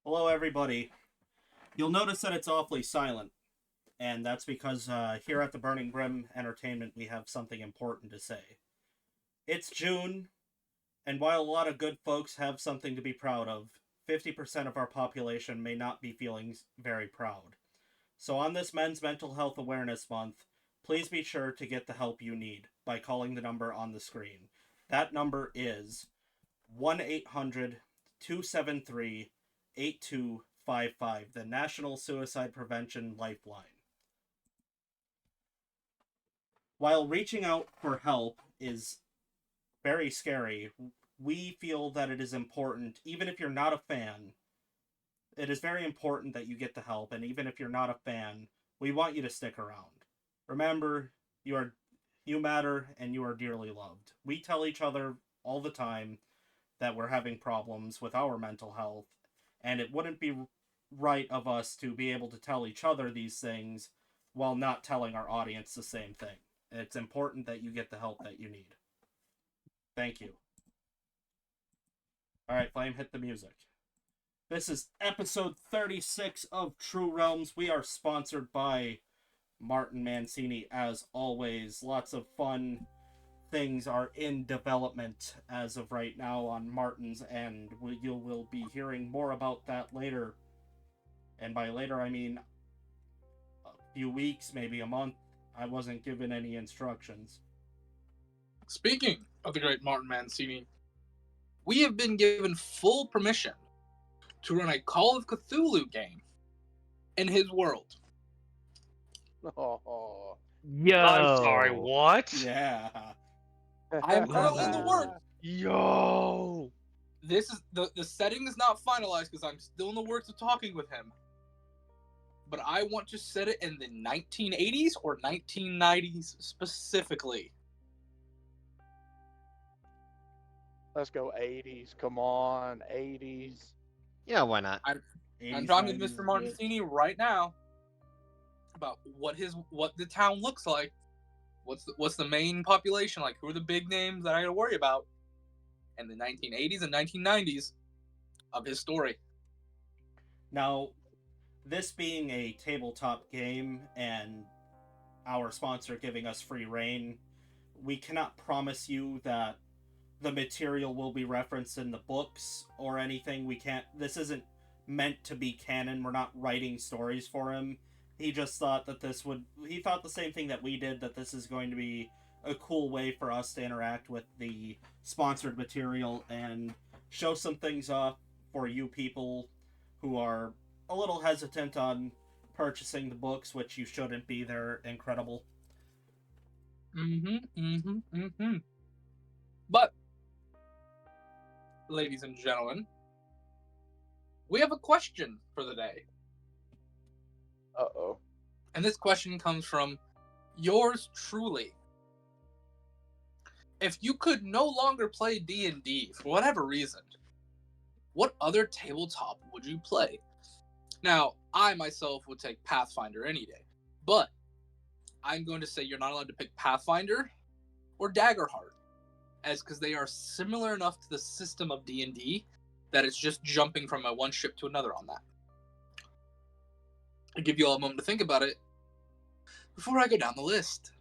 Hello, everybody. You'll notice that it's awfully silent, and that's because here at the Burning Brim Entertainment, we have something important to say. It's June, and while a lot of good folks have something to be proud of, 50% of our population may not be feeling very proud. So, on this Men's Mental Health Awareness Month, please be sure to get the help you need by calling the number on the screen. That number is 1-800 273 8255, the National Suicide Prevention Lifeline. While reaching out for help is very scary, we feel that it is important, even if you're not a fan, it is very important that you get the help, and even if you're not a fan, we want you to stick around. Remember, you matter and you are dearly loved. We tell each other all the time that we're having problems with our mental health, and it wouldn't be right of us to be able to tell each other these things while not telling our audience the same thing. It's important that you get the help that you need. Thank you. All right, Flame, hit the music. This is episode 36 of True Realms. We are sponsored by Martin Mancini, as always. Lots of fun things are in development as of right now on Martin's end. You will be hearing more about that later. And by later, I mean a few weeks, maybe a month. I wasn't given any instructions. Speaking of the great Martin Mancini, we have been given full permission to run a Call of Cthulhu game in his world. Oh. I'm sorry, Yo. what? Yeah. I am currently in the works. Yo. This is the setting is not finalized because I'm still in the works of talking with him. But I want to set it in the 1980s or 1990s specifically. Let's go 80s. Come on, 80s. Yeah, why not? I'm 80s, talking to 90s is Mr. good. Mancini right now about what the town looks like. What's the main population like? Who are the big names that I got to worry about? In the 1980s and 1990s of his story. Now, this being a tabletop game and our sponsor giving us free reign, we cannot promise you that the material will be referenced in the books or anything. We can't. This isn't meant to be canon. We're not writing stories for him. He just thought that this would. He thought the same thing that we did. That this is going to be a cool way for us to interact with the sponsored material and show some things off for you people who are a little hesitant on purchasing the books, which you shouldn't be. They're incredible. But, ladies and gentlemen, we have a question for the day. Uh-oh. And this question comes from yours truly. If you could no longer play D&D for whatever reason, what other tabletop would you play? Now, I myself would take Pathfinder any day, but I'm going to say you're not allowed to pick Pathfinder or Daggerheart, as because they are similar enough to the system of D&D that it's just jumping from one ship to another on that. I'll give you all a moment to think about it before I go down the list.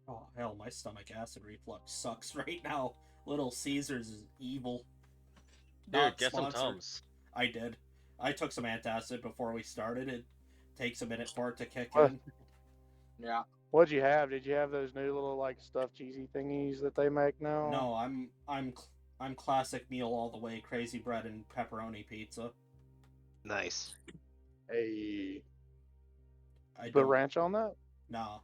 Oh hell, my stomach acid reflux sucks right now. Little Caesars is evil. Dude, Not get some sponsored. Tums. I did. I took some antacid before we started. It takes a minute for it to kick What? in. Yeah. What'd you have? Did you have those new little like stuffed cheesy thingies that they make now? No, I'm classic meal all the way, crazy bread and pepperoni pizza. Nice. Hey. I Put don't. ranch on that? Nah.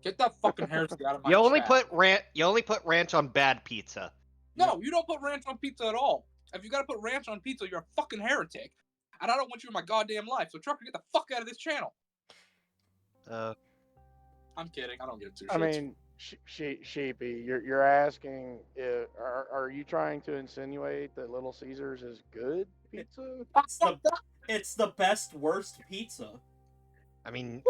Get that fucking heresy out of my You only chat. put ranch on bad pizza. No, you don't put ranch on pizza at all. If you gotta put ranch on pizza, you're a fucking heretic. And I don't want you in my goddamn life, so Trucker, get the fuck out of this channel. I'm kidding, I don't give two shits. I mean, Sheepy, you're asking, are you trying to insinuate that Little Caesars is good pizza? It's the best worst pizza. I mean,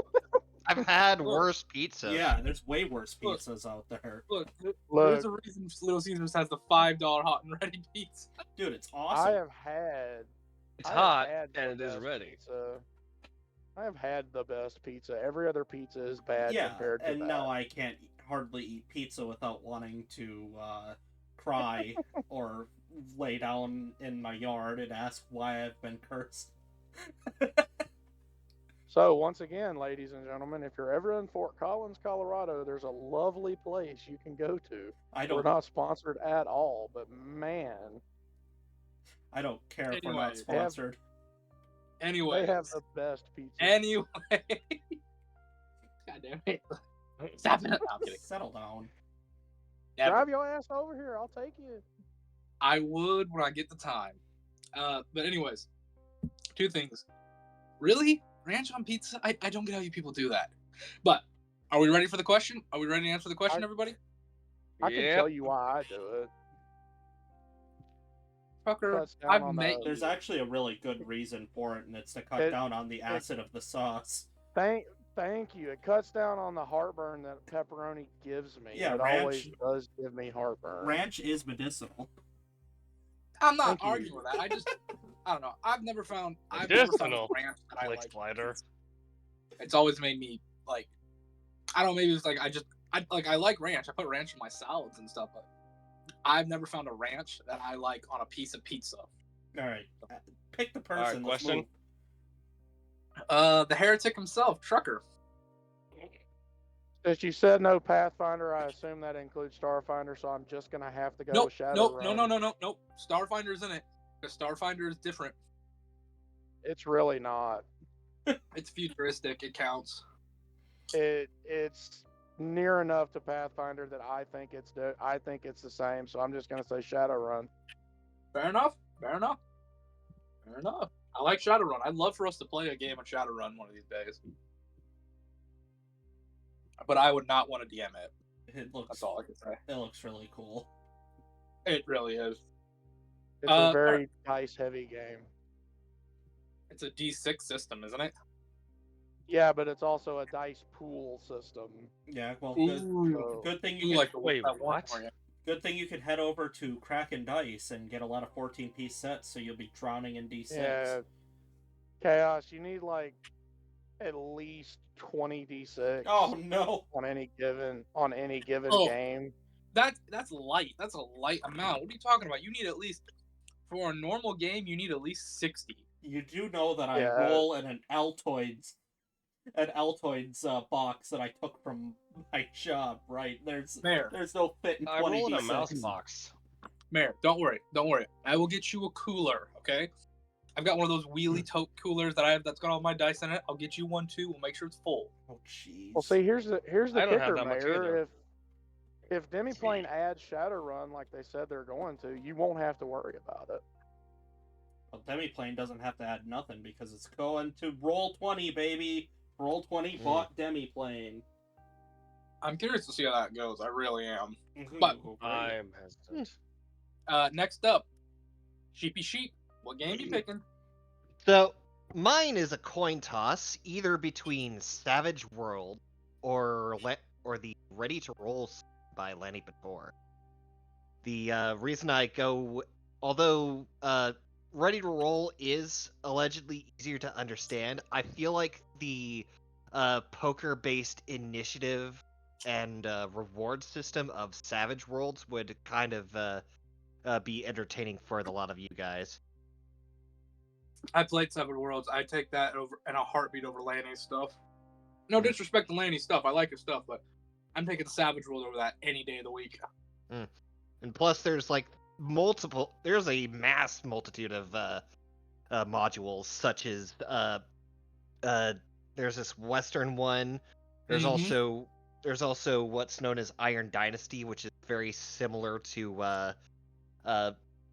I've had Look. worse pizza. Yeah, there's way worse Look. pizzas out there. Look, Look, there's a reason Little Caesars has the $5 hot and ready pizza. Dude, it's I awesome. have had. It's I hot have had and the it is best ready. Pizza. I have had the best pizza. Every other pizza is bad Yeah, compared to and that. now I can't hardly eat pizza without wanting to cry or lay down in my yard and ask why I've been cursed. So once again, ladies and gentlemen, if you're ever in Fort Collins, Colorado, there's a lovely place you can go to. I We're don't not sponsored at all, but man, care if we're not Anyways. sponsored. Anyway. they have the best pizza. Anyway. God damn it. Stop it. No, I'm kidding. Settle down. Never. Drive your ass over here. I'll take you. I would when I get the time. But anyways, two things. Really? Ranch on pizza? I don't get how you people do that. But are we ready for the question? Are we ready to answer the question, everybody? I can Yep. tell you why I do it. Fucker, Cuts down I've on met the- There's actually a really good reason for it, and it's to cut It- down on the acid of the sauce. Thank you. It cuts down on the heartburn that pepperoni gives me. Yeah, it always ranch- does give me heartburn. Ranch is medicinal. I'm not Thank you. arguing with that. I don't know. I've never found a Medicinal. ranch that I Like like. slider. It's always made me like, I don't know, maybe it's like I like ranch. I put ranch in my salads and stuff, but I've never found a ranch that I like on a piece of pizza. All right, pick the All right, person. Let's question. move. The heretic himself, Trucker. Since you said no Pathfinder, I assume that includes Starfinder, so I'm just gonna have to go with Shadowrun. Nope. Starfinder's in it. Because Starfinder is different. It's really not. It's futuristic. It counts. It's near enough to Pathfinder that I think it's the same. So I'm just gonna say Shadowrun. Fair enough. I like Shadowrun. I'd love for us to play a game of Shadowrun one of these days. But I would not want to DM it. It looks. That's all I can say. It looks really cool. It really is. It's a very dice heavy game. It's a D6 system, isn't it? Yeah, but it's also a dice pool system. Yeah, well, Ooh. good thing You you like could, the Wait, that one what? for you. good thing you could head over to Kraken Dice and get a lot of 14-piece sets, so you'll be drowning in D6. Yeah. Chaos, you need like at least 20 D6 Oh no! on any given Oh. game. That's light. That's a light amount. What are you talking about? You need at least, for a normal game, you need at least 60. You do know that I Yeah. roll in an Altoids box that I took from my shop, right? There's Mayor, no fit in I 20 roll in a D6. mouse box. Mayor, don't worry. I will get you a cooler, okay? I've got one of those wheelie tote coolers that's got all my dice in it. I'll get you one too. We'll make sure it's full. Oh jeez. Well, see, here's the I don't have kicker, that much Mayor. either. If Demiplane adds Shadowrun like they said they're going to, you won't have to worry about it. Well, Demiplane doesn't have to add nothing because it's going to roll 20, baby. Roll 20 bought Demiplane. I'm curious to see how that goes. I really am. Mhm. But- I'm hesitant. Next up, Sheepy Sheep. What game you picking? So mine is a coin toss, either between Savage World or the Ready to Roll by Lanny Bator. The reason I go, although Ready to Roll is allegedly easier to understand, I feel like the poker-based initiative and reward system of Savage Worlds would kind of be entertaining for a lot of you guys. I played Seven Worlds. I take that over in a heartbeat over Lanny's stuff. No disrespect to Lanny's stuff. I like his stuff, but I'm taking Savage World over that any day of the week. And plus, there's like there's a mass multitude of modules, such as there's this Western one. There's Mhm. also what's known as Iron Dynasty, which is very similar to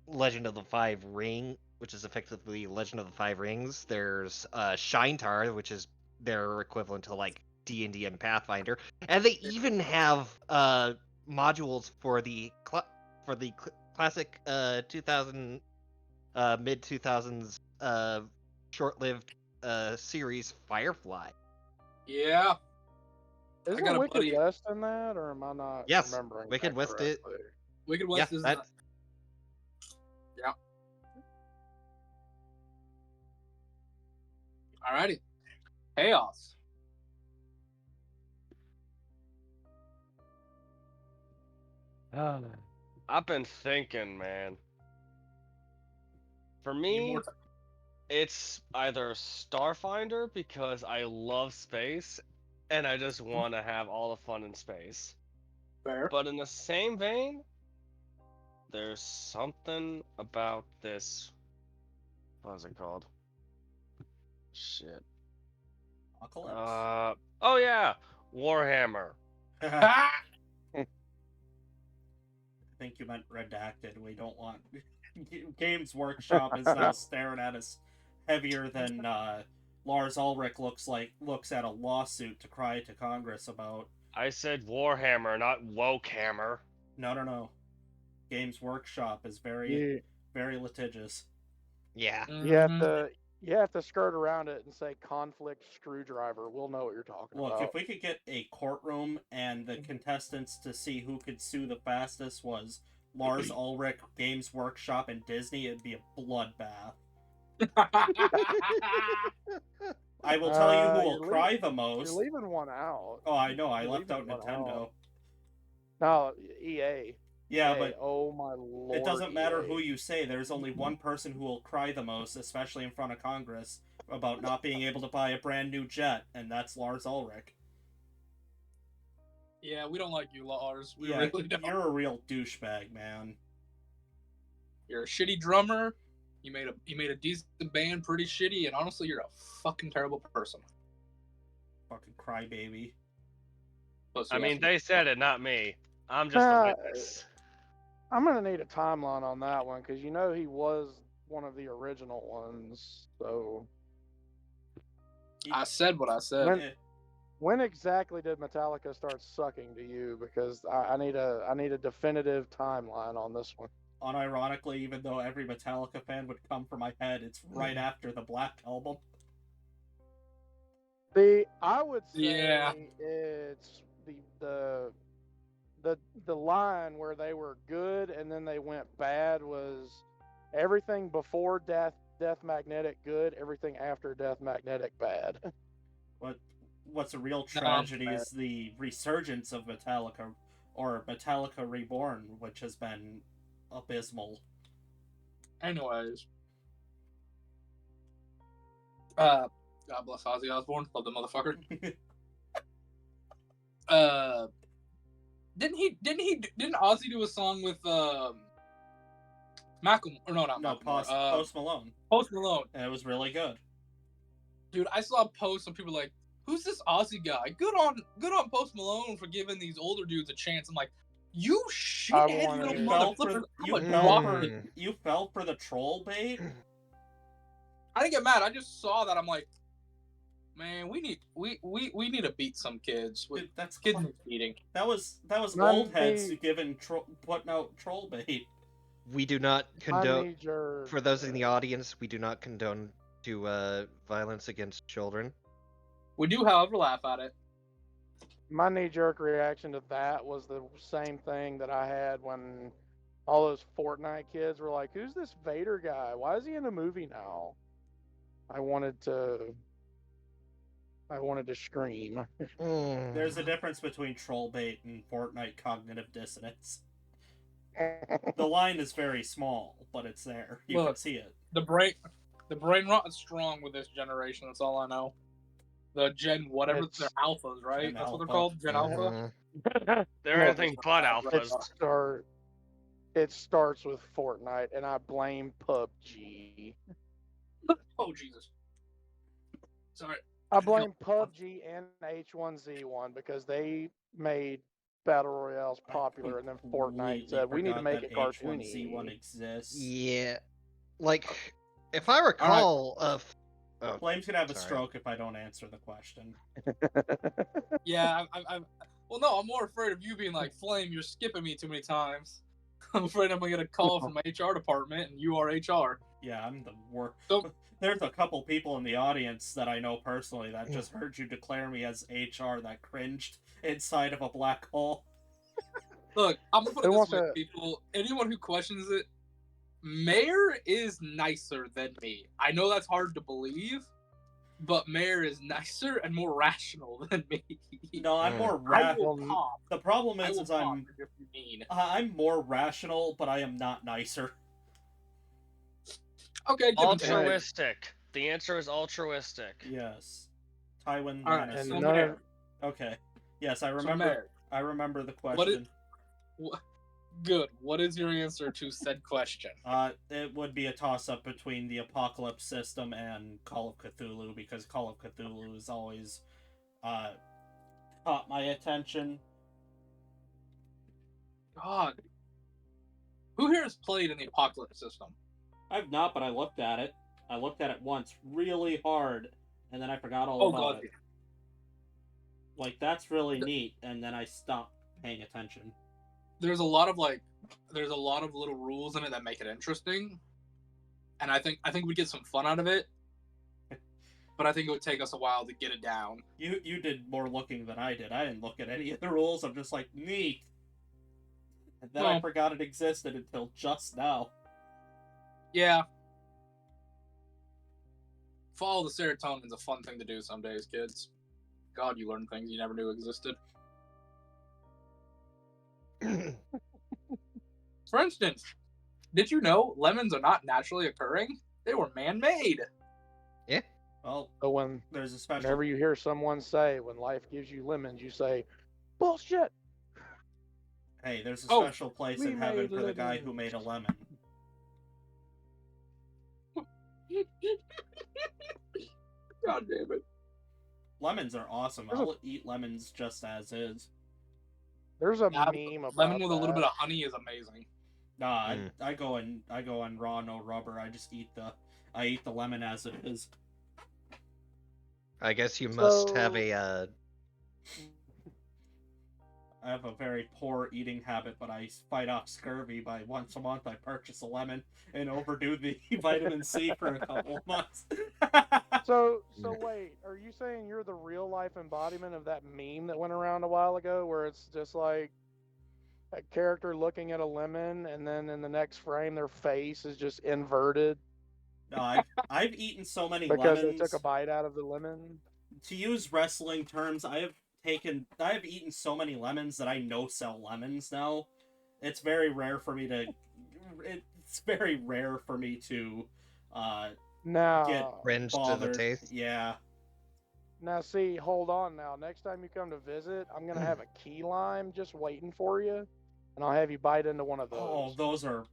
Legend of the Five Ring, which is effectively Legend of the Five Rings. There's Shinetar, which is their equivalent to like D&D and Pathfinder, and they even have modules for the classic 2000 mid 2000s short-lived series Firefly. Yeah. Isn't got a Wicked buddy- West in that, or am I not Yes, remembering Wicked that West it- correctly? Wicked West is that- Yeah. Alrighty. Chaos. I've been thinking, man. For Need me, more time. it's either Starfinder because I love space and I just want to have all the fun in space. Fair. But in the same vein, there's something about this. What is it called? Shit. Apocalypse. Oh yeah, Warhammer. Ah! I think you meant redacted. We don't want Games Workshop is now staring at us heavier than Lars Ulrich looks at a lawsuit to cry to Congress about. I said Warhammer, not Wokehammer. No. Games Workshop is very litigious. Yeah. You have to skirt around it and say conflict screwdriver. We'll know what you're talking Look, about. if we could get a courtroom and the contestants to see who could sue the fastest was Lars Ulrich, Games Workshop, and Disney, it'd be a bloodbath. I will tell you who will you're cry leaving- the most. You're leaving one out. Oh, I know. I You're left out leaving one Nintendo. No, EA. Yeah, EA. but Oh my lord. it doesn't matter EA. who you say. There's only one person who will cry the most, especially in front of Congress, about not being able to buy a brand new jet, and that's Lars Ulrich. Yeah, we don't like you, Lars. We Yeah, really don't. you're a real douchebag, man. You're a shitty drummer. You made a decent band pretty shitty, and honestly, you're a fucking terrible person. Fucking crybaby. Plus, I you mean, also- they said it, not me. I'm just a witness. I'm gonna need a timeline on that one because you know he was one of the original ones. So I said what I said. When- Eh, when exactly did Metallica start sucking to you? Because I need a definitive timeline on this one. unironically, even though every Metallica fan would come for my head, it's right after the Black Album. I would say Yeah. it's the line where they were good and then they went bad was everything before Death Magnetic good, everything after Death Magnetic bad. What's a real No, tragedy man. is the resurgence of Metallica, or Metallica Reborn, which has been abysmal. Anyways. God bless Ozzy Osbourne. Love the motherfucker. Didn't Ozzy do a song with Malcolm, or no, not No, Malcolm, Post Malone, Post Malone. and it was really good. Dude, I saw a post and people were like, who's this Aussie guy? Good on Post Malone for giving these older dudes a chance. I'm like, you shithead wanted- little You fell motherfucker. for- I'm you a fell walker. Mm. You fell for the troll bait. I didn't get mad. I just saw that. I'm like, man, we need to beat some kids. With Dude, that's kids need beating. that was My old heads knee- giving putting out troll bait. We do not I condone. need your For those in the audience, we do not condone to violence against children. We do, however, laugh at it. my knee-jerk reaction to that was the same thing that I had when all those Fortnite kids were like, "Who's this Vader guy? Why is he in a movie now?" I wanted to scream. Mm. There's a difference between troll bait and Fortnite cognitive dissonance. The line is very small, but it's there. You can Look. see it. The brain rot is strong with this generation. That's all I know. The Gen whatever It's- they're alphas, right? Gen That's what they're Alpha. called, Gen Alpha. Mm. They're Yeah, anything but alphas. It starts with Fortnite, and I blame PUBG. Oh Jesus! Sorry. I blame PUBG and H1Z1 because they made battle royales popular, and then Fortnite Completely said we need to forgot make that it cartoony. H1Z1 exists. Yeah, like if I recall, Flame's gonna have a Sorry. stroke if I don't answer the question. Yeah, well, no, I'm more afraid of you being like, Flame, you're skipping me too many times. I'm afraid I'm gonna get a call from my HR department, and you are HR. Yeah, I'm the worst. So- There's a couple people in the audience that I know personally that just heard you declare me as HR that cringed inside of a black hole. Look, I'm gonna put it Who this wants way, to- people. Anyone who questions it, Mayor is nicer than me. I know that's hard to believe, but Mayor is nicer and more rational than me. No, I'm more I rational. will pop. The problem I is, will is pop I'm if you mean. I'm more rational, but I am not nicer. Okay, give and take. Altruistic. The answer is altruistic. Yes, Tywin All right, Lannister. so And none Mayor. of Okay. Yes, I So remember. Mayor. I remember the What is- question. Good. What is your answer to said question? It would be a toss-up between the Apocalypse system and Call of Cthulhu, because Call of Cthulhu has always caught my attention. God. Who here has played in the Apocalypse system? I've not, but I looked at it. I looked at it once really hard, and then I forgot all Oh about God. it. Like, that's really neat, and then I stopped paying attention. There's a lot of little rules in it that make it interesting, and I think we'd get some fun out of it. But I think it would take us a while to get it down. You did more looking than I did. I didn't look at any of the rules. I'm just like, neat. And then I Well- forgot it existed until just now. Yeah. Follow the serotonin's a fun thing to do some days, kids. God, you learn things you never knew existed. For instance, did you know lemons are not naturally occurring? They were man-made. Well, so when there's a special. whenever you hear someone say, "When life gives you lemons," you say, "Bullshit." Hey, there's a Oh, special place we in heaven made for the guy lemons. who made a lemon. God damn it. Lemons are awesome. There's a- I'll eat lemons just as is. There's a Yeah, meme about Lemon with a little that. bit of honey is amazing. Nah, Mm. I go in raw, no rubber. I just eat the lemon as it is. I guess you must have So- a I have a very poor eating habit, but I fight off scurvy by once a month I purchase a lemon and overdo the vitamin C for a couple of months. So wait, are you saying you're the real life embodiment of that meme that went around a while ago, where it's just like a character looking at a lemon, and then in the next frame their face is just inverted No, I've eaten so many because lemons. they took a bite out of the lemon? To use wrestling terms, I have eaten so many lemons that I no sell lemons now. It's very rare for me to Now, Get cringe to the bothered. taste. Yeah. now see, hold on. Now, next time you come to visit, I'm gonna have a key lime just waiting for you, and I'll have you bite into one of those. Oh, those are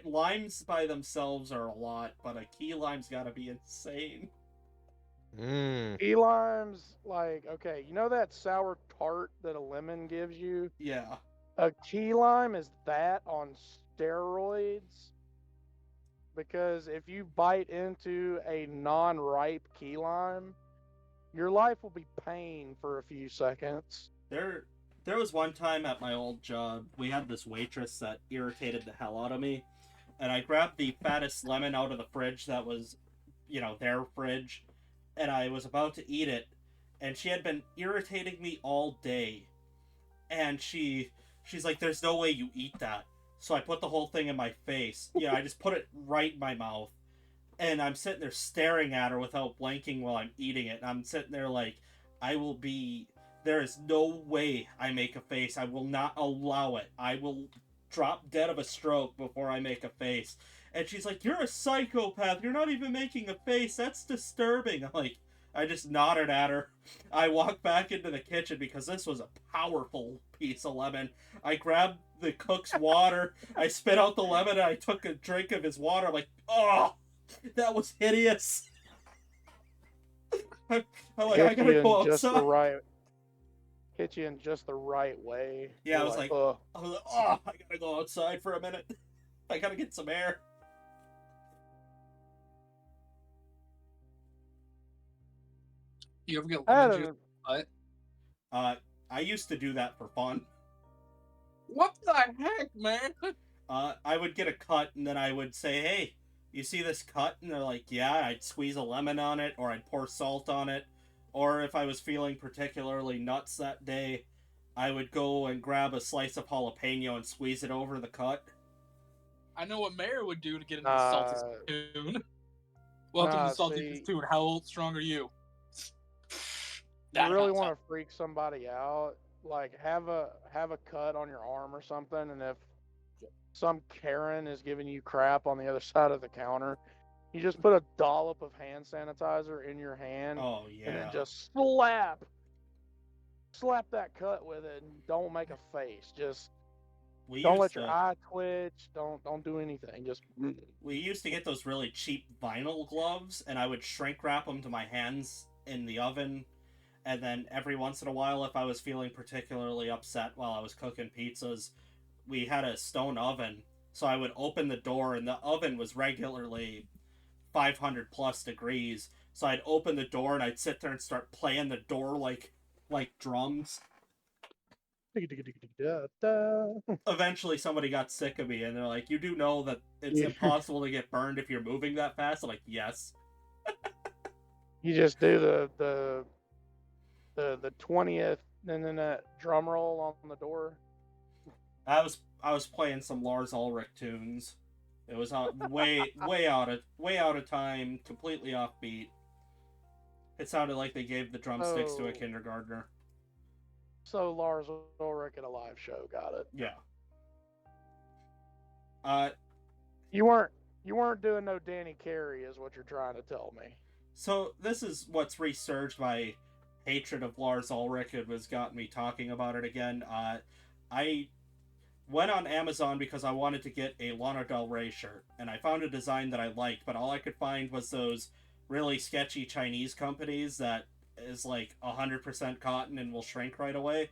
limes by themselves are a lot, but a key lime's gotta be insane. Mm. Key limes, like, okay, you know that sour tart that a lemon gives you? Yeah. A key lime is that on steroids. Because if you bite into a non-ripe key lime, your life will be pain for a few seconds. There was one time at my old job, we had this waitress that irritated the hell out of me, and I grabbed the fattest lemon out of the fridge that was, their fridge, and I was about to eat it, and she had been irritating me all day, and she's like, "There's no way you eat that." So I put the whole thing in my face. Yeah, I just put it right in my mouth, and I'm sitting there staring at her without blinking while I'm eating it, and I'm sitting there like, there is no way I make a face. I will not allow it. I will drop dead of a stroke before I make a face. And she's like, "You're a psychopath. You're not even making a face. That's disturbing." I'm like, I just nodded at her. I walked back into the kitchen because this was a powerful piece of lemon. I grabbed the cook's water. I spit out the lemon and I took a drink of his water. I'm like, "Oh, that was hideous." I'm like, I Hit gotta you go in just the outside. right. Hit you in just the right way. Yeah, I You're was like, "Ugh." I was like, "Oh, I gotta go outside for a minute. I gotta get some air." You ever get I had lemon juice? I used to do that for fun. What the heck, man? I would get a cut and then I would say, "Hey, you see this cut?" And they're like, "Yeah." I'd squeeze a lemon on it, or I'd pour salt on it, Or if I was feeling particularly nuts that day, I would go and grab a slice of jalapeno and squeeze it over the cut. I know what Mayor would do to get into the salty tune. Welcome to Salty see, Tune. How strong are you? you really want to freak somebody out, like have a cut on your arm or something, and if some Karen is giving you crap on the other side of the counter, you just put a dollop of hand sanitizer in your hand Oh yeah. and then just slap that cut with it, and don't make a face. Just don't let your eye twitch. Don't do anything. Just we used to get those really cheap vinyl gloves, and I would shrink wrap them to my hands in the oven. And then every once in a while, if I was feeling particularly upset while I was cooking pizzas, we had a stone oven, so I would open the door, and the oven was regularly 500 plus degrees. So I'd open the door and I'd sit there and start playing the door like drums. Eventually, somebody got sick of me, and they're like, "You do know that it's impossible to get burned if you're moving that fast?" I'm like, "Yes." You just do the 20th, and then that drum roll on the door. I was playing some Lars Ulrich tunes. It was way out of time, completely offbeat. It sounded like they gave the drumsticks to a kindergartner. So Lars Ulrich at a live show, got it. Yeah. You weren't doing no Danny Carey, is what you're trying to tell me. So this is what's resurged my hatred of Lars Ulrich. It was got me talking about it again. I went on Amazon because I wanted to get a Lana Del Rey shirt, and I found a design that I liked, but all I could find was those really sketchy Chinese companies that is like 100% cotton and will shrink right away.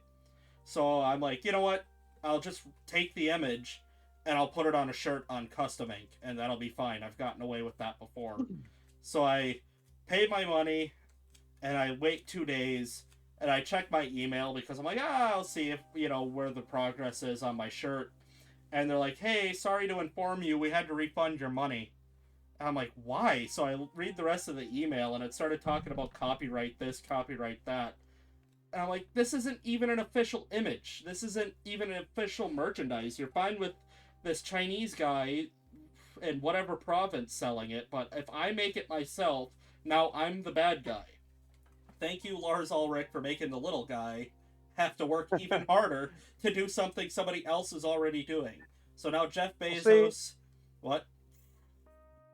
So I'm like, you know what? I'll just take the image and I'll put it on a shirt on Custom Ink, and that'll be fine. I've gotten away with that before. So I pay my money, and I wait 2 days, and I check my email because I'm like, I'll see if, where the progress is on my shirt. And they're like, hey, sorry to inform you, we had to refund your money. And I'm like, why? So I read the rest of the email, and it started talking about copyright this, copyright that. And I'm like, this isn't even an official image. This isn't even an official merchandise. You're fine with this Chinese guy in whatever province selling it, but if I make it myself, now I'm the bad guy. Thank you, Lars Ulrich, for making the little guy have to work even harder to do something somebody else is already doing. So now Jeff Bezos... What?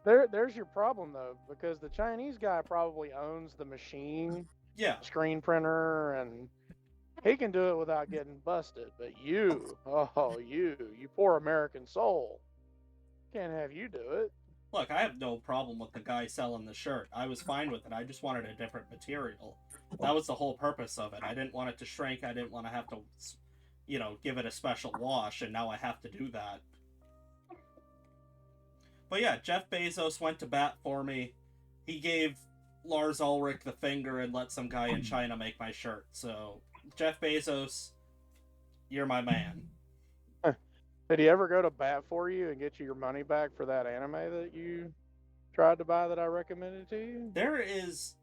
There's your problem, though, because the Chinese guy probably owns the machine, screen printer, and he can do it without getting busted. But you poor American soul, can't have you do it. Look, I have no problem with the guy selling the shirt. I was fine with it. I just wanted a different material. That was the whole purpose of it. I didn't want it to shrink. I didn't want to have to, give it a special wash, and now I have to do that. But yeah, Jeff Bezos went to bat for me. He gave Lars Ulrich the finger and let some guy in China make my shirt. So, Jeff Bezos, you're my man. Did he ever go to bat for you and get you your money back for that anime that you tried to buy that I recommended to you? There is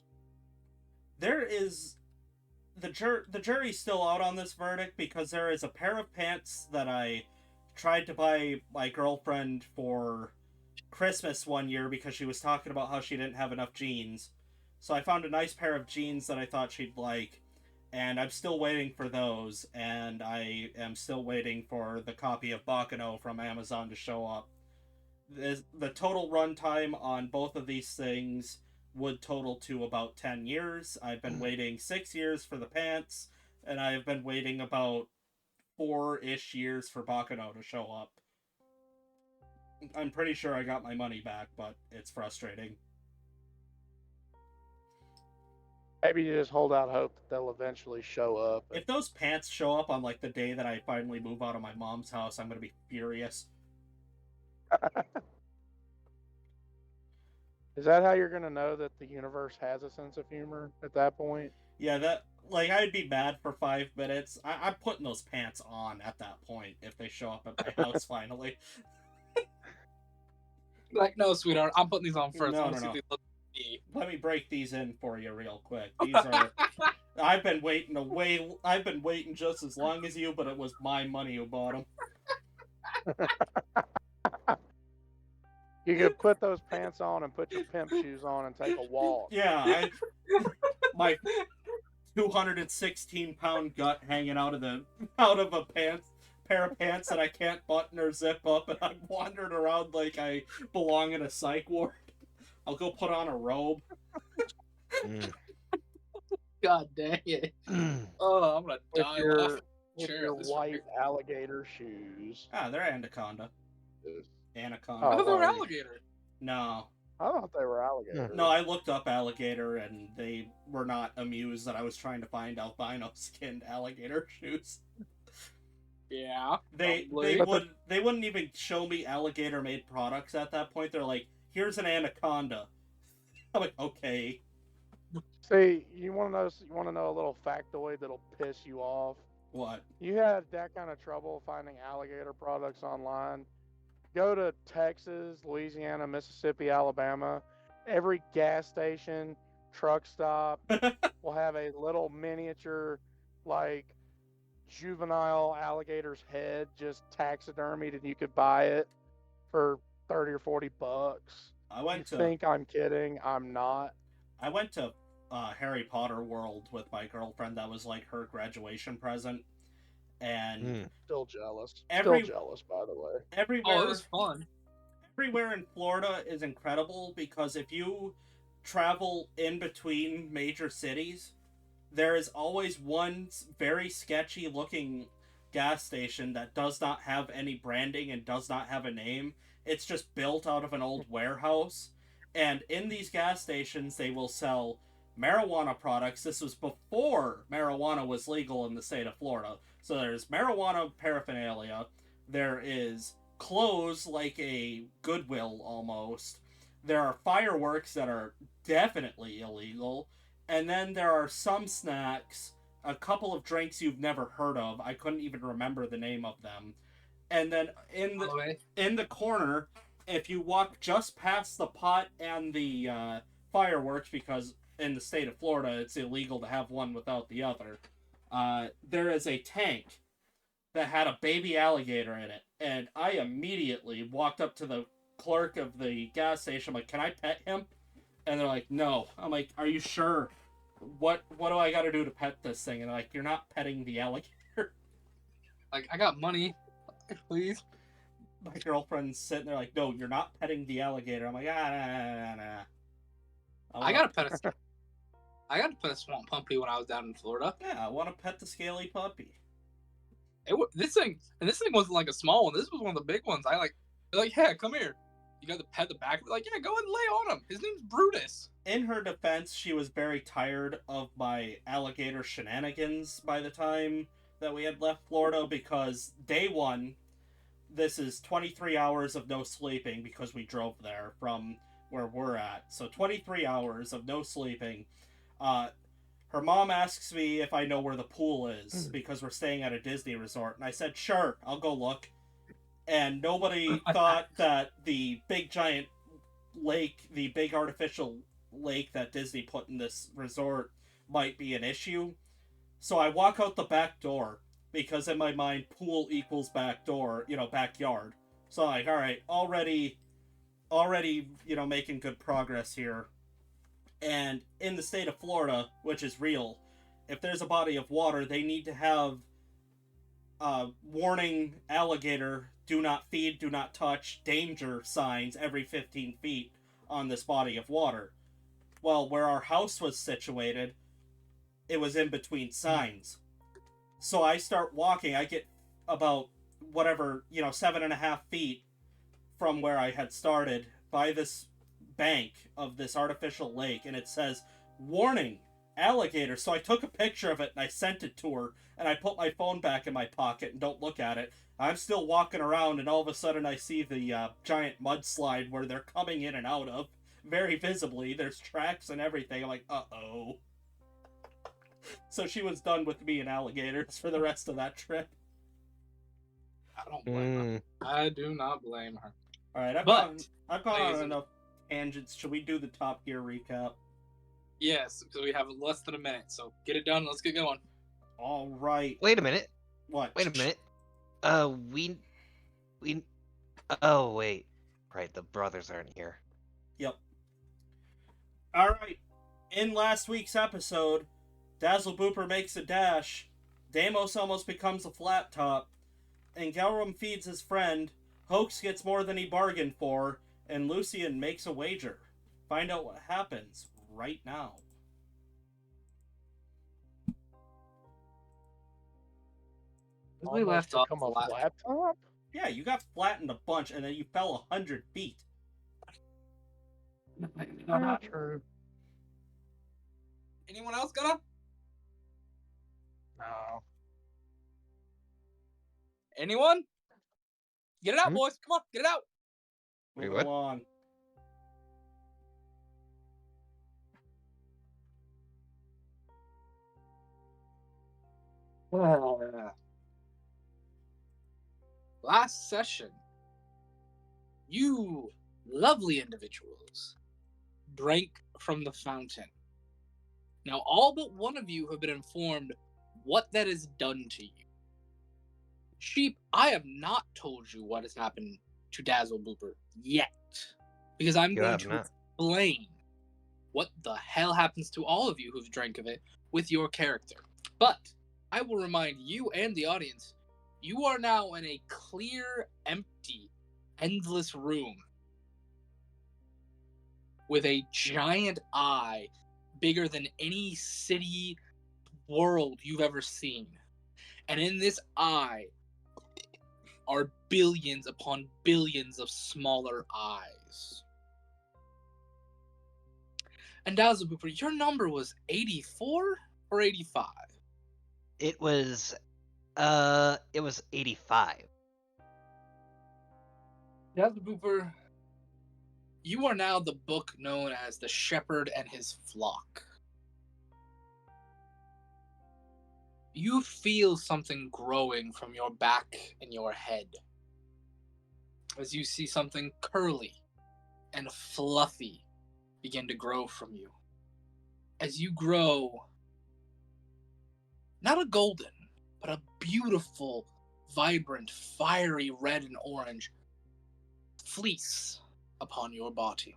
the jury's still out on this verdict, because there is a pair of pants that I tried to buy my girlfriend for Christmas one year because she was talking about how she didn't have enough jeans. So I found a nice pair of jeans that I thought she'd like, and I'm still waiting for those, and I am still waiting for the copy of Bakano from Amazon to show up. The total runtime on both of these things would total to about 10 years. I've been waiting 6 years for the pants, and I've been waiting about 4-ish years for Bakano to show up. I'm pretty sure I got my money back, but it's frustrating. Maybe you just hold out hope that they'll eventually show up. If those pants show up on like the day that I finally move out of my mom's house, I'm gonna be furious. Is that how you're gonna know that the universe has a sense of humor at that point? Yeah, I'd be mad for 5 minutes. I'm putting those pants on at that point if they show up at my house finally. Like, no, sweetheart, I'm putting these on first. No. Let me break these in for you real quick. These are. I've been waiting just as long as you, but it was my money who bought them. You could put those pants on and put your pimp shoes on and take a walk. Yeah, my 216-pound gut hanging out of a pair of pants that I can't button or zip up, and I'm wandering around like I belong in a psych ward. I'll go put on a robe. Mm. God dang it. Oh, I'm gonna With die your, laughing. with Chair your at this white rate. alligator shoes. Ah, they're anaconda. I Anaconda. Oh, thought they were well, alligator. No. I thought they were alligators. No, I looked up alligator, and they were not amused that I was trying to find albino-skinned alligator shoes. Yeah. They probably. they wouldn't even show me alligator-made products at that point. They're like, "Here's an anaconda." I'm like, okay. See, you want to know a little factoid that'll piss you off? What? You had that kind of trouble finding alligator products online. Go to Texas, Louisiana, Mississippi, Alabama. Every gas station, truck stop will have a little miniature, like, juvenile alligator's head just taxidermied, and you could buy it for 30 or 40 bucks. I You went to think I'm kidding? I'm not. Harry Potter World with my girlfriend. That was like her graduation present, and Still jealous. Every- Still jealous, by the way. everywhere Oh, it was fun. everywhere in Florida is incredible because if you travel in between major cities, there is always one very sketchy looking gas station that does not have any branding and does not have a name. It's just built out of an old warehouse. And in these gas stations, they will sell marijuana products. This was before marijuana was legal in the state of Florida. So there's marijuana paraphernalia. There is clothes like a Goodwill almost. There are fireworks that are definitely illegal. And then there are some snacks, a couple of drinks you've never heard of. I couldn't even remember the name of them. And then in the corner, if you walk just past the pot and the fireworks, because in the state of Florida it's illegal to have one without the other, there is a tank that had a baby alligator in it. And I immediately walked up to the clerk of the gas station, I'm like, can I pet him? And they're like, no. I'm like, are you sure? What do I got to do to pet this thing? And they're like, you're not petting the alligator. Like, I got money. Please. My girlfriend's sitting there like, no, you're not petting the alligator. I'm like, nah. I got to pet a swamp puppy when I was down in Florida. Yeah, I want to pet the scaly puppy. This thing wasn't like a small one. This was one of the big ones. They're like, yeah, come here. You got to pet the back. Like, yeah, go ahead and lay on him. His name's Brutus. In her defense, she was very tired of my alligator shenanigans by the time that we had left Florida, because day one, this is 23 hours of no sleeping because we drove there from where we're at. So 23 hours of no sleeping. Her mom asks me if I know where the pool is because we're staying at a Disney resort. And I said, sure, I'll go look. And nobody thought that the big giant lake, the big artificial lake that Disney put in this resort might be an issue. So I walk out the back door because in my mind, pool equals back door, backyard. So I'm like, all right, already, making good progress here. And in the state of Florida, which is real, if there's a body of water, they need to have warning alligator, do not feed, do not touch, danger signs every 15 feet on this body of water. Well, where our house was situated, it was in between signs. So I start walking, I get about 7.5 feet from where I had started by this bank of this artificial lake, and it says, warning, alligator. So I took a picture of it and I sent it to her, and I put my phone back in my pocket and don't look at it. I'm still walking around, and all of a sudden I see the giant mudslide where they're coming in and out of, very visibly. There's tracks and everything. I'm like, uh-oh. So she was done with me and alligators for the rest of that trip. I don't blame her. I do not blame her. All right, I've But- gone on enough Tangents, should we do the Top Gear recap? Yes, because we have less than a minute, so get it done. Let's get going. All right. Wait a minute. What? Wait a minute. We. Oh, wait. Right, the brothers aren't here. Yep. All right. In last week's episode, Dazzle Booper makes a dash, Deimos almost becomes a flat top, and Gelram feeds his friend, Hoax gets more than he bargained for, and Lucian makes a wager. Find out what happens right now. We Almost left off become a last- flat top? Yeah, you got flattened a bunch, and then you fell 100 feet. Not true. Anyone else gonna? No. Anyone? Get it out, Hmm? boys. Come on, get it out. Wait, Moving what? along. Last session, you lovely individuals drank from the fountain. Now, all but one of you have been informed what that has done to you. Sheep, I have not told you what has happened to Dazzle Booper yet, because I'm You going have to not. explain what the hell happens to all of you who've drank of it with your character. But I will remind you and the audience, you are now in a clear, empty, endless room with a giant eye bigger than any city world you've ever seen. And in this eye are billions upon billions of smaller eyes. And Dazzle Booper, your number was 84 or 85? It was 85. Dazzle Booper, you are now the book known as The Shepherd and His Flock. You feel something growing from your back and your head as you see something curly and fluffy begin to grow from you. As you grow, not a golden, but a beautiful, vibrant, fiery red and orange fleece upon your body.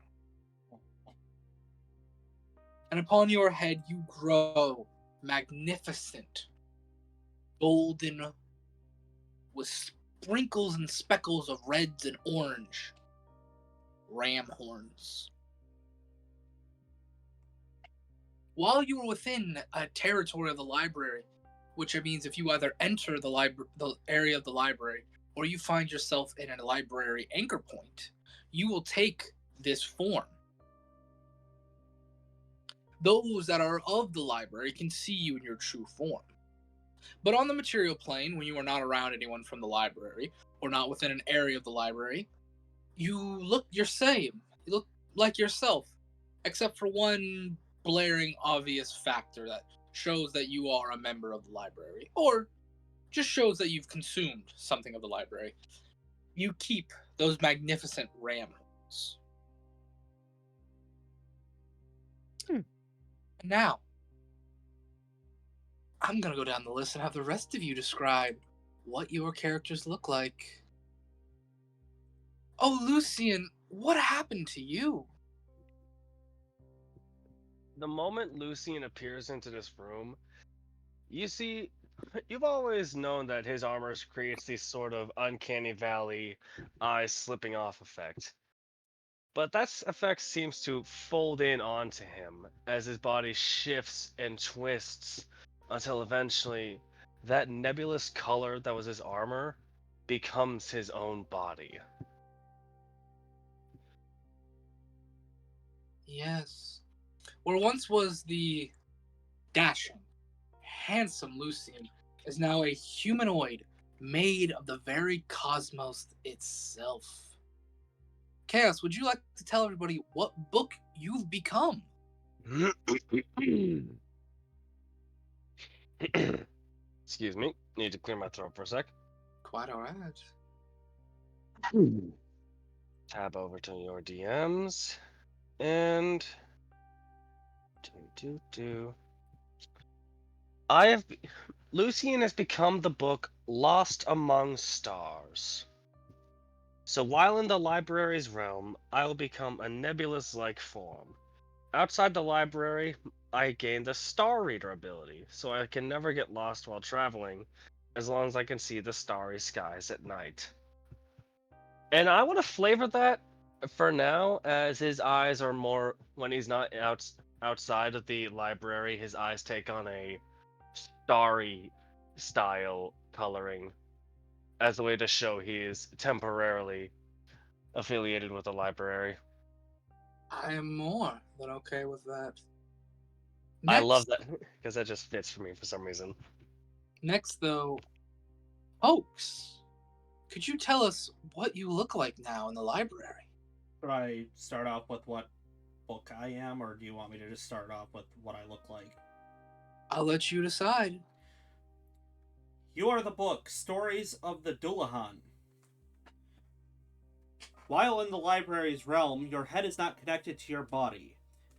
And upon your head you grow magnificent, golden, with sprinkles and speckles of reds and orange ram horns. While you are within a territory of the library, which means if you either enter the area of the library or you find yourself in a library anchor point, you will take this form. Those that are of the library can see you in your true form. But on the material plane, when you are not around anyone from the library or not within an area of the library, you look your same. You look like yourself, except for one blaring obvious factor that shows that you are a member of the library, or just shows that you've consumed something of the library. You keep those magnificent ram horns. Now, I'm gonna go down the list and have the rest of you describe what your characters look like. Oh, Lucian, what happened to you? The moment Lucian appears into this room, you see, you've always known that his armor creates this sort of uncanny valley, eyes slipping off effect. But that effect seems to fold in onto him as his body shifts and twists until eventually that nebulous color that was his armor becomes his own body. Yes. Where once was the dashing, handsome Lucian is now a humanoid made of the very cosmos itself. Chaos, would you like to tell everybody what book you've become? Excuse me, need to clear my throat for a sec. Quite alright. Tab over to your DMs. And I have Lucian has become the book Lost Among Stars. So while in the library's realm, I will become a nebulous-like form. Outside the library, I gain the Star Reader ability, so I can never get lost while traveling, as long as I can see the starry skies at night. And I want to flavor that for now, as his eyes are more when he's not outside of the library. His eyes take on a starry style coloring as a way to show he is temporarily affiliated with the library. I am more than okay with that. I love Next, that because that just fits for me for some reason. next though, Oaks, could you tell us what you look like now in the library? Should I start off with what book I am, or do you want me to just start off with what I look like? I'll let you decide. You are the book, Stories of the Dullahan. While in the library's realm, your head is not connected to your body.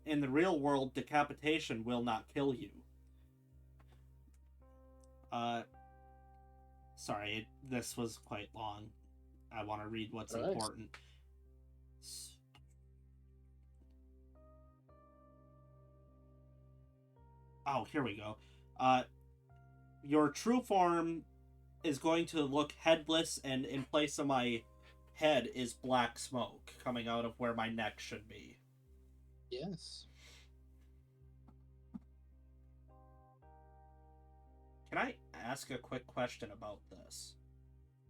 In the real world, decapitation will not kill you. Sorry, this was quite long. I want to read what's Right. important. Oh, here we go. Your true form is going to look headless, and in place of my head is black smoke coming out of where my neck should be. Yes. Can I ask a quick question about this?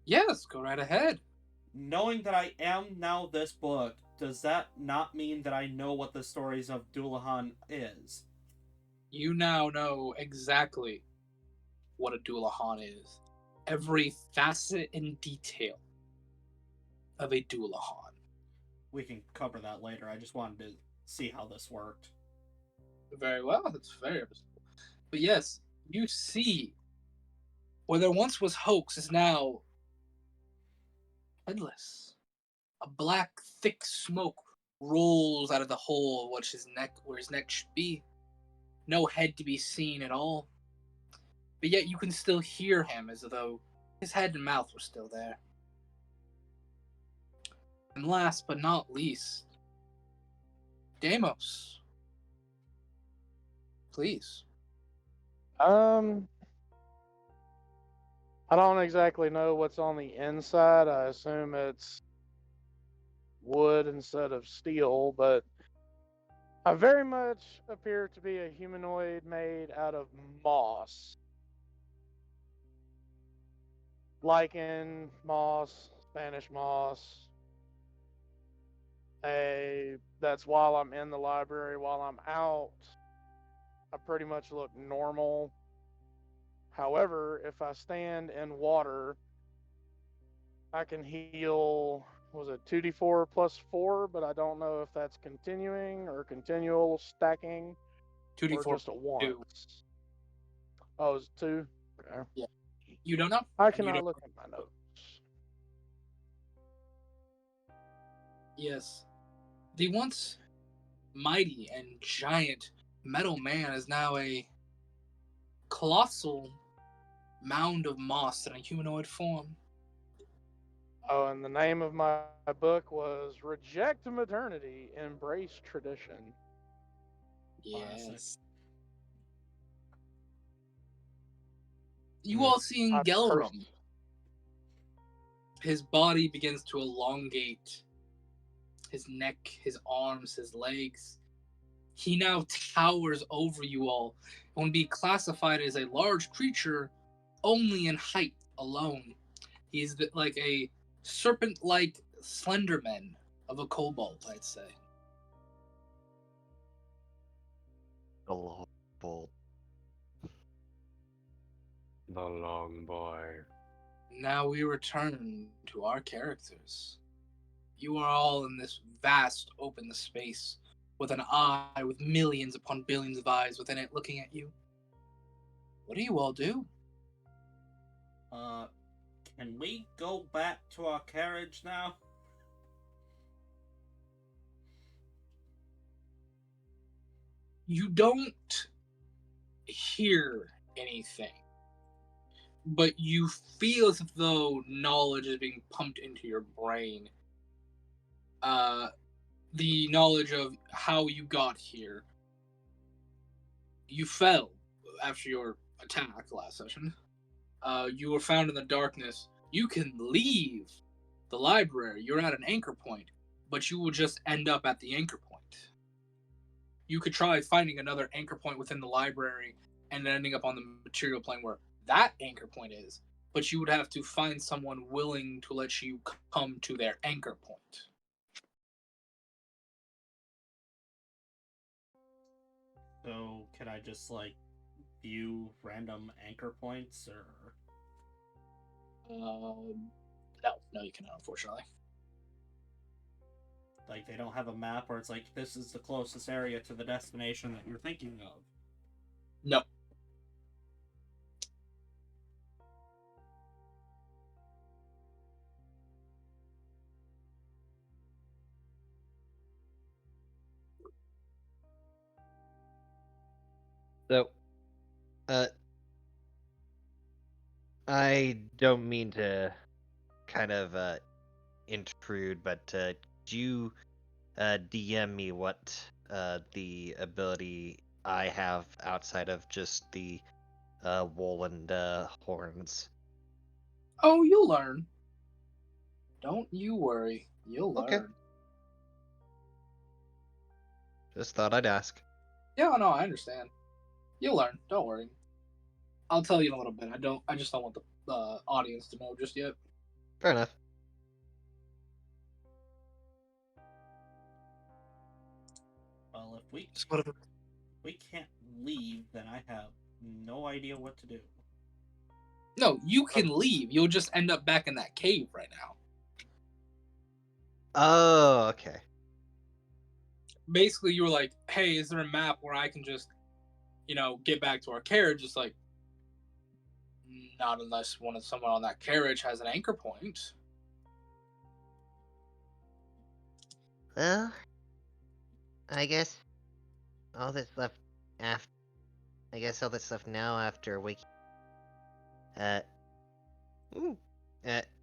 Yes, go right ahead. Knowing that I am now this book, does that not mean that I know what the stories of Dullahan is? You now know exactly what a Dullahan is. Every facet and detail of a Dullahan. We can cover that later. I just wanted to see how this worked. Very well, that's very understandable. But yes, you see where there once was hoax is now headless. A black, thick smoke rolls out of the hole which his neck where his neck should be. No head to be seen at all. But yet you can still hear him as though his head and mouth were still there. And last but not least, Deimos. Please. I don't exactly know what's on the inside. I assume it's wood instead of steel, but I very much appear to be a humanoid made out of moss. Lichen, moss, Spanish moss. That's while I'm in the library. While I'm out, I pretty much look normal. However, if I stand in water, I can heal, was it 2d4 plus 4, but I don't know if that's continuing or continual stacking or 2d4 just a two. once. Oh, it's 2? Okay. Yeah. You don't know? I You cannot don't. look at my notes. Yes. The once mighty and giant metal man is now a colossal mound of moss in a humanoid form. Oh, and the name of my book was Reject Modernity, Embrace Tradition. Yes. You Hmm. all see I Gelrum. cursed. His body begins to elongate. His neck, his arms, his legs. He now towers over you all and would be classified as a large creature only in height alone. He's like a serpent-like Slenderman of a kobold, I'd say. The long bolt. The long boy. Now we return to our characters. You are all in this vast open space with an eye with millions upon billions of eyes within it looking at you. What do you all do? Can we go back to our carriage now? You don't hear anything, but you feel as though knowledge is being pumped into your brain. The knowledge of how you got here. You fell after your attack last session. You were found in the darkness. You can leave the library. You're at an anchor point, but you will just end up at the anchor point. You could try finding another anchor point within the library and ending up on the material plane where that anchor point is, but you would have to find someone willing to let you come to their anchor point. So can I just like view random anchor points or? No, you cannot, unfortunately. Like they don't have a map where it's like this is the closest area to the destination that you're thinking of. No. So, I don't mean to kind of intrude, but do you DM me what the ability I have outside of just the wool and horns? Oh, you'll learn. Don't you worry. You'll Okay. learn. Just thought I'd ask. Yeah, no, I understand. You'll learn. Don't worry. I'll tell you in a little bit. I just don't want the audience to know just yet. Fair enough. Well, if we Just whatever. we can't leave, then I have no idea what to do. No, you can leave. You'll just end up back in that cave right now. Oh, okay. Basically, you were like, "Hey, is there a map where I can just, get back to our carriage?" Just like, not unless someone on that carriage has an anchor point. Well, I guess all that's left after. I guess all that's left now after waking. Ooh.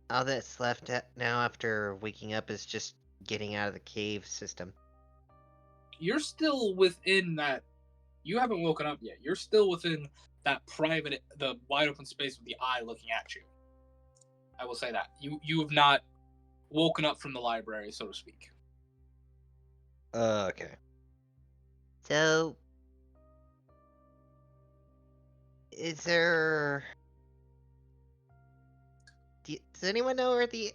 All that's left now after waking up is just getting out of the cave system. You're still within that. You haven't woken up yet. You're still within that the wide open space with the eye looking at you. I will say that you have not woken up from the library, so to speak. Okay. So, is there? Does anyone know where the?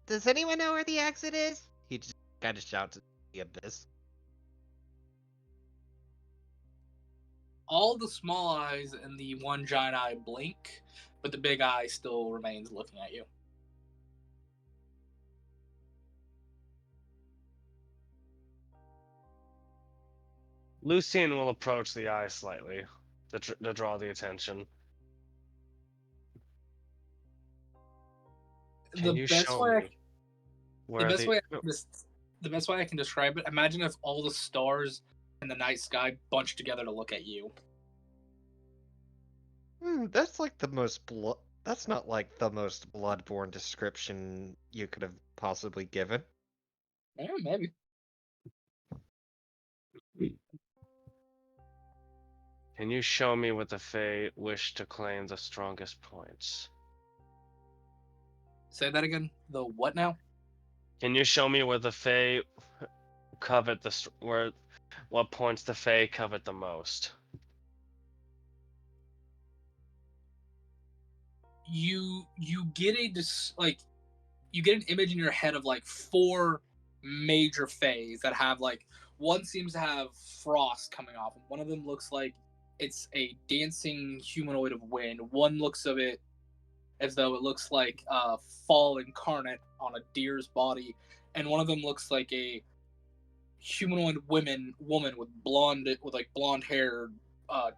Does anyone know where the exit is? He just kind of shouts at the abyss. All the small eyes and the one giant eye blink, but the big eye still remains looking at you. Lucian will approach the eye slightly to draw the attention. Can you show me where the best way I can describe it, imagine if all the stars in the night sky bunched together to look at you. That's like the most blood. That's not like the most bloodborne description you could have possibly given. Yeah, maybe. Can you show me what the Fae wish to claim the strongest points? Say that again. The what now? Can you show me where the Fae covet what points the Fae covet the most? You get you get an image in your head of like four major phase that have like one seems to have frost coming off, and one of them looks like it's a dancing humanoid of wind. One looks of it as though it looks like a fall incarnate on a deer's body, and one of them looks like a humanoid woman with blonde hair,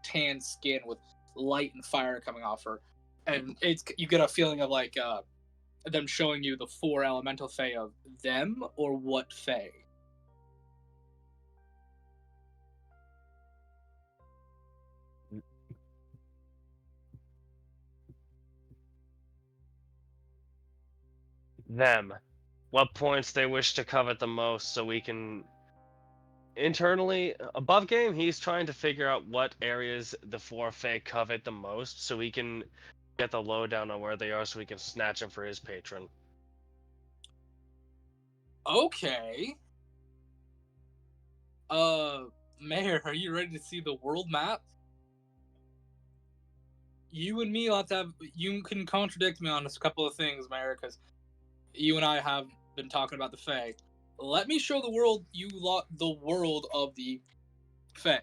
tan skin with light and fire coming off her, and you get a feeling of like them showing you the four elemental fae of them or what fae. them what points they wish to covet the most, so we can internally above game. He's trying to figure out what areas the four Fae covet the most, so we can get the lowdown on where they are, so we can snatch them for his patron. Okay. Mayor, are you ready to see the world map? You and me will have to have. You can contradict me on a couple of things, Mayor, because you and I have been talking about the Fae. Let me show the world the world of the Fae.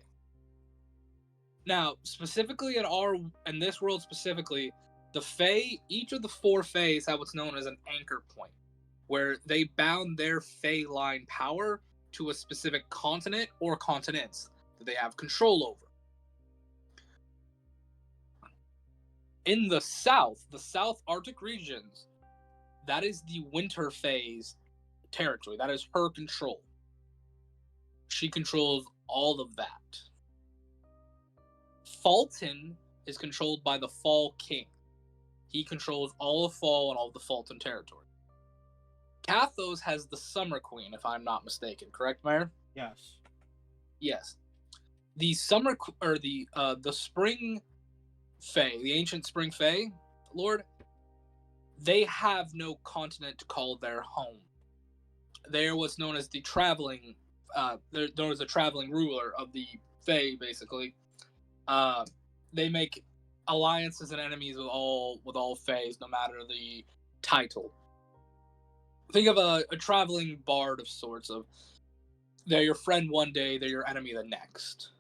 Now, specifically in this world specifically, the Fae, each of the four Faes have what's known as an anchor point, where they bound their Fae line power to a specific continent or continents that they have control over. In the South Arctic regions, that is the Winter Fae's territory. That is her control. She controls all of that. Fulton is controlled by the Fall King. He controls all of Fall and all of the Fulton territory. Kathos has the Summer Queen, if I'm not mistaken. Correct, Mayor? Yes. Yes. The Summer or the Spring Fae, the ancient Spring Fae, Lord, they have no continent to call their home. They're what's known as the traveling. They're known as a traveling ruler of the Fae, basically. They make alliances and enemies with all Faes, no matter the title. Think of a traveling bard of sorts. Of they're your friend one day, they're your enemy the next.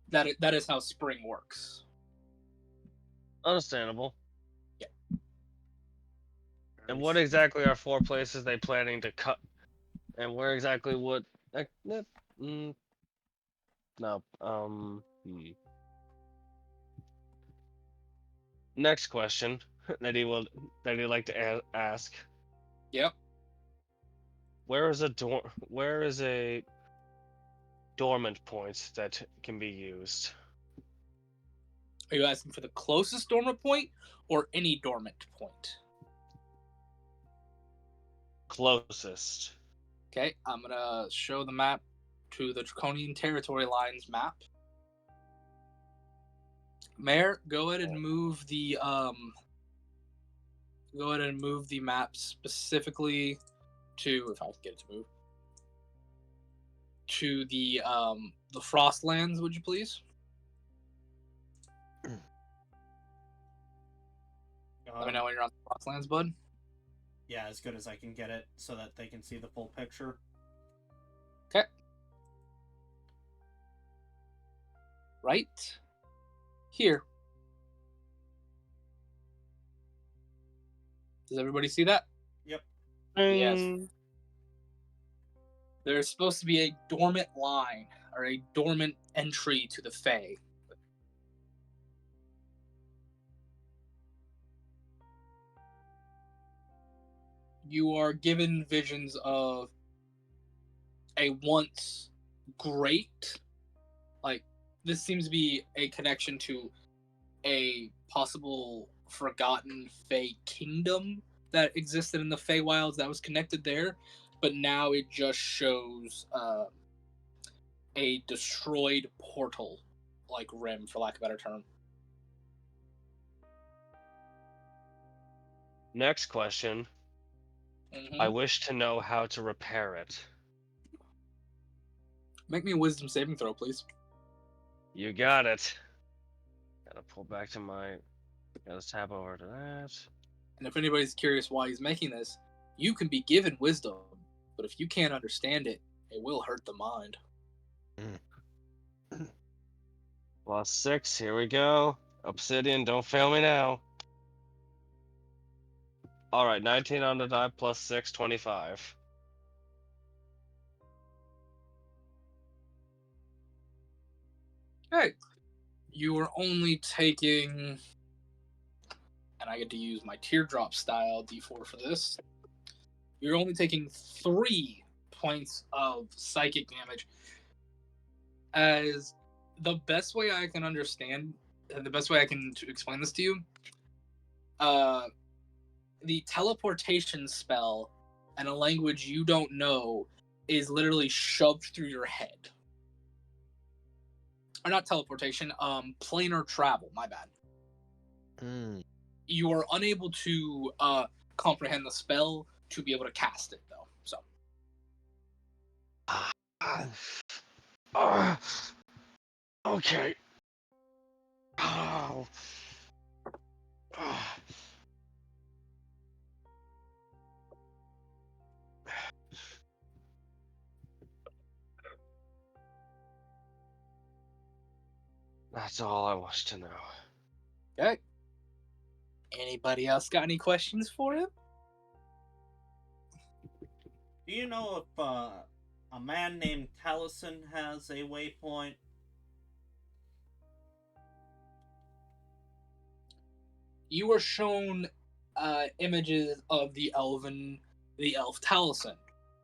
That is how spring works. Understandable. Yeah. And what exactly are four places they planning to cut? And where exactly would? No. Next question that he'd like to ask. Yep. Where is a dormant point that can be used? Are you asking for the closest dormant point or any dormant point? Closest. Okay, I'm gonna show the map to the Draconian Territory Lines map. Mayor, go ahead and move the map specifically to, if I can get it to move, to the Frostlands, would you please? Let me know when you're on the Frostlands, bud. Yeah, as good as I can get it so that they can see the full picture. Okay. Right here. Does everybody see that? Yep. Yes. There's supposed to be a dormant line or a dormant entry to the Fae. You are given visions of a once great, like, this seems to be a connection to a possible forgotten Fae kingdom that existed in the Feywilds that was connected there, but now it just shows a destroyed portal, like rim, for lack of a better term. Next question. Mm-hmm. I wish to know how to repair it. Make me a wisdom saving throw, please. You got it. Gotta pull back to my. Gotta tab over to that. And if anybody's curious why he's making this, you can be given wisdom, but if you can't understand it, it will hurt the mind. +6, here we go. Obsidian, don't fail me now. Alright, 19 on the die, +6, 25. Okay. You are only taking, and I get to use my teardrop style d4 for this. You're only taking 3 points of psychic damage. As the best way I can understand, the best way I can explain this to you, the teleportation spell and a language you don't know is literally shoved through your head. Or not teleportation, planar travel, my bad. Mm. You are unable to comprehend the spell to be able to cast it, though. So Okay. Oh. That's all I want to know. okay. Anybody else got any questions for him? Do you know if a man named Taliesin has a waypoint? You are shown images of the elf Taliesin,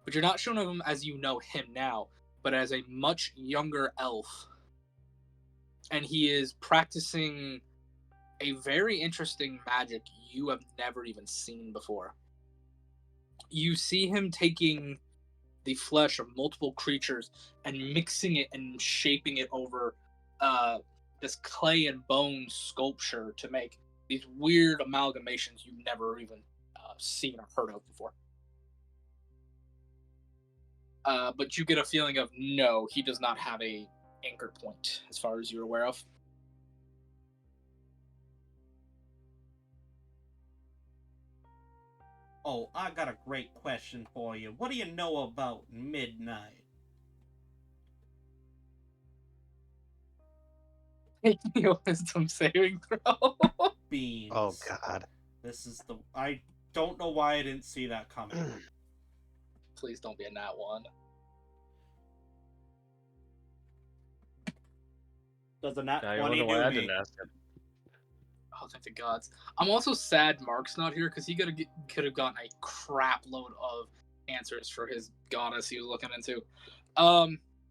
but you're not shown of him as you know him now, but as a much younger elf. And he is practicing a very interesting magic you have never even seen before. You see him taking the flesh of multiple creatures and mixing it and shaping it over this clay and bone sculpture to make these weird amalgamations you've never even seen or heard of before. But you get a feeling of no, he does not have a anchor point as far as you're aware of. Oh, I got a great question for you. What do you know about midnight? Make me a wisdom saving throw. Beans. Oh God. This is the. I don't know why I didn't see that coming. Please don't be a nat one. Does a nat Now you 20 wonder why do I me? didn't ask it. Oh, thank the gods. I'm also sad Mark's not here because he could have gotten a crap load of answers for his goddess he was looking into.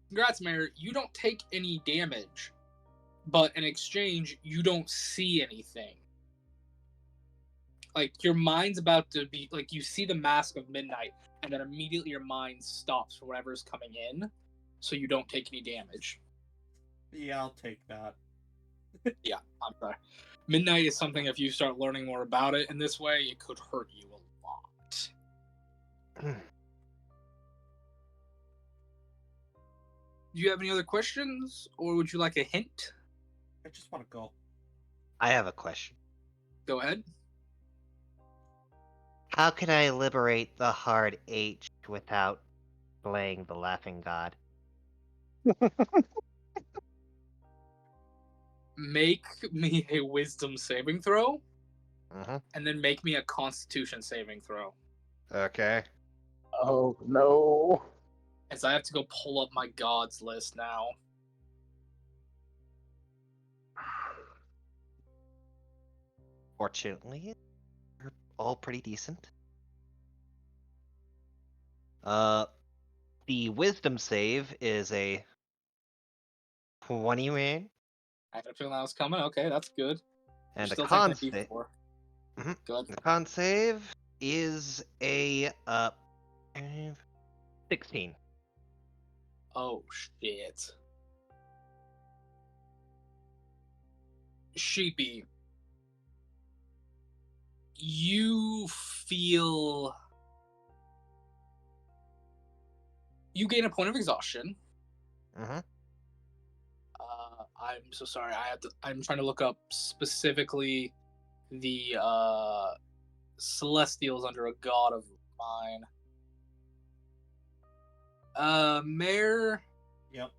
Congrats, Mayor. You don't take any damage, but in exchange, you don't see anything. Like, your mind's about to be, like, you see the mask of midnight, and then immediately your mind stops for whatever's coming in, so you don't take any damage. Yeah, I'll take that. Yeah, I'm sorry. Midnight is something, if you start learning more about it in this way, it could hurt you a lot. Do you have any other questions, or would you like a hint? I just want to go. I have a question. Go ahead. How can I liberate the hard H without slaying the laughing god? Make me a wisdom saving throw, Mm-hmm. and then make me a constitution saving throw. Okay. Oh no. As I have to go pull up my gods list now. Fortunately, they're all pretty decent. The wisdom save is a 20 man, I had a feeling that was coming. Okay, that's good. and You're a still con taking a save. D4. Mhm. Good. The con save is a 16. Oh shit. Sheepy. You feel you gain a point of exhaustion. Mm-hmm. I'm so sorry. I'm trying to look up specifically the celestials under a god of mine. Mayor, Yep.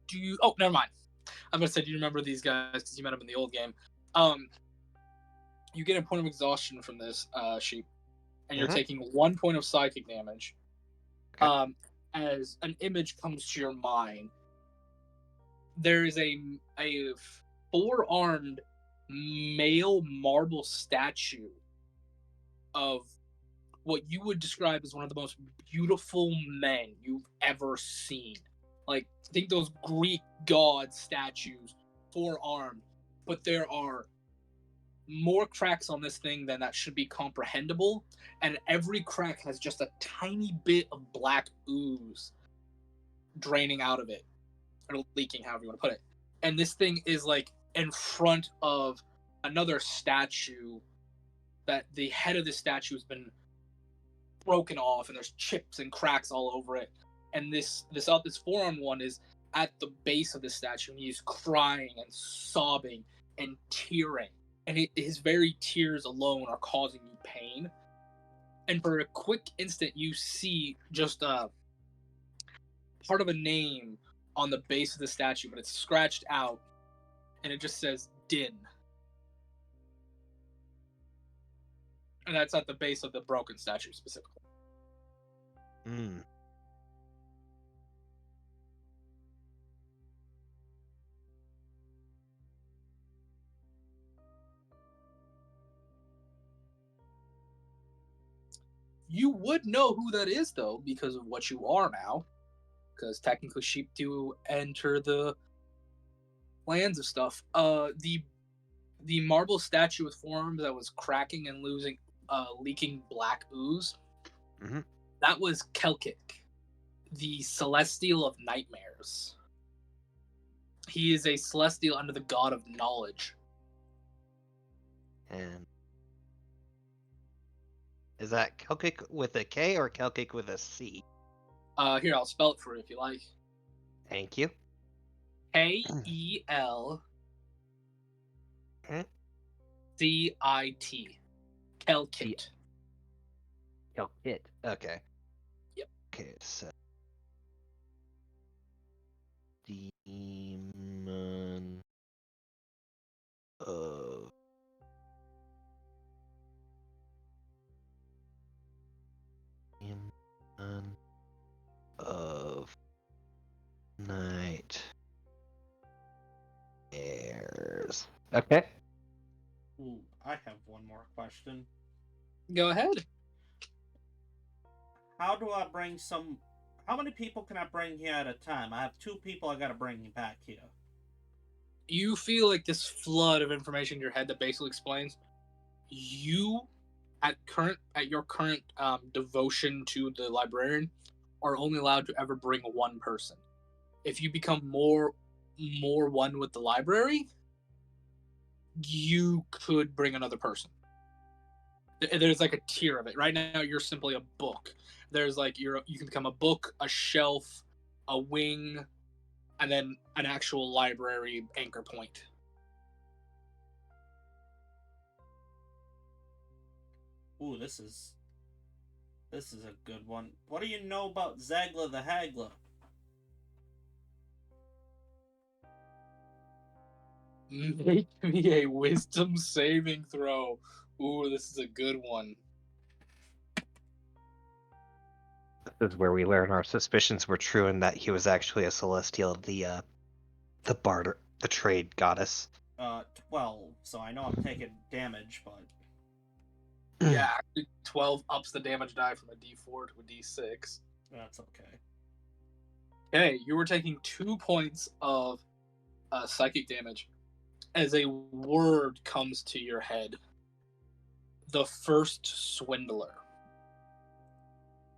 do you? Oh, never mind. I'm gonna say, do you remember these guys because you met them in the old game? You get a point of exhaustion from this sheep, and you're Mhm. taking 1 point of psychic damage. Okay. As an image comes to your mind, there is a four-armed male marble statue of what you would describe as one of the most beautiful men you've ever seen. Like, think those Greek god statues, four-armed, but there are more cracks on this thing than that should be comprehensible, and every crack has just a tiny bit of black ooze draining out of it, or leaking, however you want to put it. And this thing is like in front of another statue that the head of the statue has been broken off, and there's chips and cracks all over it. And this forearm one is at the base of the statue, and he's crying and sobbing and tearing. And his very tears alone are causing you pain. And for a quick instant, you see just a part of a name on the base of the statue, but it's scratched out, and it just says Din. And that's at the base of the broken statue specifically. Hmm. You would know who that is, though, because of what you are now. Because technically, sheep do enter the lands of stuff. The marble statue with forearms that was cracking and leaking black ooze. Mhm. That was Kelkik, the celestial of nightmares. He is a celestial under the god of knowledge. And is that Kelkik with a K or Kelkik with a C? Here, I'll spell it for you if you like. Thank you. Kelcit. Hmm? Kelkit. Kelkit. Okay. Yep. Okay, so demon of demon of night airs. Okay. Ooh, I have one more question. Go ahead. How do I bring some? How many people can I bring here at a time? I have 2 people I gotta bring back here. You feel like this flood of information in your head that basically explains you at your current devotion to the librarian are only allowed to ever bring one person. If you become more one with the library, you could bring another person. There's like a tier of it. Right now, you're simply a book. There's like you can become a book, a shelf, a wing, and then an actual library anchor point. Ooh, this is a good one. What do you know about Zagla the Hagla? Make me a wisdom saving throw. Ooh, this is a good one. This is where we learn our suspicions were true and that he was actually a celestial, the barter, the trade goddess. 12. So I know I'm taking damage, but Yeah, actually 12 ups the damage die from a d4 to a d6. that's okay. Okay, you were taking 2 points of psychic damage as a word comes to your head. The first swindler.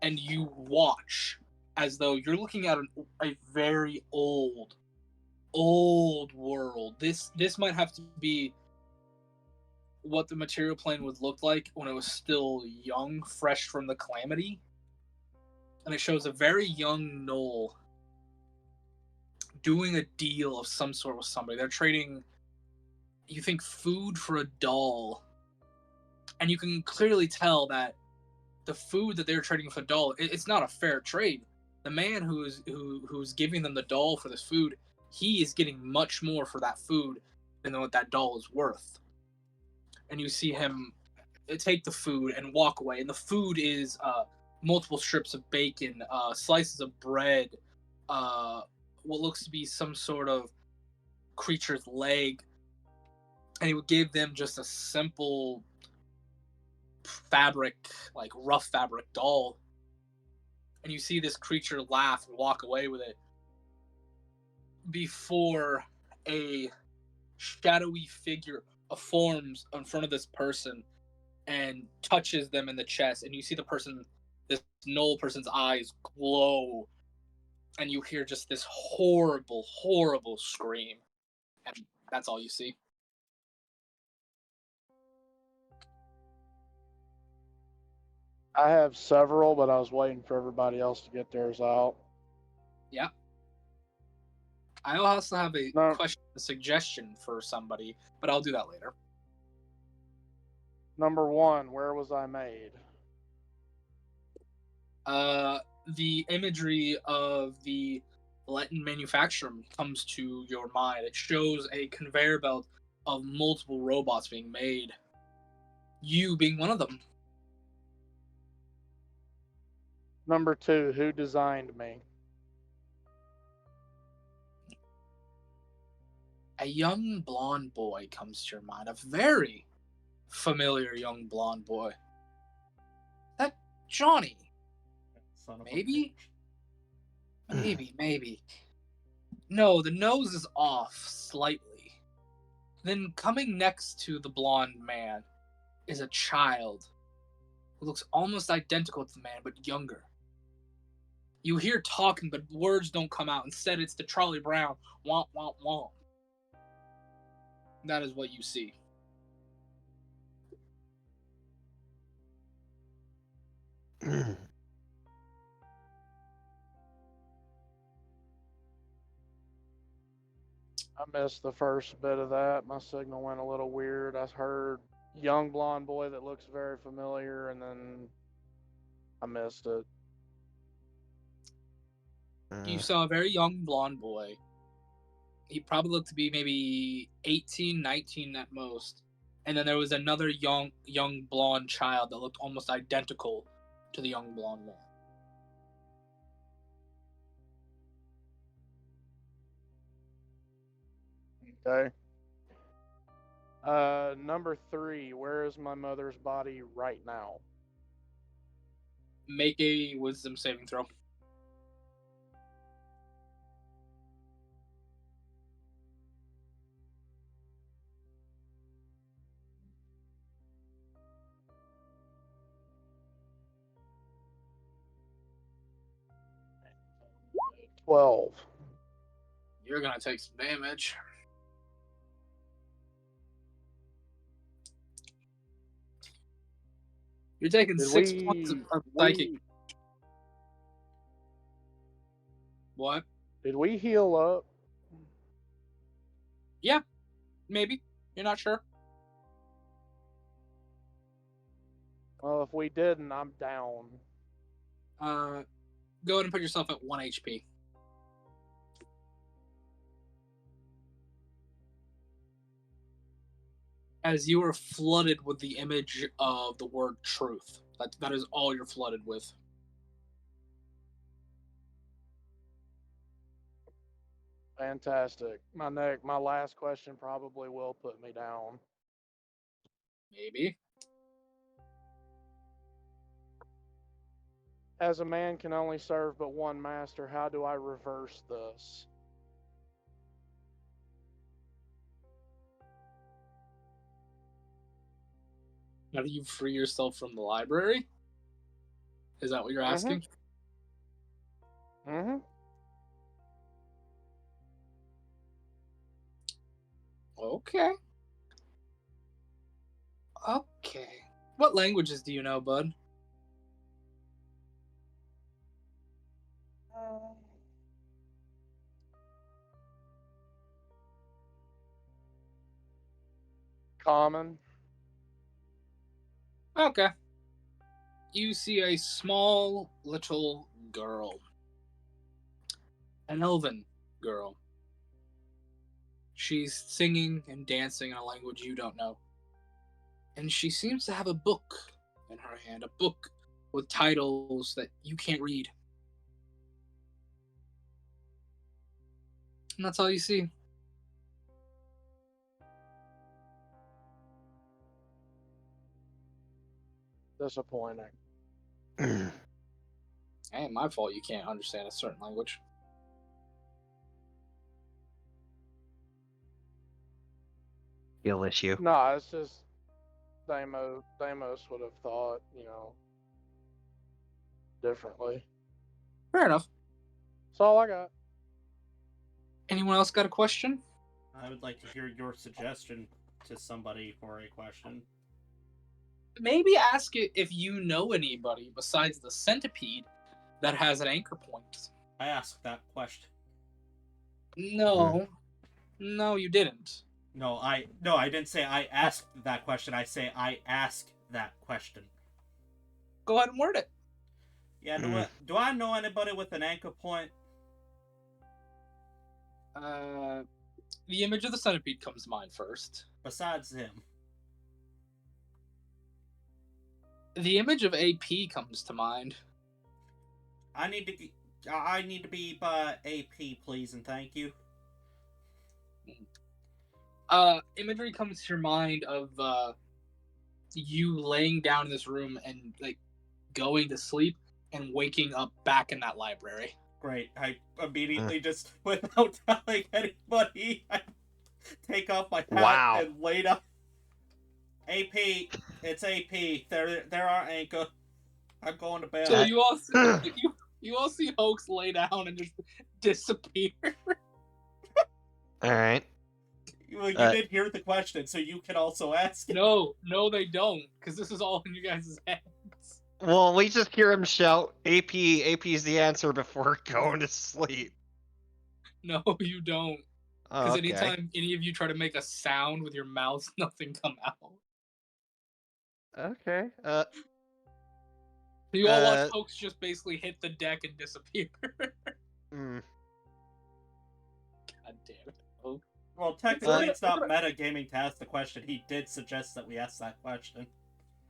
And you watch as though you're looking at a very old world. This might have to be what the material plane would look like when it was still young, fresh from the calamity. And it shows a very young Knoll doing a deal of some sort with somebody. They're trading, you think, food for a doll. And you can clearly tell that the food that they're trading for a doll, it's not a fair trade. The man who's giving them the doll for this food, he is getting much more for that food than what that doll is worth. And you see him take the food and walk away. And the food is multiple strips of bacon, slices of bread, what looks to be some sort of creature's leg. And he would give them just a simple fabric, like rough fabric doll. And you see this creature laugh and walk away with it before a shadowy figure forms in front of this person and touches them in the chest, and you see this Knoll person's eyes glow, and you hear just this horrible, horrible scream, and that's all you see. I have several, but I was waiting for everybody else to get theirs out. Yeah. I also have a No. a suggestion for somebody, but I'll do that later. Number 1, where was I made? The imagery of the Latin manufacturer comes to your mind. It shows a conveyor belt of multiple robots being made. You being one of them. Number 2, who designed me? A young blonde boy comes to your mind. A very familiar young blonde boy. That Johnny. Son of a Maybe? bitch. Maybe. No, the nose is off slightly. Then coming next to the blonde man is a child who looks almost identical to the man, but younger. You hear talking, but words don't come out. Instead, it's the Charlie Brown, womp, womp, womp. That is what you see. I missed the first bit of that. My signal went a little weird. I heard young blonde boy that looks very familiar, and then I missed it. You saw a very young blonde boy. He probably looked to be maybe 18, 19 at most. And then there was another young blonde child that looked almost identical to the young blonde man. Okay. Number 3, where is my mother's body right now? Make a wisdom saving throw. – 12. You're gonna take some damage. You're taking Did 6 points of psychic. What? Did we heal up? Yeah, maybe. You're not sure. Well, if we didn't, I'm down. Go ahead and put yourself at 1 HP. As you are flooded with the image of the word truth. That is all you're flooded with. Fantastic. My last question probably will put me down. Maybe. As a man can only serve but one master, how do I reverse this? How do you free yourself from the library? Is that what you're asking? Mm-hmm. Okay. Okay. What languages do you know, bud? Common. Okay. You see a small little girl. An elven girl. She's singing and dancing in a language you don't know. And she seems to have a book in her hand, a book with titles that you can't read. And that's all you see. Disappointing. Ain't my fault you can't understand a certain language. skill issue. No, it's just Deimos would have thought, differently. Fair enough. That's all I got. Anyone else got a question? I would like to hear your suggestion to somebody for a question. Maybe ask it if you know anybody besides the centipede that has an anchor point. I asked that question. No, no, you didn't. No, I didn't say I asked that question. I say I asked that question. Go ahead and word it. Yeah, do I know anybody with an anchor point? The image of the centipede comes to mind first. Besides him. The image of AP comes to mind. I need to be AP, please, and thank you. Imagery comes to your mind of you laying down in this room and like going to sleep and waking up back in that library. Great. I immediately just, without telling anybody, I take off my hat and lay down. AP, it's AP. There are anchor. I'm going to bed. So you all see Hoax lay down and just disappear. All right. Well, you did hear the question, so you can also ask it. No, they don't, because this is all in you guys' heads. Well, we just hear him shout, AP's the answer before going to sleep. No, you don't. Oh, Because okay. anytime any of you try to make a sound with your mouths, nothing come out. Okay. You all watch Hoax just basically hit the deck and disappear. God Mm. damn it, Hoax. Well, technically, it's not metagaming to ask the question. He did suggest that we ask that question.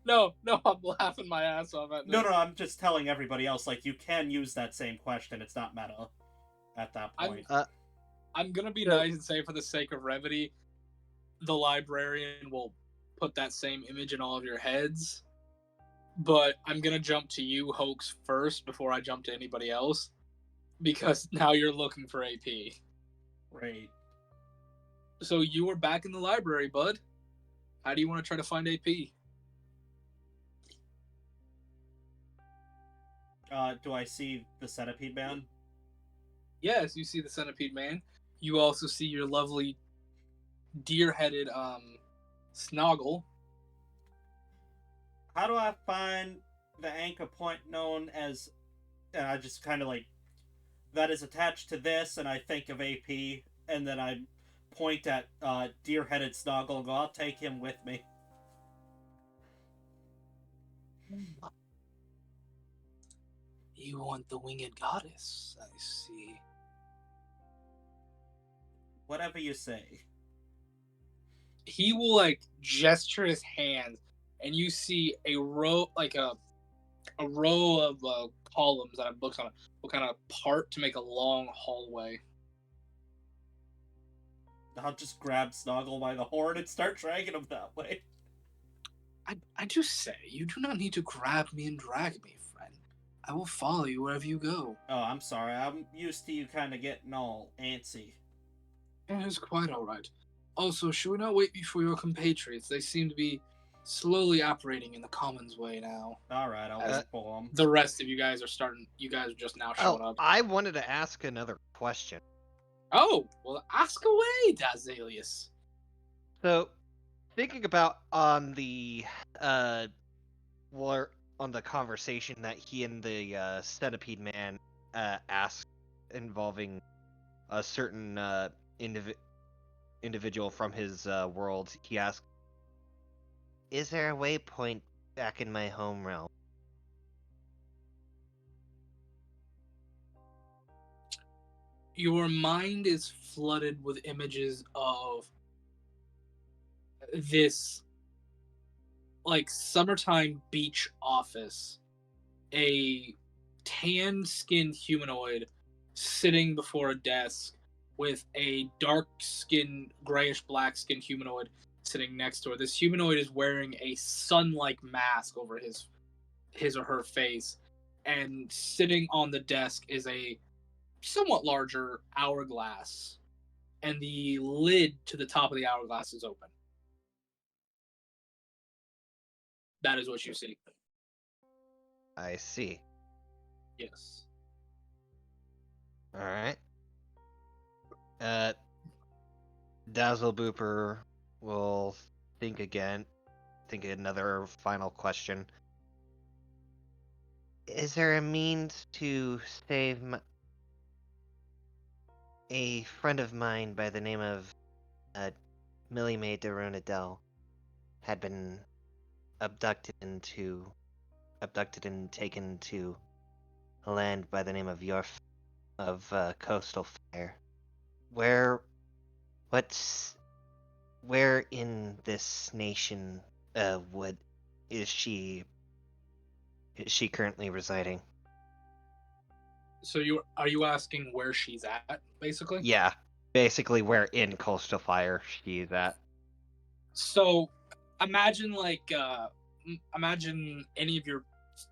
No, I'm laughing my ass off at this. No, I'm just telling everybody else, like, you can use that same question. It's not meta at that point. I'm gonna be nice and say, for the sake of brevity, the librarian will put that same image in all of your heads. But I'm gonna jump to you, Hoax, first before I jump to anybody else, because now you're looking for AP. Right. So you are back in the library, bud. How do you want to try to find AP? Do I see the centipede man? Yes, you see the centipede man. You also see your lovely deer-headed Snoggle. How do I find the anchor point known as... And I just kind of like... That is attached to this, and I think of AP, and then I point at deer-headed Snoggle and go, I'll take him with me. You want the winged goddess, I see. Whatever you say. He will like gesture his hands, and you see a row of columns that have books on it will kind of part to make a long hallway. I'll just grab Snoggle by the horn and start dragging him that way. I do say, you do not need to grab me and drag me, friend. I will follow you wherever you go. Oh, I'm sorry. I'm used to you kind of getting all antsy. It is quite alright. Also, should we not wait before your compatriots? They seem to be slowly operating in the commons way now. Alright, I'll wait for them. The rest of you guys are just now showing up. I wanted to ask another question. Oh, well, ask away, Dazalius. So, thinking about on the conversation that he and the centipede man asked involving a certain individual from his world, he asked, Is there a waypoint back in my home realm? Your mind is flooded with images of this like summertime beach office, a tan-skinned humanoid sitting before a desk with a dark-skinned, grayish-black-skinned humanoid sitting next to her. This humanoid is wearing a sun-like mask over his or her face, and sitting on the desk is a somewhat larger hourglass, and the lid to the top of the hourglass is open. That is what you see. I see. Yes. All right. Dazzle Booper will think again. Think another final question. Is there a means to save a friend of mine by the name of Millie Mae Deronadel had been abducted and taken to a land by the name of Coastal Fire. Where in this nation is she currently residing? So are you asking where she's at, basically? Yeah, basically where in Coastal Fire she's at. So imagine imagine any of your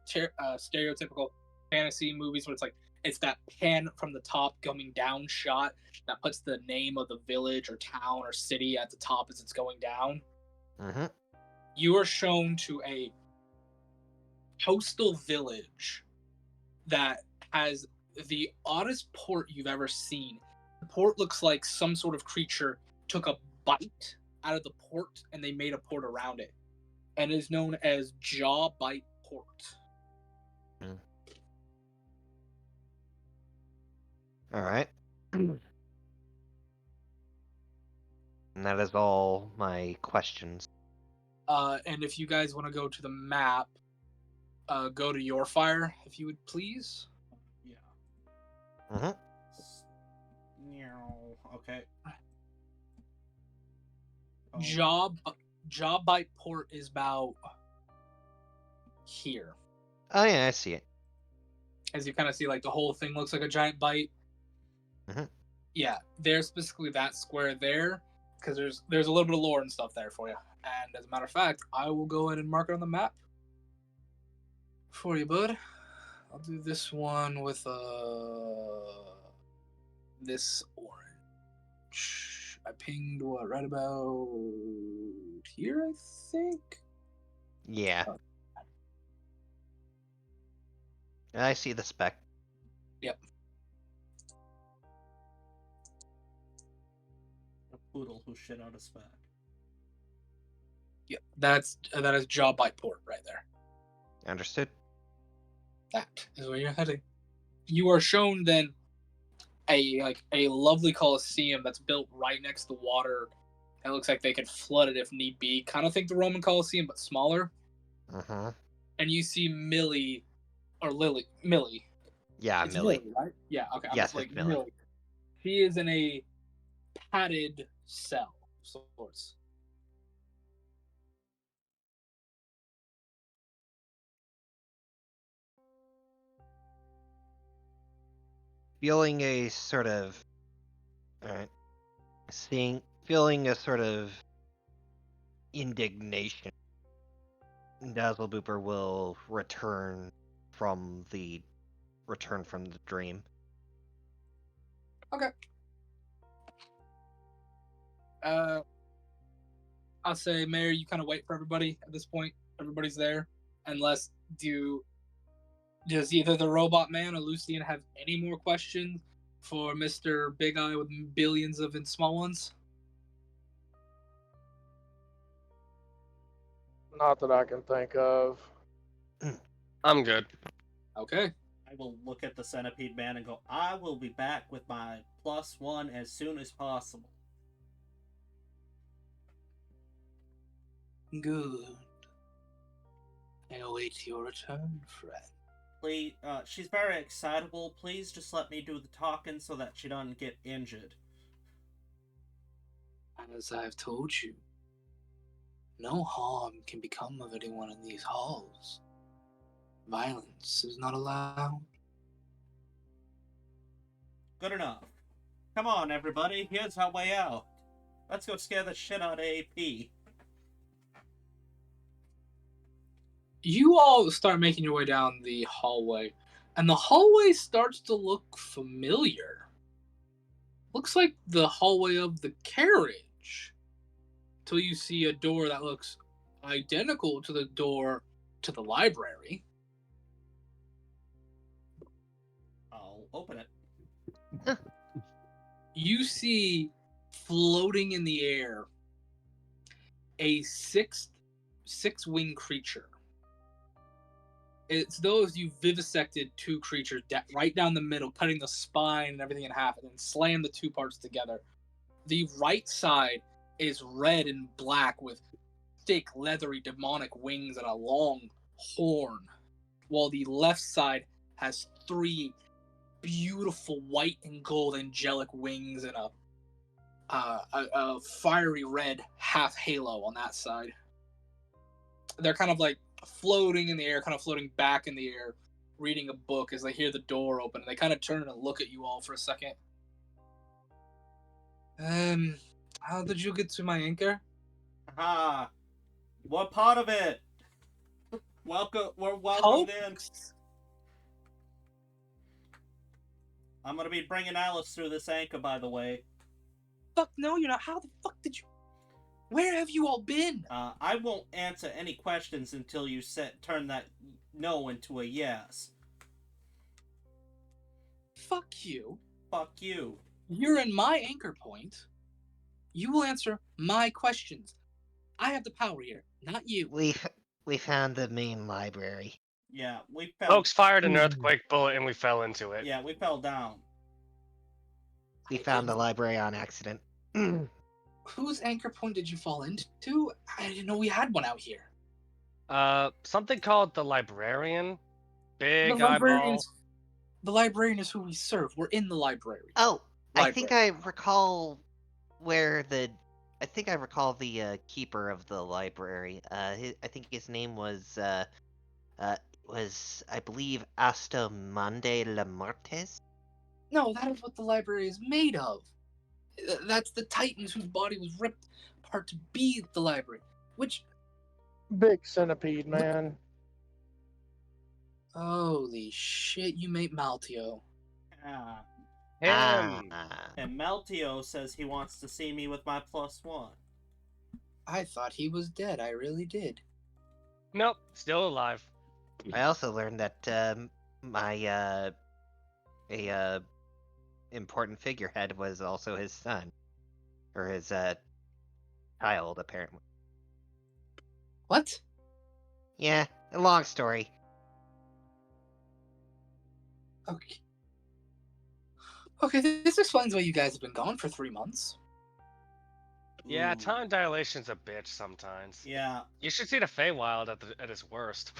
stereotypical fantasy movies where it's that pan from the top coming down shot that puts the name of the village or town or city at the top as it's going down. Mm-hmm. You are shown to a coastal village that has the oddest port you've ever seen. The port looks like some sort of creature took a bite out of the port and they made a port around it, and is known as Jaw Bite Port. All right. And that is all my questions. And if you guys want to go to the map, go to your fire, if you would please. Yeah. Mm-hmm. Okay. Jaw Bite Port is about here. Oh yeah, I see it. As you kind of see, like the whole thing looks like a giant bite. Mm-hmm. Yeah, there's specifically that square there, because there's a little bit of lore and stuff there for you. And as a matter of fact, I will go ahead and mark it on the map for you, bud. I'll do this one with this orange. I pinged what, right about here, I think. Yeah. I see the spec. Yep. A poodle who shit out a spec. Yep. That is Jaw Bite Port right there. Understood. That is where you're heading. You are shown then a lovely coliseum that's built right next to the water. It looks like they could flood it if need be. Kind of think the Roman Coliseum, but smaller. Mm-hmm. And you see Millie. Yeah, It's Millie. right? Yeah, okay. Yes, it's Millie. She is in a padded cell of sorts. Feeling a sort of, alright, feeling a sort of indignation, Dazzle Booper will return from the dream. Okay. I'll say, Mayor, you kind of wait for everybody at this point. Everybody's there, unless does either the Robot Man or Lucian have any more questions for Mr. Big Eye with billions of small ones? Not that I can think of. I'm good. Okay. I will look at the Centipede Man and go, I will be back with my +1 as soon as possible. Good. I await your return, friend. Please, she's very excitable. Please just let me do the talking so that she doesn't get injured. As I've told you, no harm can become of anyone in these halls. Violence is not allowed. Good enough. Come on, everybody. Here's our way out. Let's go scare the shit out of AP. You all start making your way down the hallway, and the hallway starts to look familiar. Looks like the hallway of the carriage. Till you see a door that looks identical to the door to the library. I'll open it. You see floating in the air a six-winged creature. It's those you vivisected two creatures right down the middle, cutting the spine and everything in half, and then slam the two parts together. The right side is red and black with thick, leathery, demonic wings and a long horn, while the left side has three beautiful white and gold angelic wings and a fiery red half halo on that side. They're kind of like floating in the air, kind of floating back in the air, reading a book as they hear the door open. They kind of turn and look at you all for a second. How did you get to my anchor? Ah, what part of it? We're welcomed in. I'm gonna be bringing Alice through this anchor, by the way. Fuck no, you're not. How the fuck did you? Where have you all been? I won't answer any questions until you turn that no into a yes. Fuck you. Fuck you. You're in my anchor point. You will answer my questions. I have the power here, not you. We found the main library. Yeah, we fell. Folks fired an earthquake bullet and we fell into it. Yeah, we fell down. We found the library on accident. Whose anchor point did you fall into? I didn't know we had one out here. Something called the librarian. Big The eyeball. librarian is who we serve. We're in the library. Oh, I think Library. I recall where the. I think I recall the keeper of the library. I think his name was I believe Astomande Lamartes. No, that is what the library is made of. That's the Titans whose body was ripped apart to be the library. Which, Big centipede, man. holy shit, you mate Maltio. Ah. Him. And Meltio says he wants to see me with my +1. I thought he was dead. I really did. Nope, still alive. I also learned that my important figurehead was also his son, or his child, apparently. What? Yeah, a long story. Okay. Okay, this explains why you guys have been gone for 3 months. Yeah, Ooh. time dilatation's a bitch sometimes. Yeah. You should see the Feywild at its worst.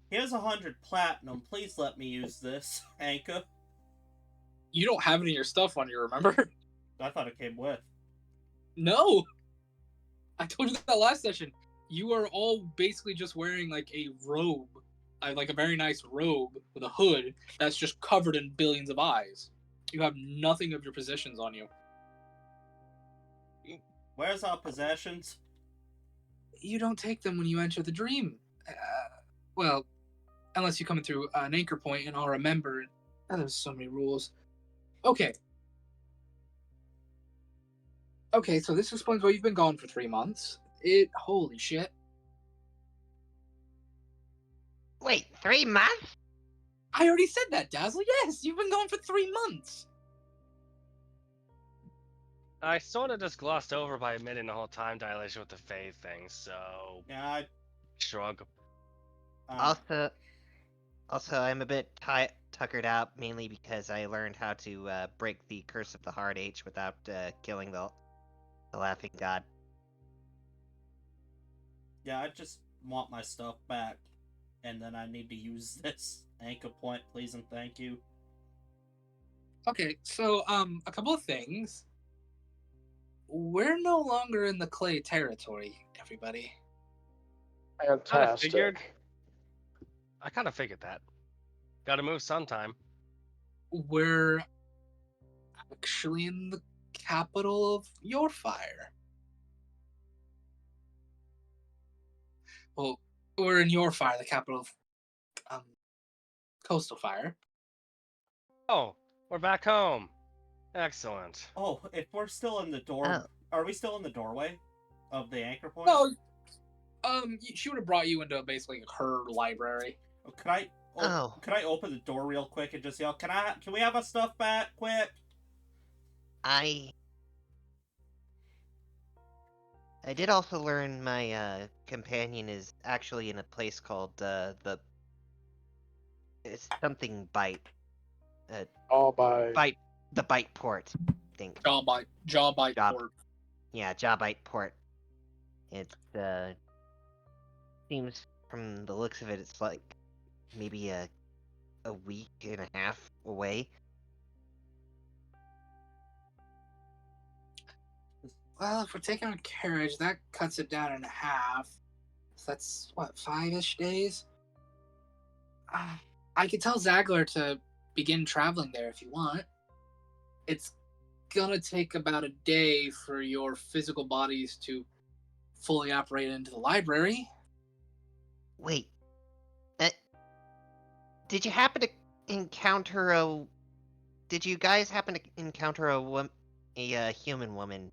Here's 100 platinum. Please let me use this anchor. You don't have any of your stuff on you, remember? I thought it came with. No! I told you that last session. You are all basically just wearing like a robe, like a very nice robe with a hood that's just covered in billions of eyes. You have nothing of your possessions on you. Where's our possessions? You don't take them when you enter the dream. Well, unless you come through an anchor point and I'll remember it. Oh, there's so many rules. Okay. Okay, so this explains why you've been gone for 3 months. Holy shit. Wait, 3 months? I already said that, Dazzle. Yes, you've been gone for 3 months. I sort of just glossed over by admitting the whole time dilation with the Fey thing, so Yeah, shrug. Also, I'm a bit tuckered out, mainly because I learned how to break the Curse of the Hard H without killing the Laughing God. Yeah, I just want my stuff back. And then I need to use this anchor point, please and thank you. Okay, so a couple of things. We're no longer in the clay territory, everybody. Fantastic. I kind of figured that. Gotta move sometime. We're actually in the capital of your fire. Well, we're in your fire, the capital of Coastal Fire. Oh, we're back home. Excellent. Oh, if we're still in the door, Oh. are we still in the doorway of the anchor point? No, She would have brought you into basically her library. Oh, could I? Oh. Could I open the door real quick and just yell, "Can we have our stuff back, quick?" I did also learn my companion is actually in a place called it's something bite. All by Bite the bite port, I think. Jaw bite Job. port. Yeah, Jawbite port. It seems from the looks of it, it's like maybe a week and a half away. Well, if we're taking a carriage, that cuts it down in half. So that's what, 5-ish days? I could tell Zagler to begin traveling there if you want. It's gonna take about a day for your physical bodies to fully operate into the library. Wait, did you happen to encounter a? Did you guys happen to encounter a human woman,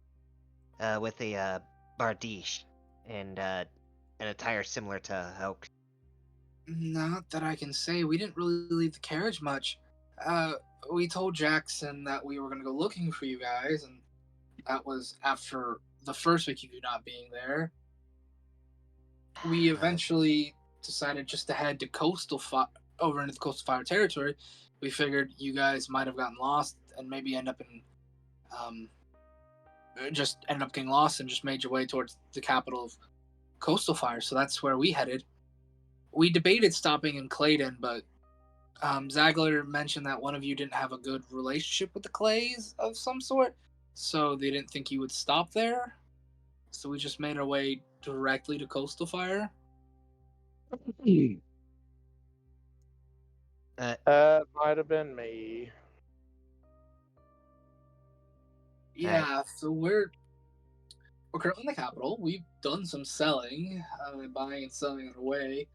with a bardiche and an attire similar to Hoax? Not that I can say. We didn't really leave the carriage much. We told Jackson that we were gonna go looking for you guys, and that was after the first week of you not being there. We eventually decided just to head to over into the coastal fire territory. We figured you guys might have gotten lost and maybe just ended up getting lost and just made your way towards the capital of coastal fire. So that's where we headed. We debated stopping in Clayton, but Zagler mentioned that one of you didn't have a good relationship with the Clays of some sort, so they didn't think you would stop there. So we just made our way directly to coastal fire. that might have been me. Yeah, so we're currently in the capital. We've done some selling, buying and selling on the way.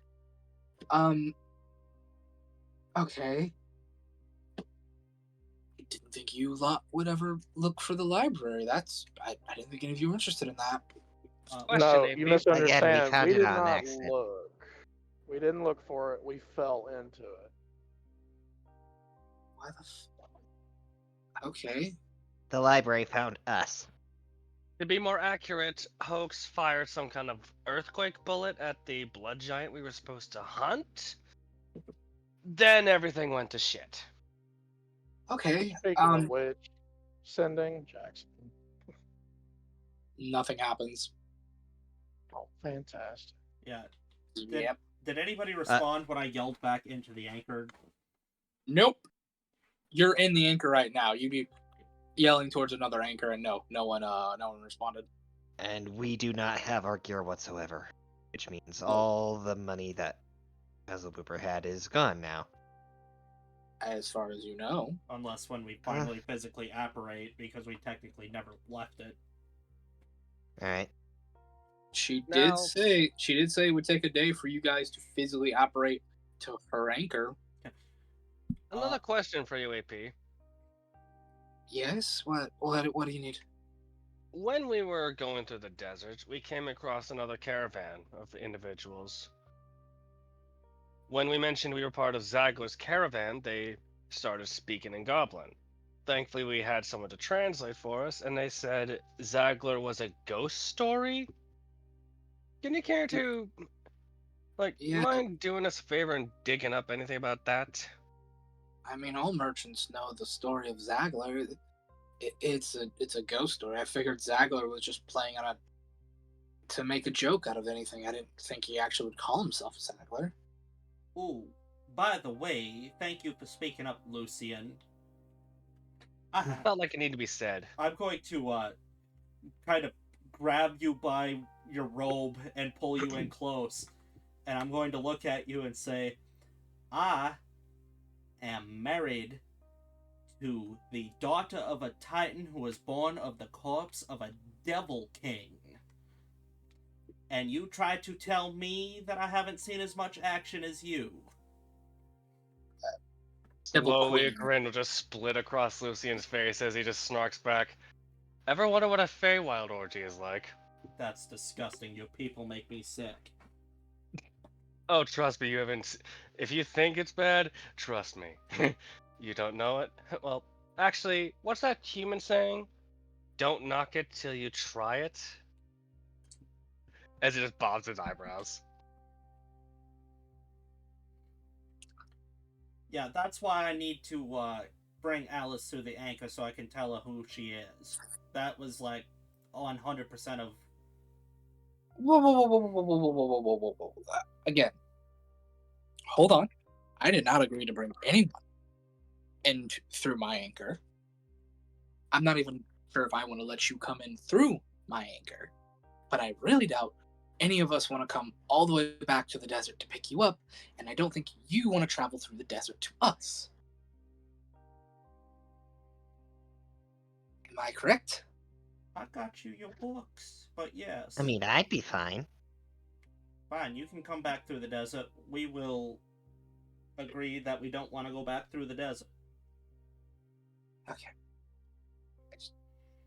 Okay. I didn't think you lot would ever look for the library. I didn't think any of you were interested in that. Question, No, AP. you Again, misunderstand. we found We it did on not accident. look. We didn't look for it. We fell into it. Why the Okay. The library found us. To be more accurate, Hoax fired some kind of earthquake bullet at the blood giant we were supposed to hunt. Then everything went to shit. Okay. Speaking of which, sending Jackson. Nothing happens. Oh, fantastic. Yeah. Yep. Did anybody respond when I yelled back into the anchor? Nope. You're in the anchor right now. You'd be yelling towards another anchor, and no one responded. And we do not have our gear whatsoever, which means all the money that Puzzle Booper had is gone now. As far as you know. Unless when we finally physically apparate, because we technically never left it. Alright. She Now- did say it would take a day for you guys to physically operate to her anchor. Another question for you, AP. Yes. What do you need? When we were going through the desert, we came across another caravan of individuals. When we mentioned we were part of Zagler's caravan, they started speaking in Goblin. Thankfully, we had someone to translate for us, and they said Zagler was a ghost story. Can you care to, Yeah. mind doing us a favor and digging up anything about that? I mean, all merchants know the story of Zagler. It's a ghost story. I figured Zagler was just playing to make a joke out of anything. I didn't think he actually would call himself Zagler. Ooh, by the way, thank you for speaking up, Lucian. Felt like it needed to be said. I'm going to kind of grab you by your robe and pull you in close, and I'm going to look at you and say, I am married to the daughter of a titan who was born of the corpse of a devil king. And you try to tell me that I haven't seen as much action as you. Slowly, a grin will just split across Lucian's face as he just snarks back. Ever wonder what a Feywild orgy is like? That's disgusting. You people make me sick. Oh, trust me, you haven't. If you think it's bad, trust me. You don't know it? Well, actually, what's that human saying? Don't knock it till you try it? As he just bobs his eyebrows. Yeah, that's why I need to bring Alice through the anchor so I can tell her who she is. That was like 100% of. Whoa, whoa, whoa, whoa, whoa, whoa, whoa, whoa, whoa, whoa, whoa. Again, hold on. I did not agree to bring anyone in through my anchor. I'm not even sure if I want to let you come in through my anchor, but I really doubt any of us want to come all the way back to the desert to pick you up, and I don't think you want to travel through the desert to us. Am I correct? I got you your books, but yes. I mean, I'd be fine. Fine, you can come back through the desert. We will agree that we don't want to go back through the desert. Okay.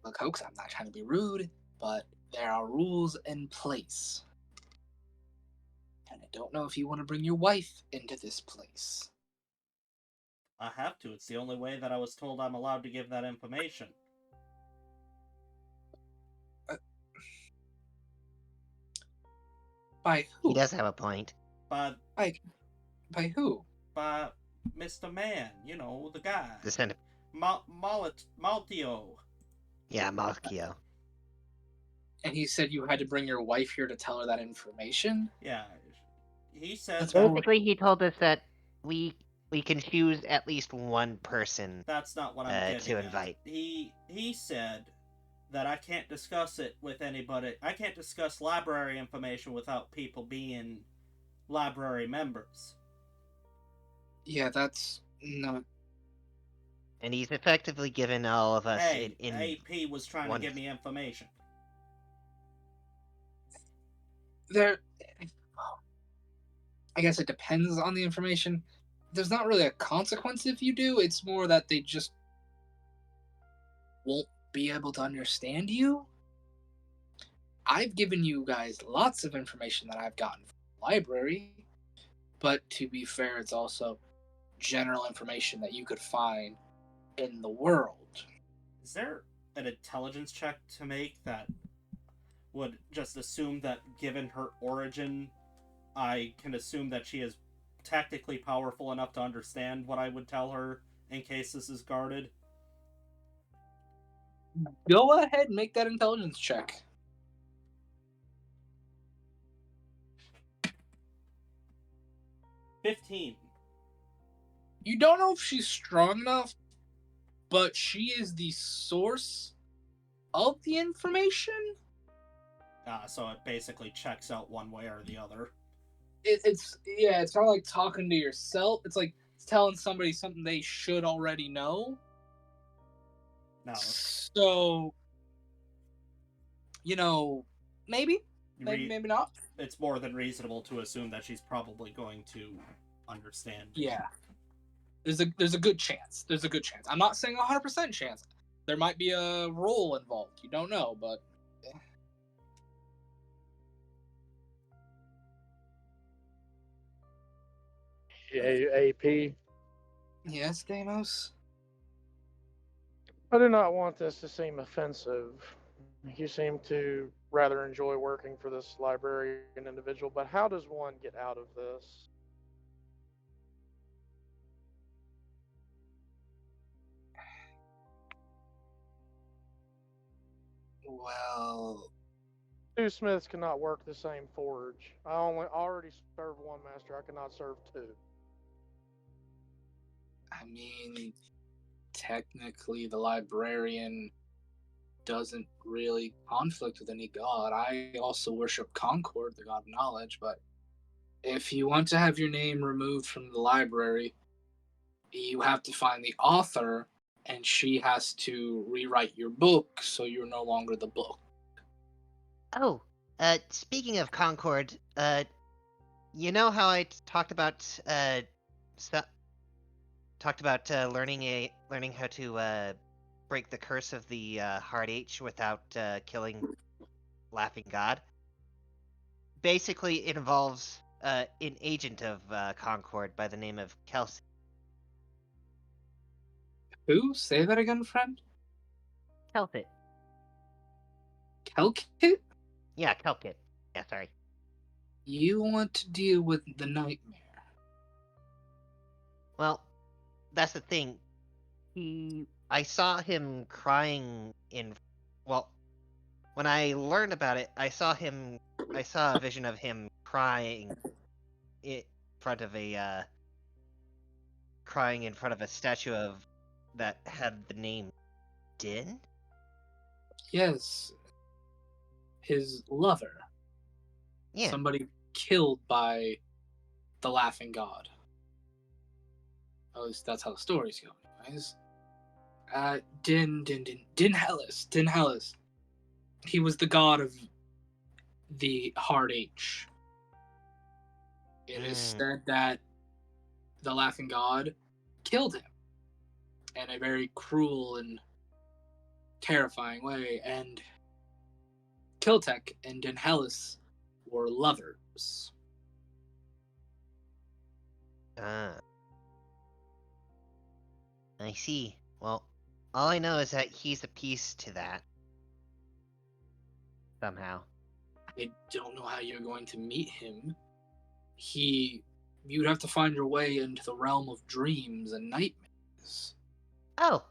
Look, Hoax, I'm not trying to be rude, but there are rules in place. And I don't know if you want to bring your wife into this place. I have to. It's the only way that I was told I'm allowed to give that information. By who? He does have a point. But By who? by Mr. Man, you know, the guy. The center. Maltio. Yeah, Markio. And he said you had to bring your wife here to tell her that information? Yeah. He said That's that bull- Basically, he told us that we can choose at least one person that's not what I'm getting to at. invite. He said that I can't discuss it with anybody. I can't discuss library information without people being library members. Yeah, that's not. And he's effectively given all of us Hey, in AP was trying one- to give me information. There. I guess it depends on the information. There's not really a consequence if you do. It's more that they just won't be able to understand you. I've given you guys lots of information that I've gotten from the library, but to be fair, it's also general information that you could find in the world. Is there an intelligence check to make that would just assume that given her origin, I can assume that she is tactically powerful enough to understand what I would tell her in case this is guarded? Go ahead and make that intelligence check. $15. You don't know if she's strong enough, but she is the source of the information. So it basically checks out one way or the other. It's kind of like talking to yourself. It's like telling somebody something they should already know. No, So, maybe not. it's more than reasonable to assume that she's probably going to understand. Yeah, there's a good chance. There's a good chance. I'm not saying 100% chance. There might be a roll involved. You don't know, but. AP. Yes, Deimos? I do not want this to seem offensive. You seem to rather enjoy working for this librarian individual, but how does one get out of this? Well, Two smiths cannot work the same forge. I already serve one master. I cannot serve two. I mean, technically, the librarian doesn't really conflict with any god. I also worship Concord, the god of knowledge, but if you want to have your name removed from the library, you have to find the author, and she has to rewrite your book so you're no longer the book. Oh, speaking of Concord, you know how I talked about learning how to break the curse of the hard H without killing laughing god. Basically, it involves an agent of Concord by the name of Kelsey. Who? Say that again, friend? Kelpit. Kelkit? Yeah, Kelpit. Yeah, sorry. You want to deal with the nightmare. Well, that's the thing. I saw him crying in. Well, when I learned about it, I saw a vision of him crying in front of a statue of that had the name Din. Yes. His lover. Yeah. Somebody killed by the laughing god. At least that's how the stories go, anyways. Din Hellas. He was the god of the hard H. It is said that the laughing god killed him in a very cruel and terrifying way, and Kiltek and Din Hellas were lovers. Ah. I see. Well, all I know is that he's a piece to that. Somehow. I don't know how you're going to meet him. You'd have to find your way into the realm of dreams and nightmares. Oh,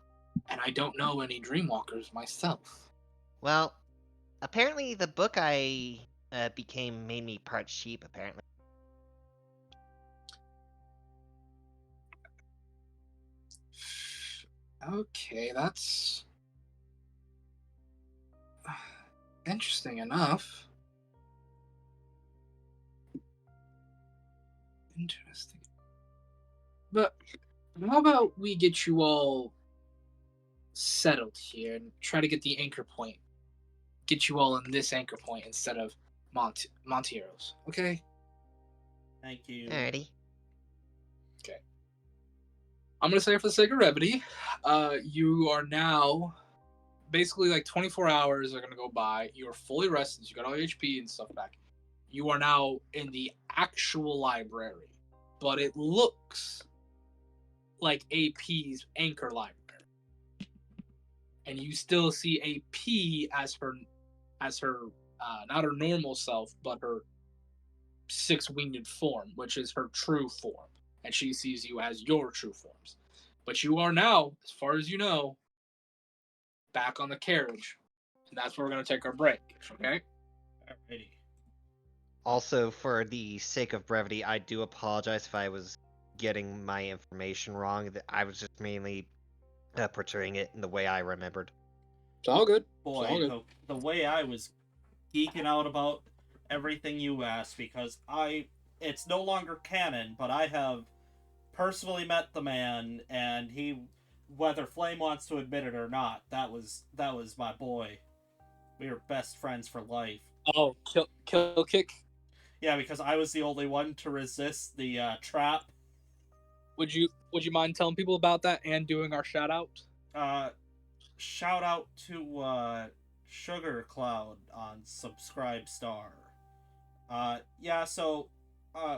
And I don't know any dreamwalkers myself. well, apparently the book I became made me part sheep, apparently. Okay, that's interesting enough. Interesting. But how about we get you all settled here and try to get the anchor point? Get you all in this anchor point instead of Monteros, okay? Thank you. Alrighty. I'm gonna say for the sake of brevity, you are now basically like 24 hours are gonna go by. You are fully rested. You got all your HP and stuff back. You are now in the actual library, but it looks like AP's anchor library, and you still see AP as her not her normal self, but her six-winged form, which is her true form, and she sees you as your true forms. But you are now, as far as you know, back on the carriage, and that's where we're gonna take our break. Okay? Alrighty. Also, for the sake of brevity, I do apologize if I was getting my information wrong. I was just mainly portraying it in the way I remembered. It's all good. Boy, It's all good. the way I was geeking out about everything you asked, because it's no longer canon, but I have personally met the man, and he, whether Flame wants to admit it or not, that was my boy. We were best friends for life. Oh, kill kick. Yeah, because I was the only one to resist the trap. Would you mind telling people about that and doing our shout out? Shout out to Sugar Cloud on Subscribestar. Yeah, so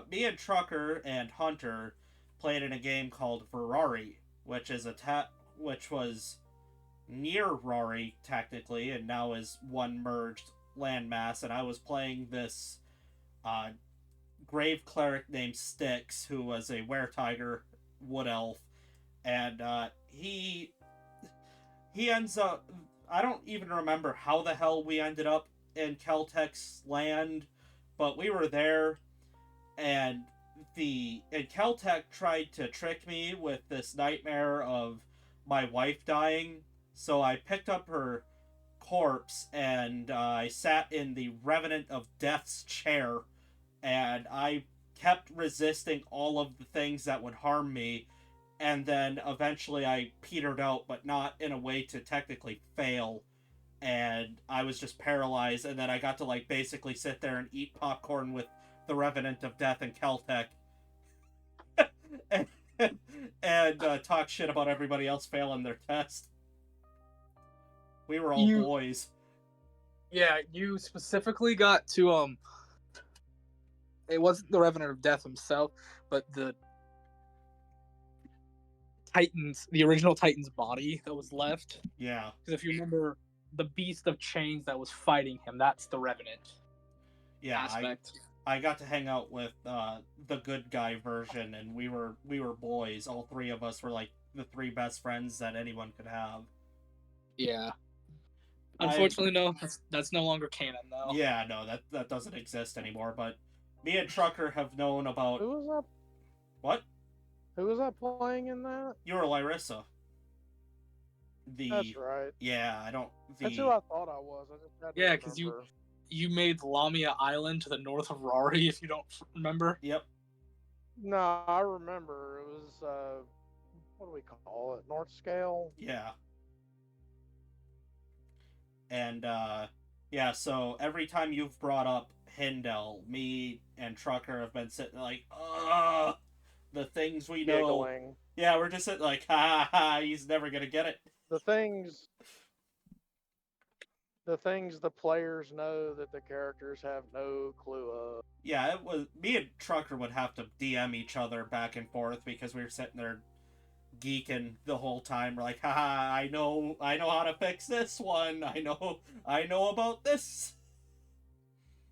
me and Trucker and Hunter played in a game called Ferrari, which was near Rari technically, and now is one merged landmass. And I was playing this grave cleric named Styx, who was a were-tiger wood elf, and he ends up. I don't even remember how the hell we ended up in Keltek's land, but we were there, and Keltek tried to trick me with this nightmare of my wife dying. So I picked up her corpse and I sat in the Revenant of Death's chair, and I kept resisting all of the things that would harm me, and then eventually I petered out, but not in a way to technically fail, and I was just paralyzed, and then I got to like basically sit there and eat popcorn with the Revenant of Death and Keltek and, talk shit about everybody else failing their test. We were all boys. Yeah, you specifically got to it wasn't the Revenant of Death himself, but the the original Titan's body that was left. Yeah. Because if you remember, the Beast of Chains that was fighting him, that's the Revenant Yeah, aspect. I got to hang out with the good guy version, and we were boys. All three of us were like the three best friends that anyone could have. Yeah. Unfortunately, no, that's no longer canon, though. Yeah, no, that doesn't exist anymore. But me and Trucker have known about Who was that? what? Who was that playing in that? You were Lyrissa. That's right. Yeah, I don't. That's who I thought I was. I just had to Yeah, because remember. you made Lamia Island to the north of Rari, if you don't remember. Yep. No, I remember. It was what do we call it? North Scale. Yeah. And yeah, so every time you've brought up Hindel, me and Trucker have been sitting like, the things we know. Giggling. Yeah, we're just sitting like, ha ha ha, he's never gonna get it. The things the players know that the characters have no clue of. Yeah, it was me and Trucker would have to DM each other back and forth because we were sitting there geeking the whole time. We're like, haha, I know how to fix this one. I know about this.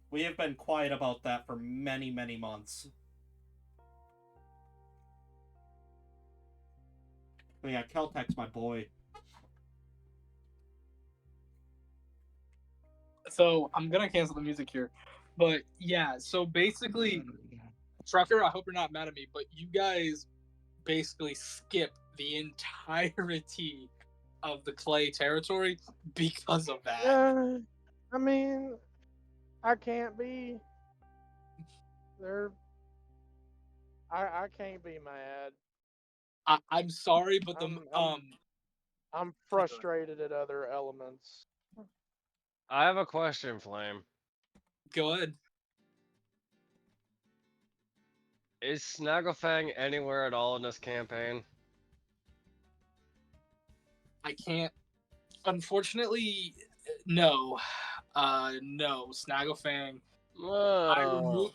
We have been quiet about that for many, many months. But yeah, Keltec's my boy. So I'm gonna cancel the music here, but yeah. So basically, Trucker, I hope you're not mad at me, but you guys basically skip the entirety of the Clay territory because of that. Yeah, I mean, I can't be. There. I can't be mad. I'm sorry, but I'm frustrated at other elements. I have a question, Flame. Go ahead. Is Snagglefang anywhere at all in this campaign? I can't. Unfortunately, no. No. Snagglefang. Whoa.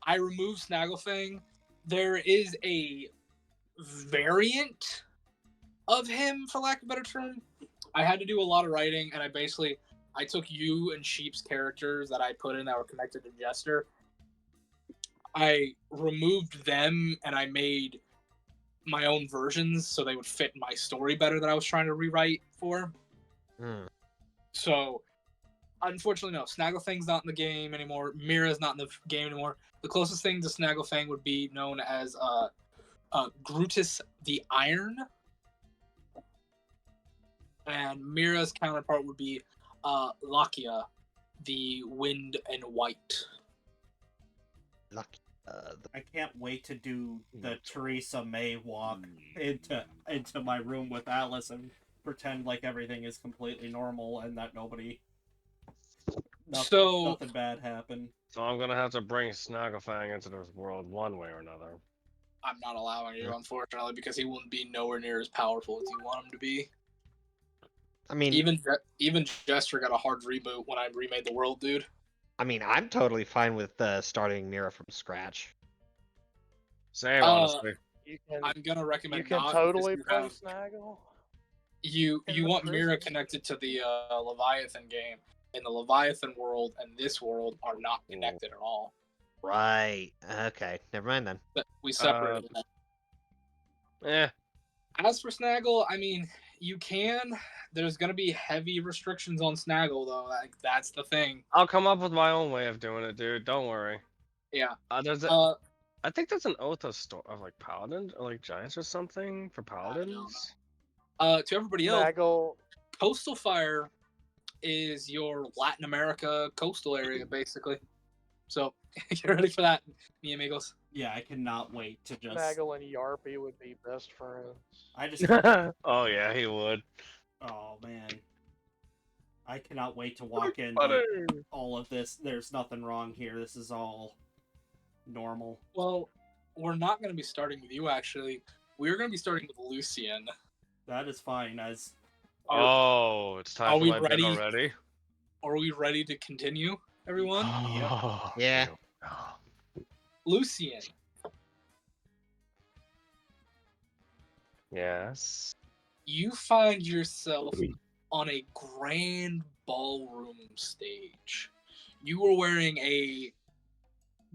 I removed Snagglefang. There is a variant of him, for lack of a better term. I had to do a lot of writing, and I took you and Sheep's characters that I put in that were connected to Jester. I removed them, and I made my own versions so they would fit my story better that I was trying to rewrite for. So, unfortunately, no. Snagglefang's not in the game anymore. Mira's not in the game anymore. The closest thing to Snagglefang would be known as Grutus the Iron. And Mira's counterpart would be Lakia, the Wind and White. Lucky. I can't wait to do the Theresa May walk into my room with Alice and pretend like everything is completely normal and that nothing bad happened. So I'm gonna have to bring Snagglefang into this world one way or another. I'm not allowing you, unfortunately, because he wouldn't be nowhere near as powerful as you want him to be. I mean, even Jester got a hard reboot when I remade the world, dude. I mean, I'm totally fine with starting Mira from scratch. Same, honestly. I'm gonna recommend. You can totally play Snaggle. You want Mira connected to the Leviathan game, and the Leviathan world and this world are not connected at all. Right. Okay. Never mind then. But we separated them. Yeah. As for Snaggle, I mean, you can. There's gonna be heavy restrictions on Snaggle, though. Like that's the thing. I'll come up with my own way of doing it, dude. Don't worry. Yeah. I think there's an oath of like paladins or like giants or something for paladins. To everybody else, Snaggle. Coastal Fire is your Latin America coastal area, basically. So get ready for that, mi amigos. Yeah, I cannot wait to just. Snaggle and Yarpy would be best friends. I just. Oh yeah, he would. Oh man. I cannot wait to walk in like, all of this. There's nothing wrong here. This is all normal. Well, we're not going to be starting with you, actually. We're going to be starting with Lucian. That is fine. As it's time for my bit already. Are we ready to continue, everyone? Oh, Yeah. you- oh. Lucien, Yes. you find yourself on a grand ballroom stage. You are wearing a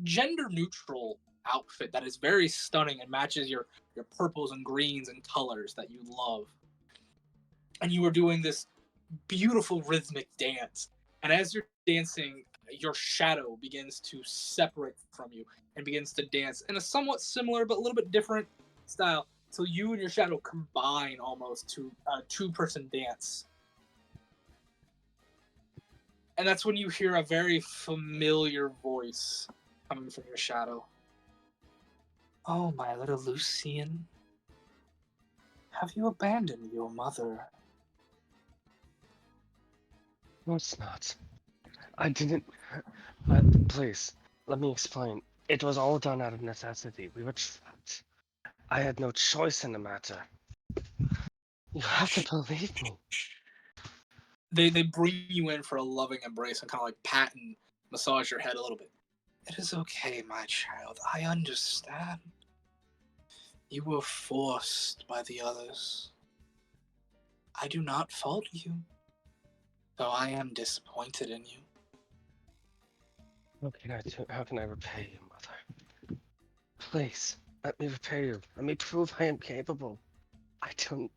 gender neutral outfit that is very stunning and matches your purples and greens and colors that you love. And you are doing this beautiful rhythmic dance. And as you're dancing, your shadow begins to separate from you and begins to dance in a somewhat similar but a little bit different style. So you and your shadow combine almost to a two-person dance. And that's when you hear a very familiar voice coming from your shadow. Oh, my little Lucien, have you abandoned your mother? No, it's not. I didn't. Please, let me explain. It was all done out of necessity. We were trapped. I had no choice in the matter. You have to believe me. They bring you in for a loving embrace and kind of like pat and massage your head a little bit. It is okay, my child. I understand. You were forced by the others. I do not fault you, though I am disappointed in you. How can I repay you, mother? Please, let me repay you. Let me prove I am capable. I don't.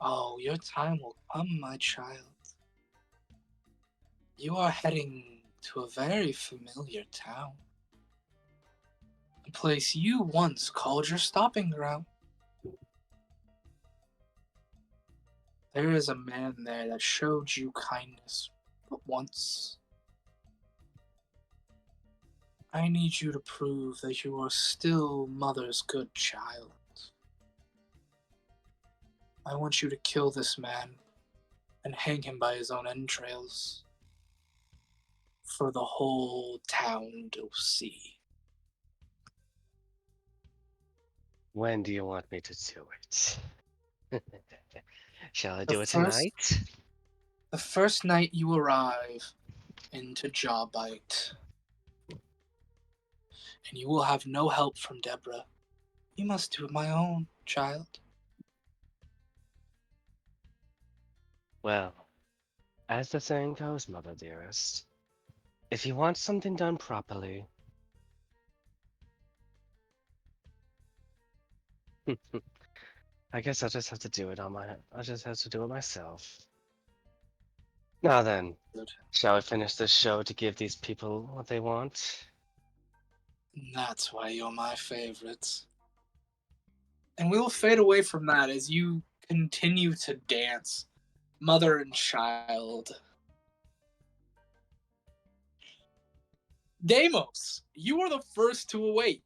Oh, your time will come, my child. You are heading to a very familiar town. A place you once called your stopping ground. There is a man there that showed you kindness, but once. I need you to prove that you are still Mother's good child. I want you to kill this man and hang him by his own entrails for the whole town to see. When do you want me to do it? Shall I The do it first, tonight? the first night you arrive into Jawbite, and you will have no help from Deborah. You must do it my own, child. Well, as the saying goes, mother dearest, if you want something done properly, I guess I'll just have to do it on my. I'll just have to do it myself. Now then, Good. shall we finish this show to give these people what they want? And that's why you're my favorites. And we'll fade away from that as you continue to dance, mother and child. Deimos, you are the first to awake.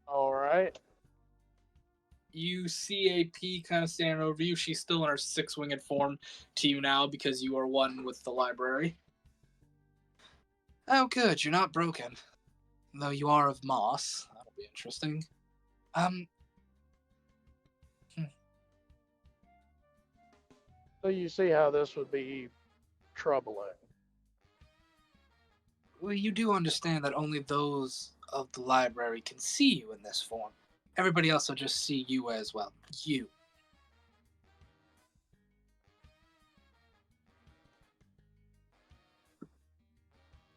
All right. You see AP kind of standing over you. She's still in her six-winged form to you now because you are one with the library. Oh, good. You're not broken. Though you are of moss. That'll be interesting. So you see how this would be troubling. Well, you do understand that only those of the library can see you in this form. Everybody else will just see you as well. You.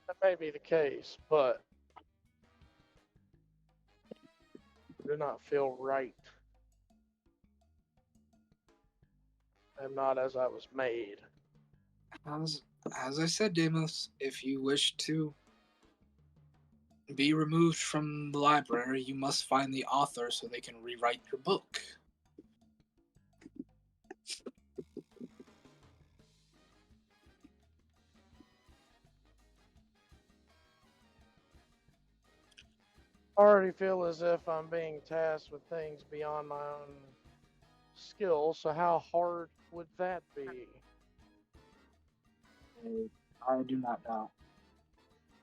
That may be the case, but I do not feel right. I'm not as I was made. As I said, Deimos, if you wish to be removed from the library, you must find the author so they can rewrite your book. I already feel as if I'm being tasked with things beyond my own skill, so how hard would that be? I do not know.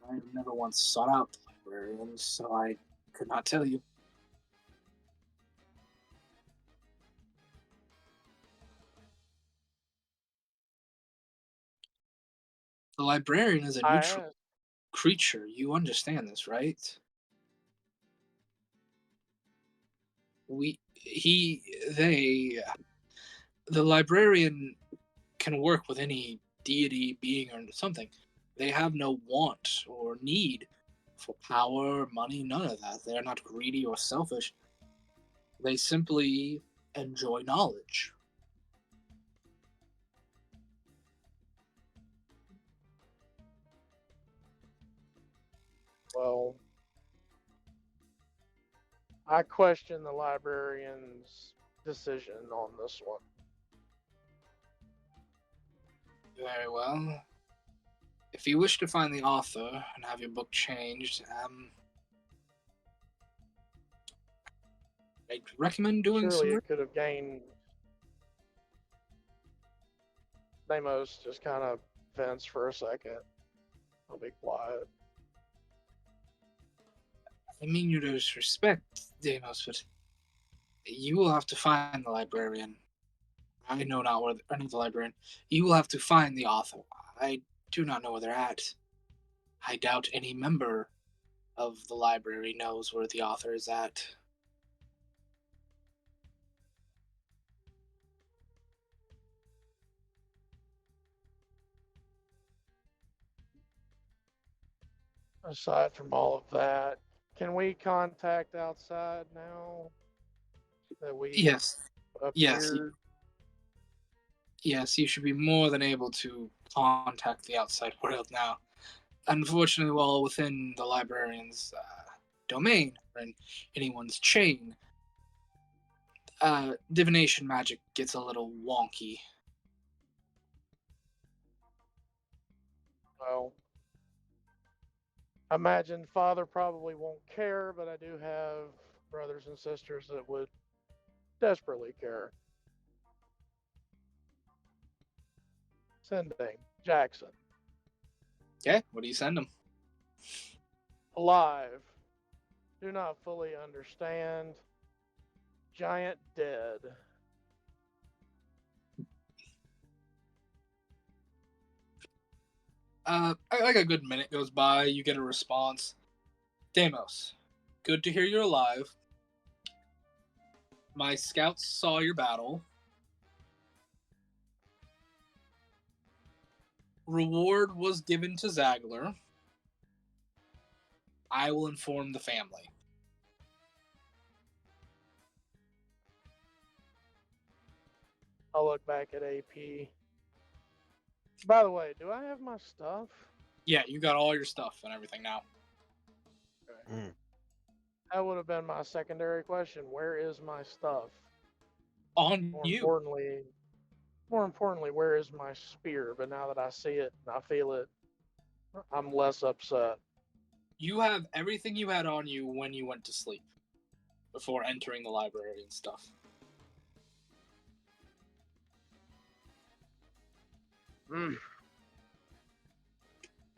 I have never once sought out the librarian, so I could not tell you. The librarian is a I neutral asked. creature. You understand this, right? They, the librarian can work with any deity, being, or something. They have no want or need for power, money, none of that. They're not greedy or selfish. They simply enjoy knowledge. Well, I question the librarian's decision on this one. Very well. If you wish to find the author and have your book changed, I'd recommend doing Surely some. it could have gained. Deimos just kind of vents for a second. I'll be quiet. I mean you to disrespect, Deimos, but you will have to find the librarian. I know not where any of the librarian. You will have to find the author. I do not know where they're at. I doubt any member of the library knows where the author is at. Aside from all of that, can we contact outside now that we Yes, yes, appeared? yes. You should be more than able to contact the outside world now. Unfortunately, while within the librarian's domain or in anyone's chain, divination magic gets a little wonky. Well, I imagine father probably won't care, but I do have brothers and sisters that would desperately care. Sending Jackson. Okay, what do you send them? Alive. Do not fully understand. Giant dead. Like a good minute goes by, you get a response. Deimos, good to hear you're alive. My scouts saw your battle. Reward was given to Zagler. I will inform the family. I'll look back at AP. By the way, do I have my stuff? Yeah, you got all your stuff and everything now. Okay. That would have been my secondary question. Where is my stuff? On More you. importantly, where is my spear? But now that I see it and I feel it, I'm less upset. You have everything you had on you when you went to sleep before entering the library and stuff.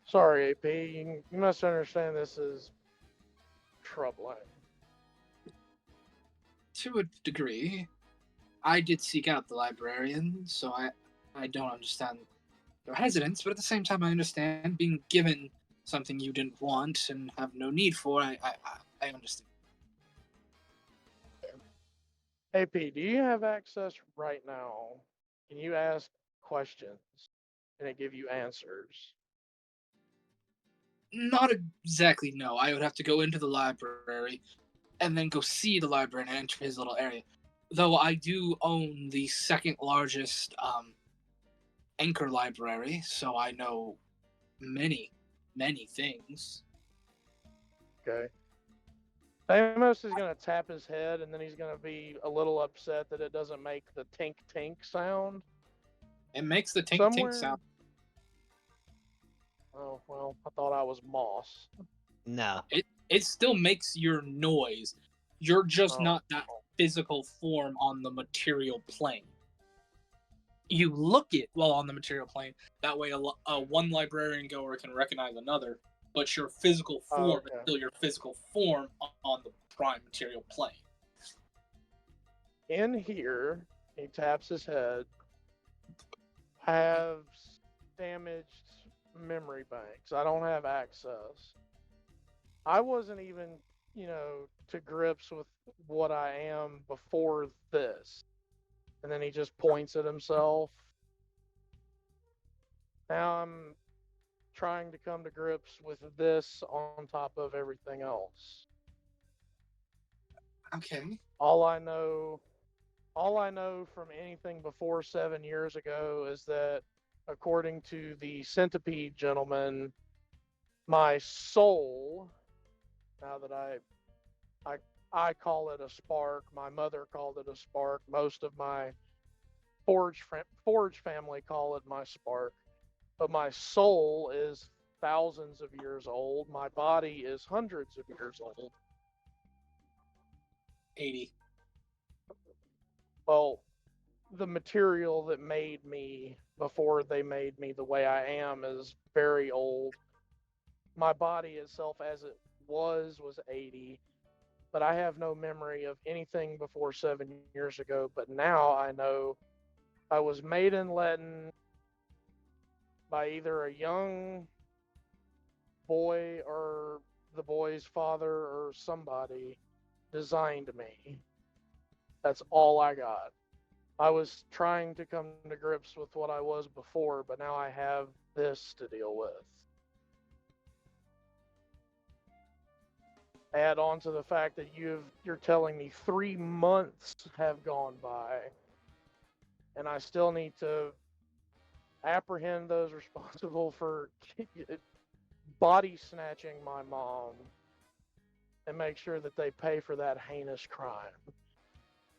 Sorry, AP. You must understand this is troubling. To a degree, I did seek out the librarian, so I don't understand your hesitance, but at the same time, I understand being given something you didn't want and have no need for. I understand. AP, do you have access right now? Can you ask questions and it give you answers? Not exactly, no. I would have to go into the library and then go see the library and enter his little area. Though I do own the second largest anchor library, so I know many, many things. Okay. Amos is going to tap his head and then he's going to be a little upset that it doesn't make the tink tink sound. It makes the tink Somewhere. tink sound. Oh, well, I thought I was Moss. No. It still makes your noise. You're just Oh. not that physical form on the material plane. You look it while on the material plane. That way, one librarian goer can recognize another, but your physical form is still your physical form on the prime material plane. In here, he taps his head. I have damaged memory banks. I don't have access. I wasn't even, to grips with what I am before this. And then he just points at himself. Now I'm trying to come to grips with this on top of everything else. Okay. All I know all I know from anything before 7 years ago is that according to the centipede gentleman, my soul, now that I I call it a spark, my mother called it a spark, most of my forge family call it my spark, but my soul is thousands of years old, my body is hundreds of years old. 80. Well, the material that made me before they made me the way I am is very old. My body itself, as it was 80, but I have no memory of anything before 7 years ago. But now I know I was made in Latin by either a young boy or the boy's father or somebody designed me. That's all I got. I was trying to come to grips with what I was before, but now I have this to deal with. Add on to the fact that you're telling me 3 months have gone by, and I still need to apprehend those responsible for body snatching my mom and make sure that they pay for that heinous crime.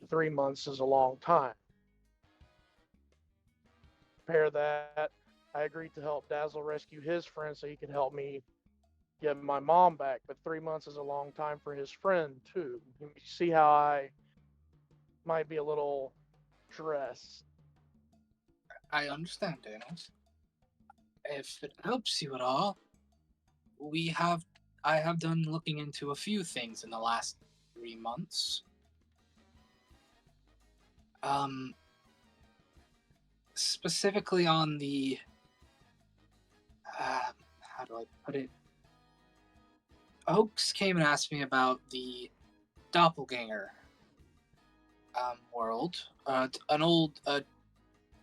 3 months is a long time. Compare that, I agreed to help Dazzle rescue his friend so he could help me get my mom back, but 3 months is a long time for his friend, too. You see how I might be a little stressed. I understand, Daniel. If it helps you at all, we have I have done looking into a few things in the last 3 months. Um, Specifically on the how do I put it? Oaks came and asked me about the doppelganger world, an old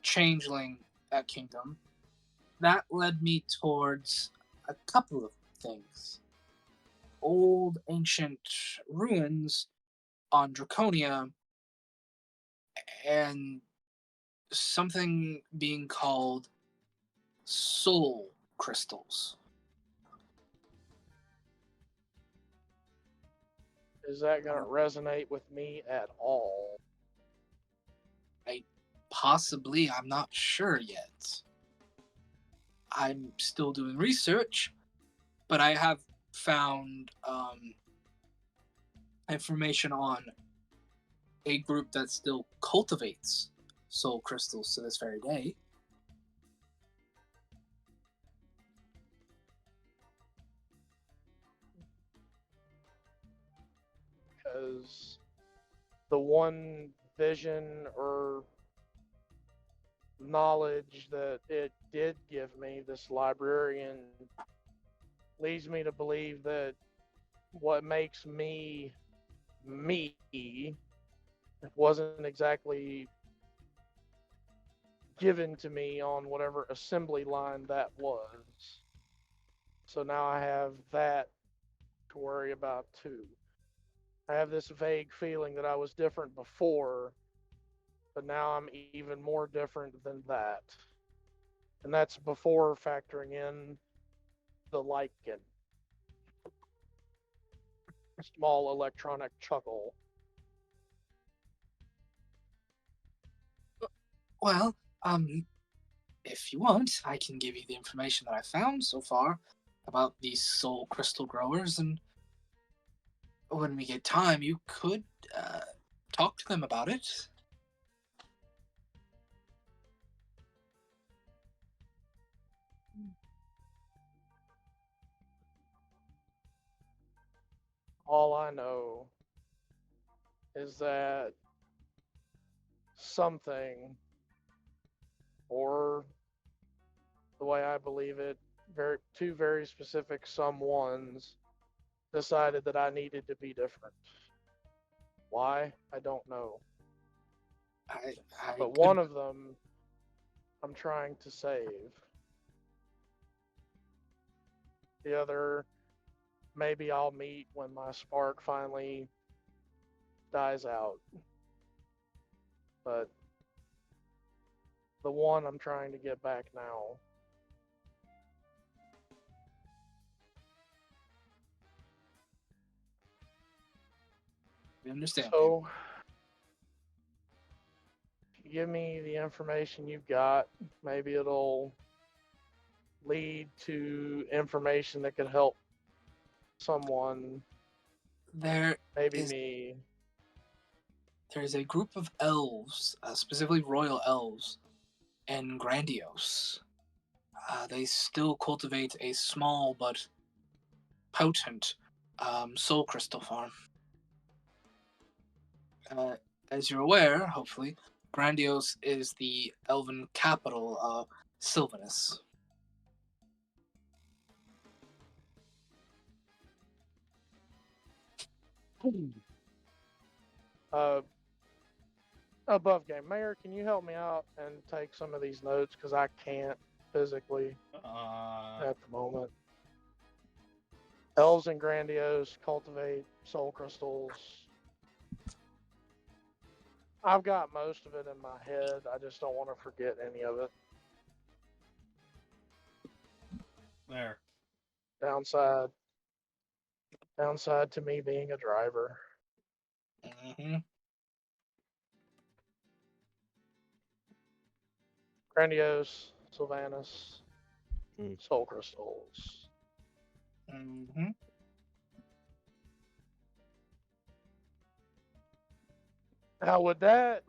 changeling kingdom. That led me towards a couple of things. Old ancient ruins on Draconia and something being called soul crystals. Is that going to resonate with me at all? I'm not sure yet. I'm still doing research, but I have found information on a group that still cultivates soul crystals to this very day. Because the one vision or knowledge that it did give me, this librarian, leads me to believe that what makes me me wasn't exactly given to me on whatever assembly line that was. So now I have that to worry about too. I have this vague feeling that I was different before, but now I'm even more different than that. And that's before factoring in the lichen. Small electronic chuckle. Well, if you want, I can give you the information that I found so far about these soul crystal growers, and when we get time, you could talk to them about it. All I know is that something, or the way I believe it, two very specific someones decided that I needed to be different. Why? I don't know. I But could- one of them I'm trying to save. The other, maybe I'll meet when my spark finally dies out. But the one I'm trying to get back now. we understand. So, if you give me the information you've got, maybe it'll lead to information that could help someone, There maybe is me. there's a group of elves, specifically royal elves, in Grandiose. They still cultivate a small but potent soul crystal farm. As you're aware, hopefully, Grandiose is the elven capital of Sylvanus. Uh, Above game. Mayor, can you help me out and take some of these notes? Because I can't physically at the moment. Elves and Grandiose cultivate soul crystals. I've got most of it in my head. I just don't want to forget any of it. There. Downside. Downside to me being a driver. Mm-hmm. Grandiose, Sylvanus, Hmm. soul crystals. Mm-hmm. Now, would that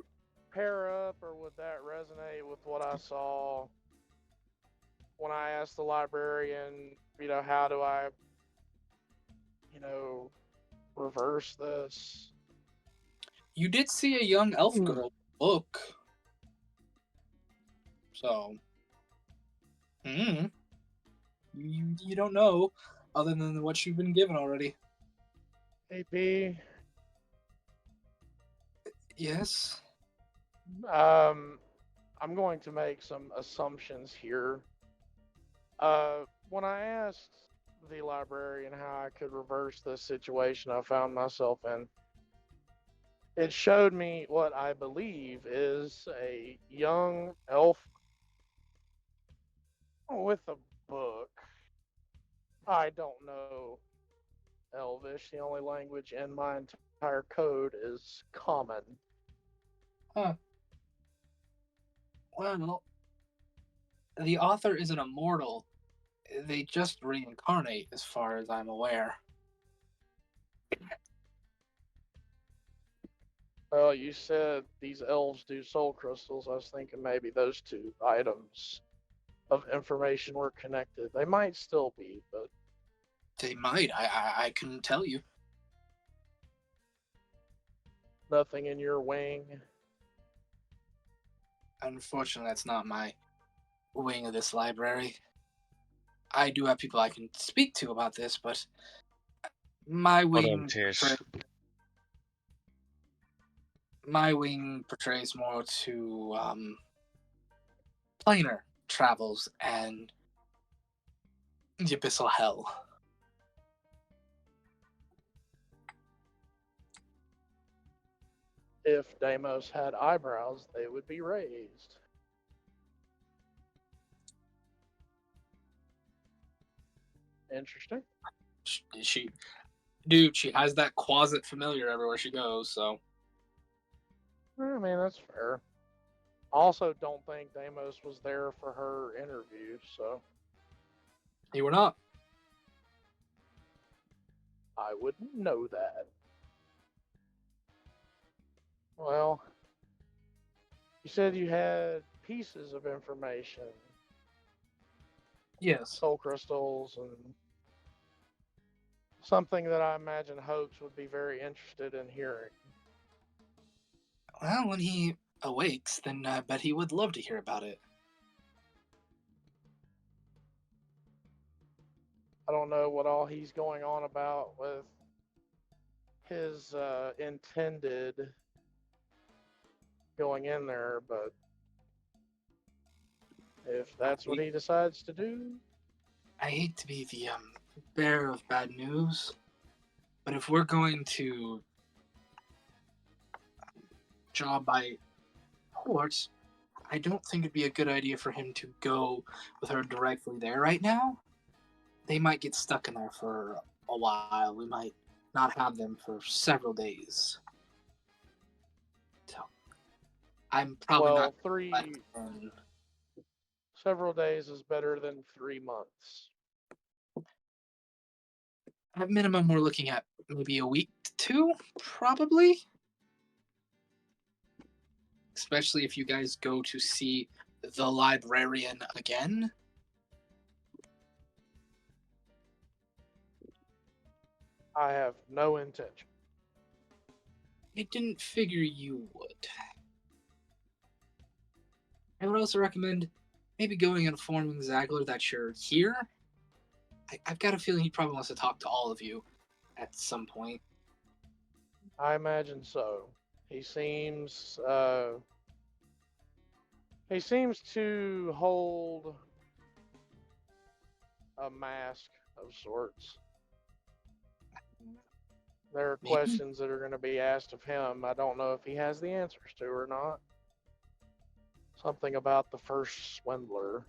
pair up or would that resonate with what I saw when I asked the librarian, how do I, reverse this? You did see a young elf girl book. So, you don't know other than what you've been given already. AP, Yes. I'm going to make some assumptions here. When I asked the librarian how I could reverse this situation I found myself in, it showed me what I believe is a young elf with a book. I don't know Elvish. The only language in my entire code is Common. Huh. Well, the author is an immortal. They just reincarnate, as far as I'm aware. Well, you said these elves do soul crystals. I was thinking maybe those two items of information were connected. They might still be, but They might. I couldn't tell you. nothing in your wing. Unfortunately, that's not my wing of this library. I do have people I can speak to about this, but my Hold on, wing Tish. portrays more to planar travels and the abyssal hell. If Deimos had eyebrows, they would be raised. Interesting. She has that closet familiar everywhere she goes. So I mean, that's fair. Also, don't think Deimos was there for her interview, so you were not. I wouldn't know that. Well, you said you had pieces of information, Yes. soul crystals, and something that I imagine Hopes would be very interested in hearing. Well, when he awakes, then I bet he would love to hear about it. don't know what all he's going on about with his intended going in there, but if that's what he decides to do, I hate to be the bearer of bad news, but if we're going to job by horse, I don't think it'd be a good idea for him to go with her directly there right now. They might get stuck in there for a while. We might not have them for several days. So I'm probably well, not. several days is better than 3 months. At minimum, we're looking at maybe a week to two, probably. Especially if you guys go to see the librarian again. I have no intention. I didn't figure you would. I would also recommend maybe going and informing Zagler that you're here. I've got a feeling he probably wants to talk to all of you at some point. I imagine so. He seems to hold a mask of sorts. There are Maybe. questions that are going to be asked of him. I don't know if he has the answers to or not. Something about the first swindler.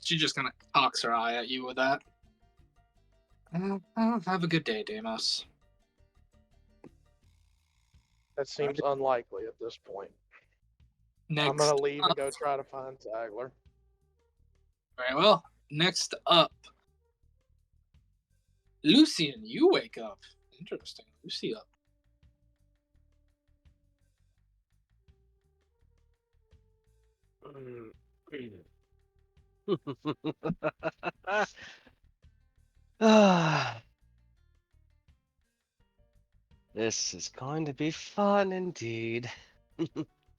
She just kind of cocks her eye at you with that. Have a good day, Deimos. That seems unlikely at this point. Next, I'm going to leave and go try to find Zagler. Very well. Next up, Lucian, you wake up. Interesting. Lucy up. This is going to be fun indeed.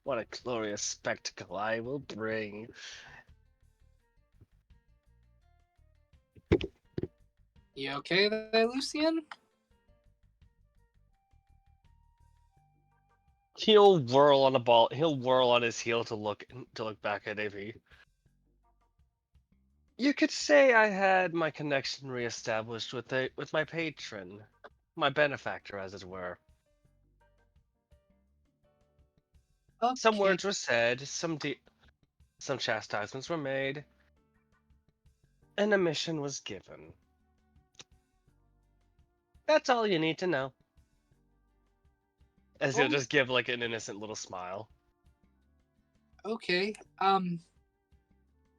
What a glorious spectacle I will bring. You okay there, Lucian? He'll whirl on a ball. He'll whirl on his heel to look back at Ivy. You could say I had my connection reestablished with my patron, my benefactor, as it were. Okay. Some words were said, some chastisements were made, and a mission was given. That's all you need to know. As he'll just give like an innocent little smile. Okay.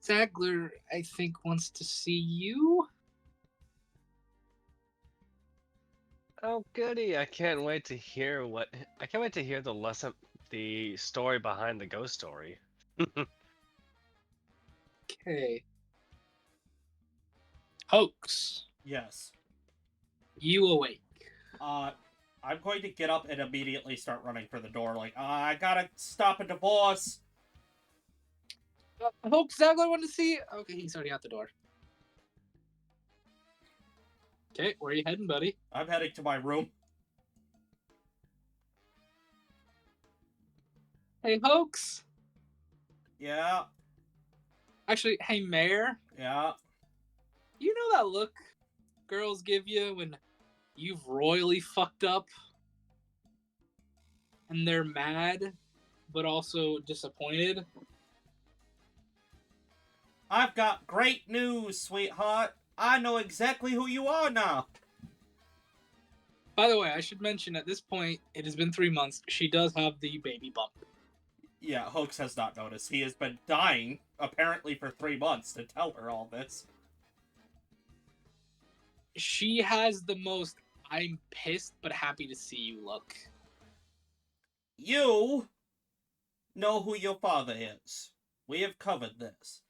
Zagler, I think, wants to see you. Oh goody! I can't wait to hear the lesson, the story behind the ghost story. Okay. Hoax, Yes. you awake. I'm going to get up and immediately start running for the door. Like, I gotta stop a divorce. Hoax, Zagler wanted to see you. Okay, he's already out the door. Okay, where are you heading, buddy? I'm heading to my room. Hey, Hoax. Yeah. Actually, hey, Mayor. Yeah. You know that look girls give you when you've royally fucked up? And they're mad, but also disappointed? I've got great news, sweetheart. I know exactly who you are now. By the way, I should mention at this point, it has been 3 months. She does have the baby bump. Yeah, Hoax has not noticed. He has been dying, apparently, for 3 months to tell her all this. She has the most I'm pissed but happy to see you look. You know who your father is. We have covered this.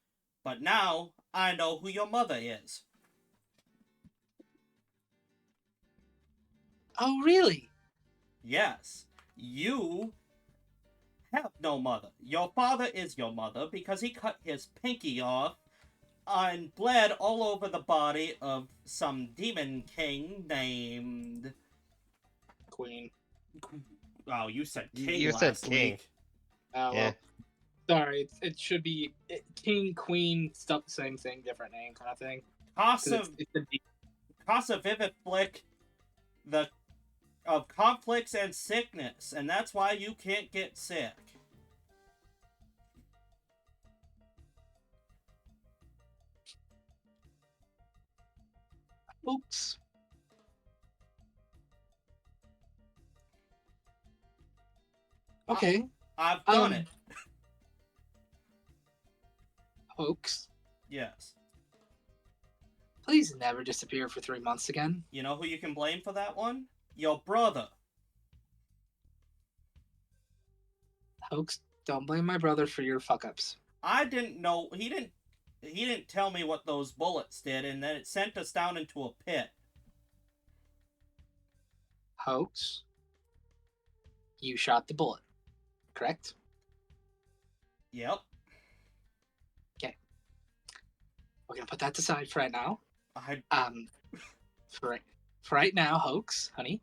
But now, I know who your mother is. Oh, really? Yes, you have no mother. Your father is your mother because he cut his pinky off and bled all over the body of some demon king named... Queen. Oh, you said king You said last king. week. Oh, Yeah. well. Sorry, it should be king, queen, stuff, same thing, different name kind of thing. 'Cause Casa, it's a D. Casa Viviflick, the of conflicts and sickness, and that's why you can't get sick. Oops. Okay. I've done Um, it. Hoax. Yes. Please never disappear for 3 months again. You know who you can blame for that one? Your brother. Hoax, don't blame my brother for your fuck ups. I didn't know. He didn't tell me what those bullets did, and then it sent us down into a pit. Hoax. You shot the bullet, correct? Yep. We're gonna put that aside for right now. I For right now, Hoax, honey.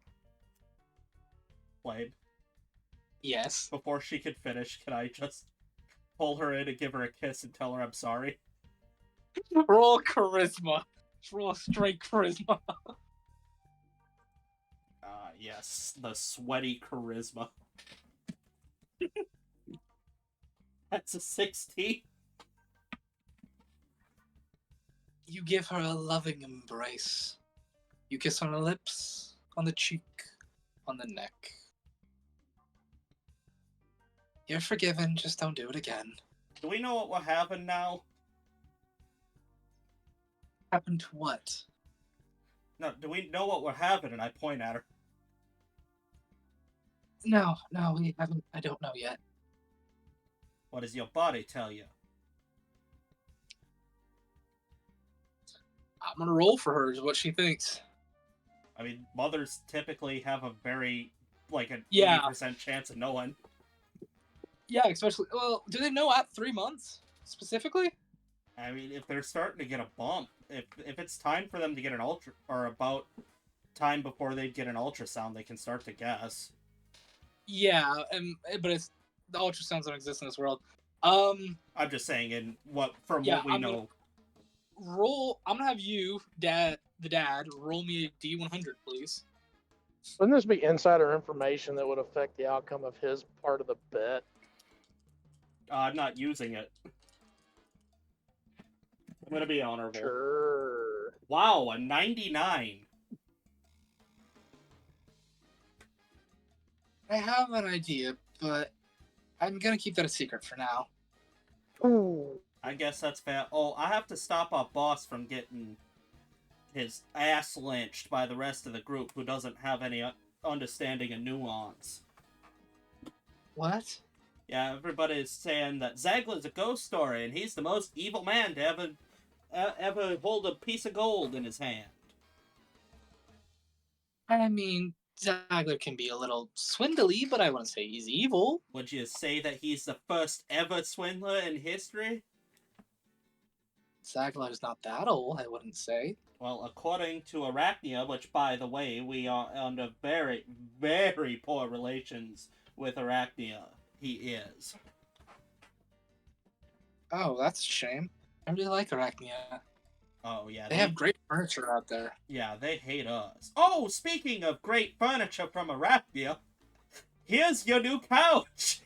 played. Yes. Before she could finish, can I just pull her in and give her a kiss and tell her I'm sorry? Roll charisma. Roll straight charisma. Yes, the sweaty charisma. That's a 16. You give her a loving embrace. You kiss on the lips, on the cheek, on the neck. You're forgiven, just don't do it again. Do we know what will happen now? Happened to what? No, do we know what will happen? And I point at her. No, we haven't. I don't know yet. What does your body tell you? I'm gonna roll for her, is what she thinks. I mean, mothers typically have a very, like, an Yeah. 80% chance of knowing. Yeah, especially. Well, do they know at 3 months specifically? I mean, if they're starting to get a bump, if it's time for them to get an or about time before they get an ultrasound, they can start to guess. Yeah, but it's the ultrasounds don't exist in this world. I'm just saying, what we I'm know. Roll. I'm gonna have you, the dad, roll me a D100, please. Wouldn't this be insider information that would affect the outcome of his part of the bet? I'm not using it. I'm gonna be honorable. Sure. Wow, a 99. I have an idea, but I'm gonna keep that a secret for now. Ooh. I guess that's fair. Oh, I have to stop our boss from getting his ass lynched by the rest of the group who doesn't have any understanding and nuance. What? Yeah, everybody's saying that Zagla's a ghost story and he's the most evil man to ever hold a piece of gold in his hand. I mean, Zagler can be a little swindly, but I wouldn't say he's evil. Would you say that he's the first ever swindler in history? Zagler's not that old, I wouldn't say. Well, according to Arachnia, which, by the way, we are under very, very poor relations with Arachnia, he is. Oh, that's a shame. I really like Arachnia. Oh, yeah. They have great furniture out there. Yeah, they hate us. Oh, speaking of great furniture from Arachnia, here's your new couch!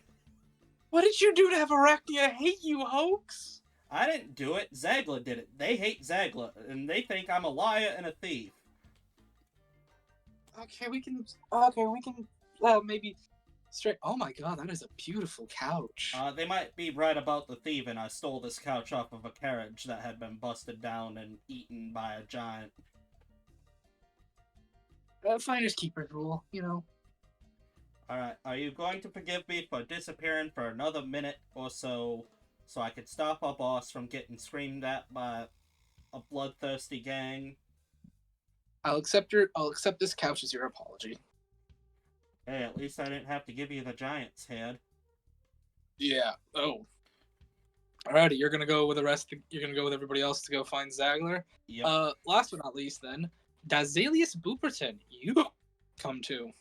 What did you do to have Arachnia hate you, Hoax? I didn't do it. Zagla did it. They hate Zagla, and they think I'm a liar and a thief. Okay, we can maybe straight. Oh my god, that is a beautiful couch. They might be right about the thieving. I stole this couch off of a carriage that had been busted down and eaten by a giant. Finders keepers rule, you know. Alright, are you going to forgive me for disappearing for another minute or so I could stop our boss from getting screamed at by a bloodthirsty gang? I'll accept this couch as your apology. Hey, at least I didn't have to give you the giant's head. Yeah. Oh. Alrighty, you're gonna go with the rest. You're gonna go with everybody else to go find Zagler. Yep. Last but not least, then Dazalius Booperton, you come to.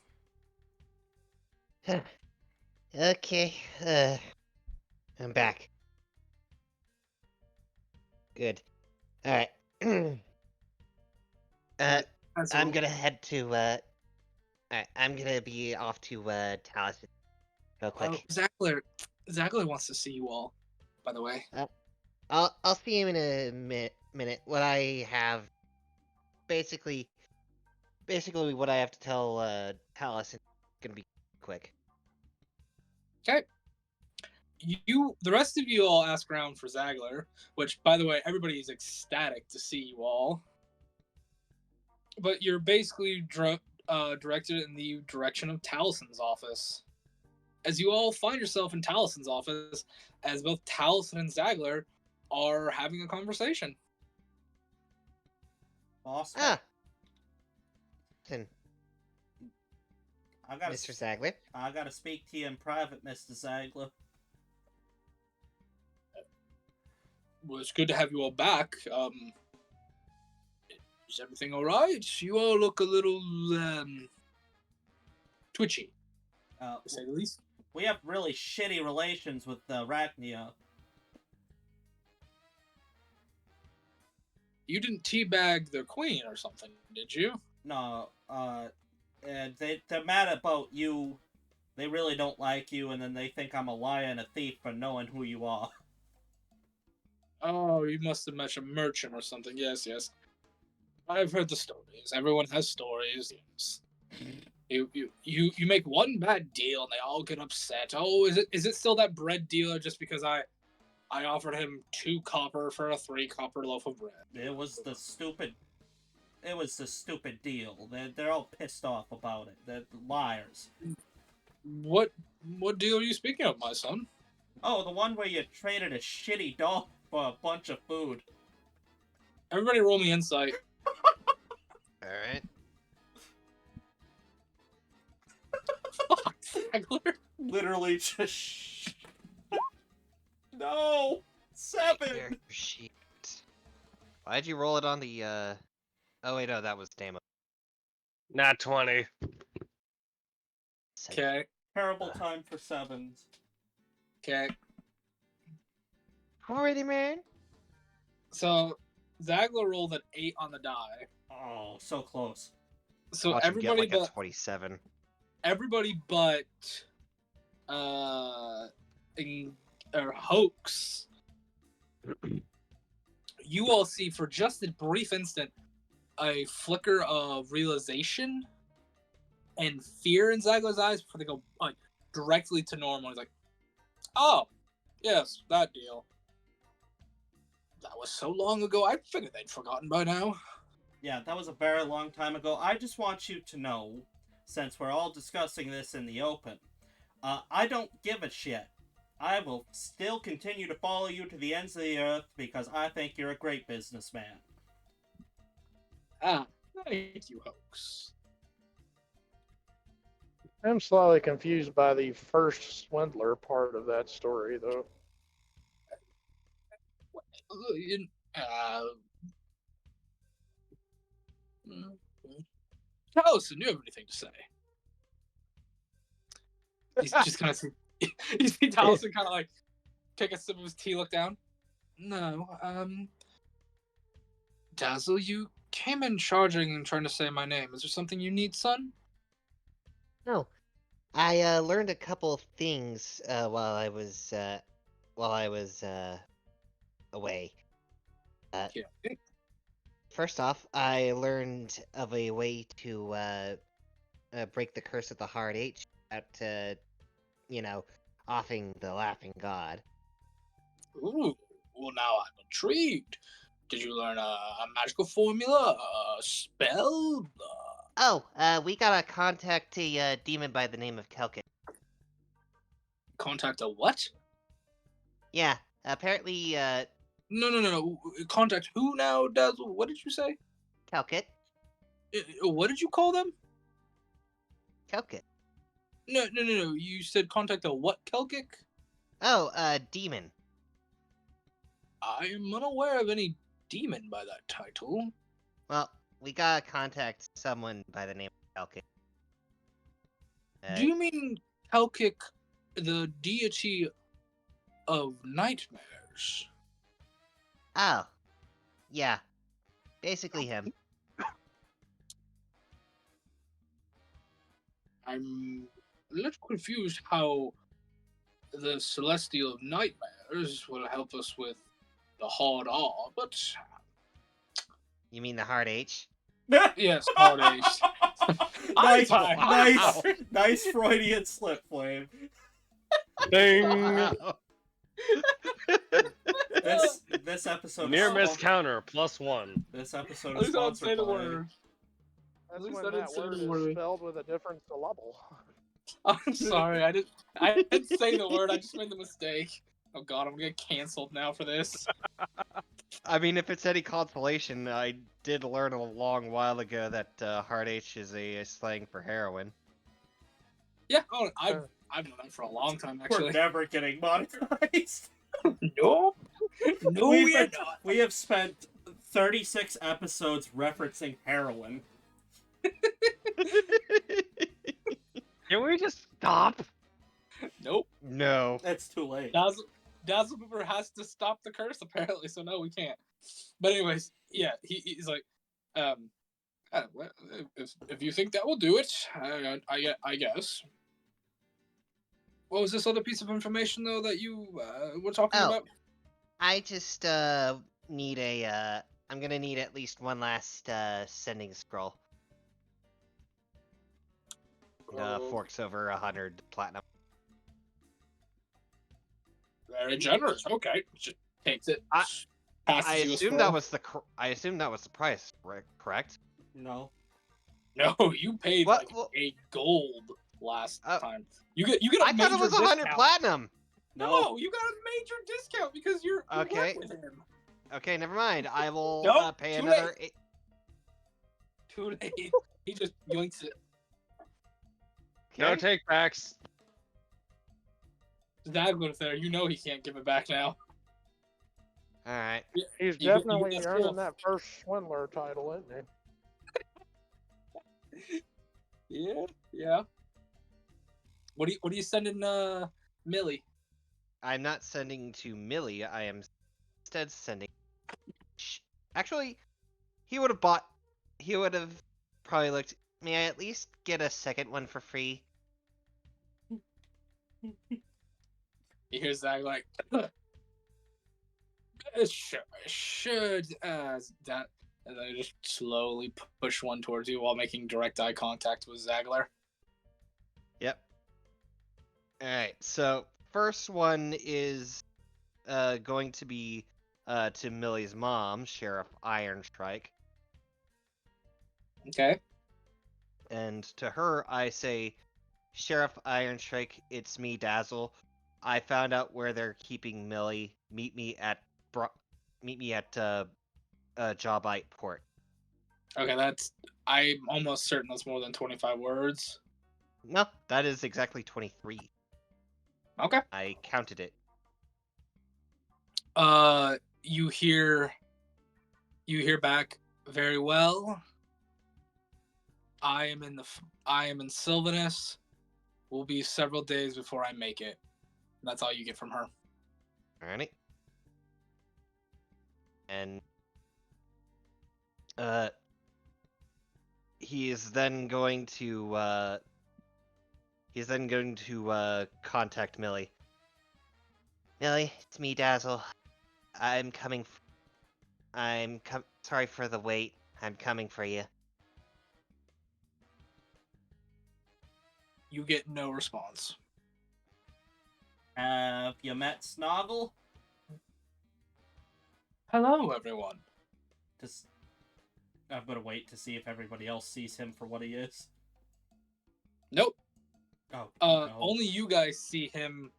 Okay, I'm back. Good. Alright. I'm gonna head to, alright, I'm gonna be off to, Taliesin real quick. Zagler wants to see you all. By the way. I'll see him in a minute. What I have, basically what I have to tell, Taliesin is gonna be quick. Okay. The rest of you all ask around for Zagler, which, by the way, everybody is ecstatic to see you all. But you're basically directed in the direction of Talison's office. As you all find yourself in Talison's office, as both Talison and Zagler are having a conversation. Boss. Listen, I gotta, Mr. Zagler. I gotta speak to you in private, Mr. Zagler. Well, it's good to have you all back. Is everything all right? You all look a little twitchy, to say the least. We have really shitty relations with Ragnia. You didn't teabag their queen or something, did you? No, and they're mad about you. They really don't like you, and then they think I'm a liar and a thief for knowing who you are. Oh, you must have met a merchant or something. Yes. I've heard the stories. Everyone has stories. Yes. You make one bad deal and they all get upset. Oh, is it still that bread dealer just because I offered him 2 copper for a 3 copper loaf of bread? It was the stupid deal. They're all pissed off about it. They're liars. What deal are you speaking of, my son? Oh, the one where you traded a shitty dog for a bunch of food. Everybody roll me insight. Alright. Fuck, Zagler. Literally just... No! 7! Character sheet. Why'd you roll it on the, Oh wait, no, that was Damo. Not 20. Okay. Terrible time for 7s. Okay. Alrighty, man. So Zagler rolled an 8 on the die. Oh, so close. So Watch him everybody get like but a 27. everybody but Hoax. You all see for just a brief instant a flicker of realization and fear in Zagler's eyes before they go like directly to normal. He's like, "Oh, yes, that deal. That was so long ago. I figured they'd forgotten by now." Yeah, that was a very long time ago. I just want you to know, since we're all discussing this in the open, I don't give a shit. I will still continue to follow you to the ends of the earth because I think you're a great businessman. Ah, thank you, Hoax. I'm slightly confused by the first swindler part of that story, though. Allison, do you have anything to say? He's just kind of you see Allison kind of like take a sip of his tea, look down. No, Dazzle, you came in charging and trying to say my name. Is there something you need, son? No. I learned a couple of things while I was away. Okay. First off, I learned of a way to break the curse of the Hard H without, offing the Laughing God. Ooh, well now I'm intrigued. Did you learn a magical formula, a spell? We gotta contact a demon by the name of Kelkit. Contact a what? Yeah, apparently, No. Contact who now, Dazzle? What did you say? Kelkit. What did you call them? Kelkit. No. You said contact a what, Kelkic? Oh, demon. I'm unaware of any demon by that title. Well, we gotta contact someone by the name of Elkin. Do you mean Kelkik, the deity of nightmares? Oh, yeah. Basically him. I'm a little confused how the Celestial of Nightmares will help us with the hard R, but You mean the hard H? yes, hard H. nice, Wow. nice, nice Freudian slip, Flame. Ding! Wow. This episode Near is miss counter, +1. This episode At is least I didn't say sponsored the by. word. That's least when I didn't that say word the is word. spelled with a different syllable. I'm sorry, I didn't say the word. I just made the mistake. Oh god, I'm gonna get canceled now for this. I mean, if it's any consolation, I did learn a long while ago that hard H is a slang for heroin. Yeah, oh, I've known that for a long time We're actually. never getting monetized. Nope. No, we're not. We have spent 36 episodes referencing heroin. Can we just stop? Nope. No. It's too late. Dazzle Boober has to stop the curse apparently, so no, we can't. But anyways, yeah, he's like, well, if you think that will do it, I guess. What was this other piece of information though that you were talking Oh. about? I just need a I'm gonna need at least one last sending scroll. Forks over 100 platinum. Very generous. Okay, just takes it. I passes you a assume scroll. that was the I assume that was the price, correct? No. No, you paid What? like a gold last Oh. time. You get a I thought major it was 100 discount. platinum. No, you got a major discount because you Okay. work with him. Okay, never mind. I will Nope, pay too another. Too late. He just yoinks it. No Okay. take backs. Zagler's there. You know he can't give it back now. All right. He's You- you definitely got earning skill. that first swindler title, isn't he? Yeah. What are you sending Millie? I'm not sending to Millie. I am instead sending. Actually, he would have bought. He would have probably looked. May I at least get a second one for free? You hear Zag like, should that, and then just slowly push one towards you while making direct eye contact with Zagler. Yep. All right. So first one is going to be to Millie's mom, Sheriff Ironstrike, Okay. and to her I say, Sheriff Ironstrike, it's me, Dazzle. I found out where they're keeping Millie. Meet me at Jobite Port. Okay, I'm almost certain that's more than 25 words. No, that is exactly 23. Okay. I counted it. You hear back very well. I am in Sylvanus. Will be several days before I make it. That's all you get from her. Alright. And he is then going to contact Millie. Millie, it's me, Dazzle. Sorry for the wait. I'm coming for you. You get no response. Have you met Snoggle? Hello, everyone. Just, I'm gonna wait to see if everybody else sees him for what he is. Nope. Oh. No. Only you guys see him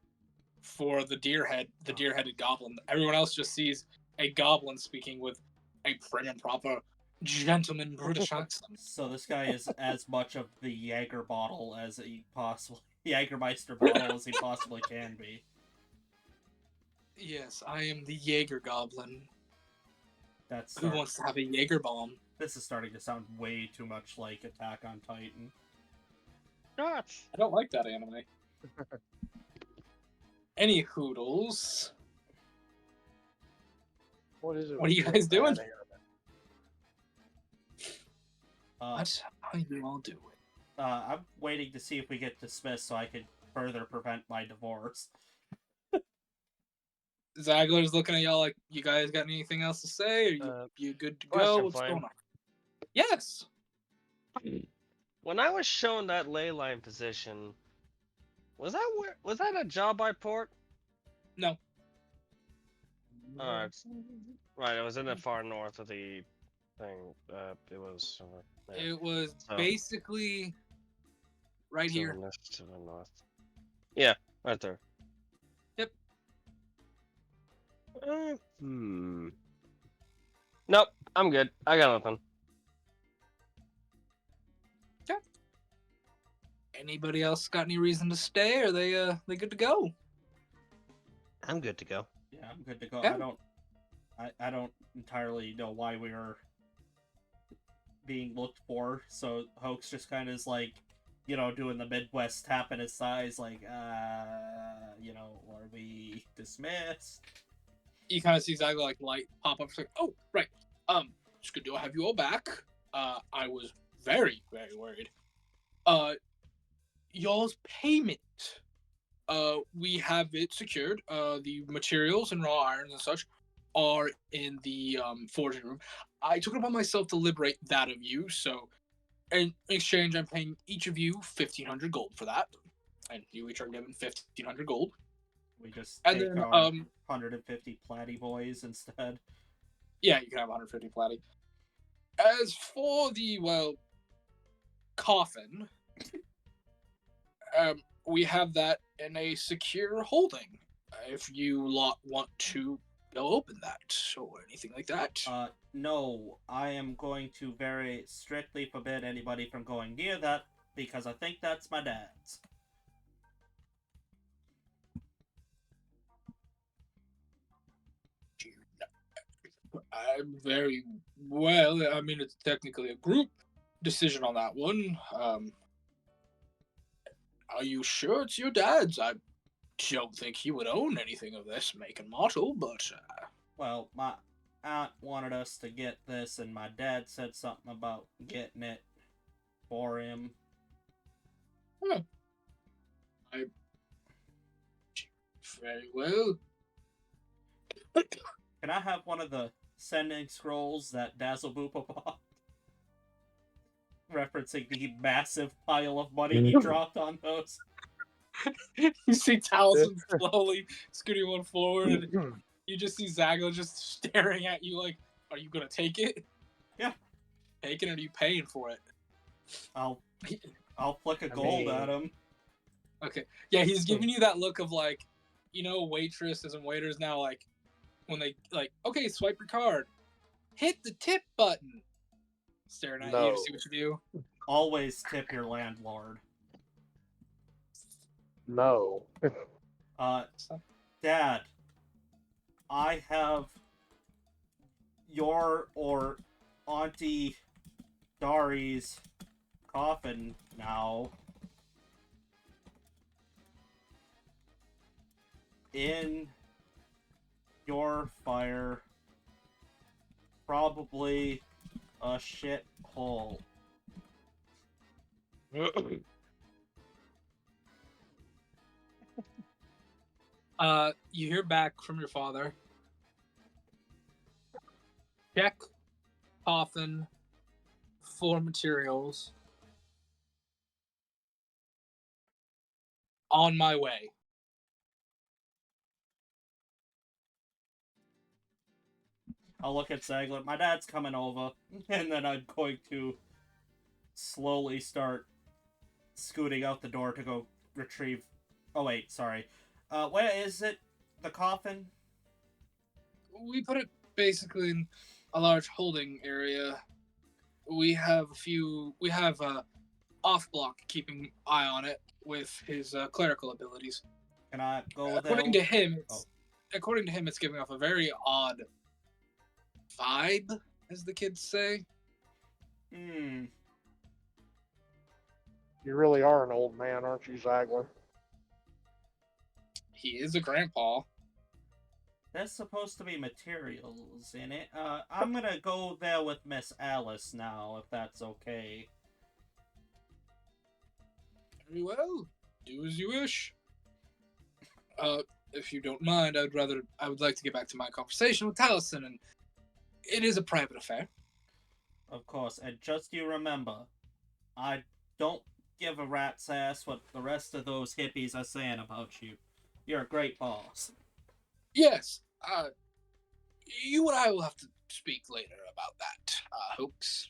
for the deer-headed goblin. Everyone else just sees a goblin speaking with a prim and proper gentleman British accent. So this guy is as much of the Jägermeister bottle as he possibly can be. Yes, I am the Jaeger Goblin. That's Who wants to have a Jaeger bomb? This is starting to sound way too much like Attack on Titan. Nuts. I don't like that anime. Any hoodles? What is it? What are with you and guys bad doing? anime? What are you all doing? I'm waiting to see if we get dismissed so I could further prevent my divorce. Zagler's looking at y'all like, you guys got anything else to say? Are you good to go? What's Flame. going on? Yes. When I was shown that ley line position, was that a job I port? No. Right, it was in the far north of the thing. It was. Yeah. It was So- basically right to here. To the north. Yeah, right there. Yep. Nope, I'm good. I got nothing. Anybody else got any reason to stay? Or they good to go? I'm good to go. Yeah, I'm good to go. Yeah. I don't entirely know why we are being looked for, so Hoax just kind of is like, doing the Midwest tap in his thighs, like, are we dismissed? You kind of see Zagler like light pop up. It's like, oh, right. It's good to have you all back. I was very, very worried. Y'all's payment. We have it secured. The materials and raw irons and such are in the forging room. I took it upon myself to liberate that of you, so in exchange, I'm paying each of you 1,500 gold for that, and you each are given 1,500 gold. We just And take then, our 150 platy boys instead. Yeah, you can have 150 platy. As for the coffin, we have that in a secure holding. If you lot want to go open that or anything like that. No, I am going to very strictly forbid anybody from going near that because I think that's my dad's. I'm very well. I mean, it's technically a group decision on that one. Are you sure it's your dad's? I don't think he would own anything of this make and model, but Well, my aunt wanted us to get this, and my dad said something about getting it for him. Very well. Can I have one of the sending scrolls that Dazzleboop bought? Referencing the massive pile of money he dropped on those. You see Taliesin slowly scooting one forward, and you just see Zagler just staring at you like, are you gonna take it? Yeah. Take it, or are you paying for it? I'll flick a gold at him. Okay. Yeah, he's giving you that look of like, waitresses and waiters now, like, when they, like, okay, swipe your card. Hit the tip button. Staring at you to see what you do. Always tip your landlord. No. Dad, I have your or Auntie Dari's coffin now in your fire. Probably a shit hole. You hear back from your father. Check coffin for materials. On my way. I'll look at Zagler. My dad's coming over, and then I'm going to slowly start scooting out the door to go retrieve. Oh wait, sorry. Where is it? The coffin? We put it basically in a large holding area. We have off block keeping eye on it with his clerical abilities. Can I go there? According to him, it's according to him, it's giving off a very odd vibe, as the kids say. Hmm. You really are an old man, aren't you, Zagler? He is a grandpa. There's supposed to be materials in it. I'm gonna go there with Miss Alice now, if that's okay. Very well. Do as you wish. If you don't mind, I would like to get back to my conversation with Taliesin, and it is a private affair. Of course, and just you remember, I don't give a rat's ass what the rest of those hippies are saying about you. You're a great boss. Yes, you and I will have to speak later about that, Hoax.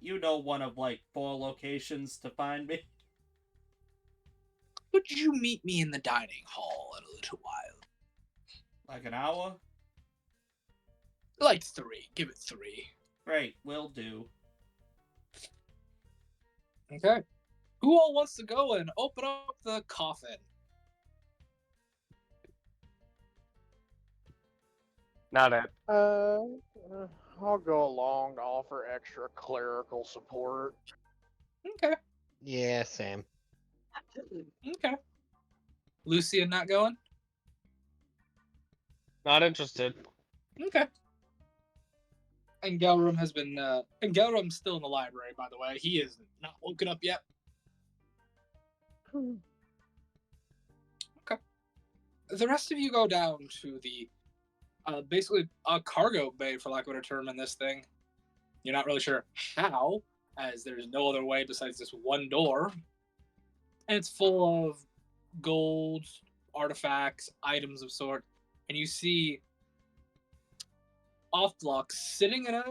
You know one of like 4 locations to find me? Would you meet me in the dining hall in a little while? Like an hour? Like 3. Give it 3. Great, will do. Okay. Who all wants to go and open up the coffin? Not it. I'll go along to offer extra clerical support. Okay. Yeah, same. Okay. Lucian not going? Not interested. Okay. And Gelrum has been, and Gelrum's still in the library, by the way. He is not woken up yet. Okay. The rest of you go down to the, basically a cargo bay, for lack of a better term, in this thing. You're not really sure how, as there's no other way besides this one door. And it's full of gold, artifacts, items of sort. And you see Oftlock sitting in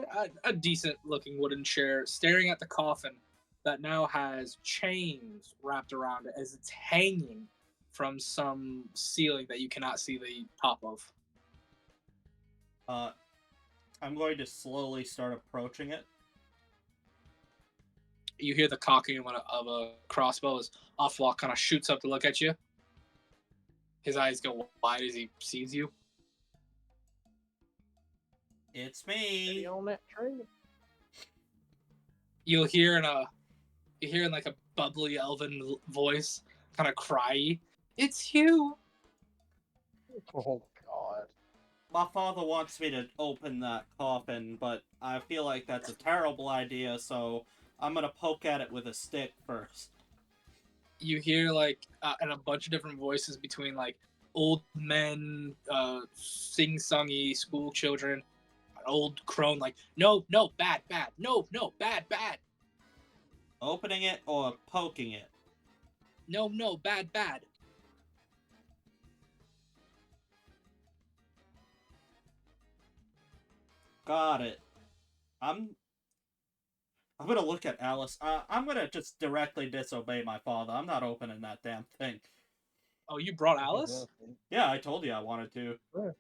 a decent looking wooden chair, staring at the coffin that now has chains wrapped around it as it's hanging from some ceiling that you cannot see the top of. I'm going to slowly start approaching it. You hear the cocking of a crossbow as Oftlock kind of shoots up to look at you. His eyes go wide as he sees you. It's Steady me. on that tree. You'll hear in like a bubbly elven voice, kind of cryy, "It's you." Oh God. My father wants me to open that coffin, but I feel like that's a terrible idea, so I'm gonna poke at it with a stick first. You hear like and a bunch of different voices between like old men, sing-songy school children, an old crone like, "No, no, bad, bad, no, no, bad, bad, Opening it or poking it? no, no, bad, bad." Got it. I'm gonna look at Alice. I'm gonna just directly disobey my father. I'm not opening that damn thing. Oh, you brought Alice? Yeah, I told you I wanted to. Yeah.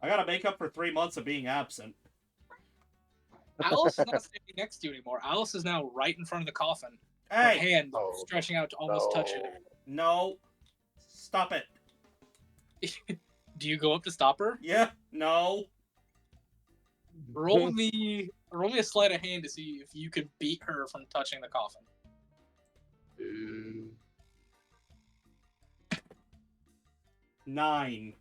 I gotta make up for 3 months of being absent. Alice is not standing next to you anymore. Alice is now right in front of the coffin. Her Hey! hand Oh, stretching out to almost touch it. No. Stop it. Do you go up to stop her? Yeah, no. Roll me a sleight of hand to see if you could beat her from touching the coffin. 9.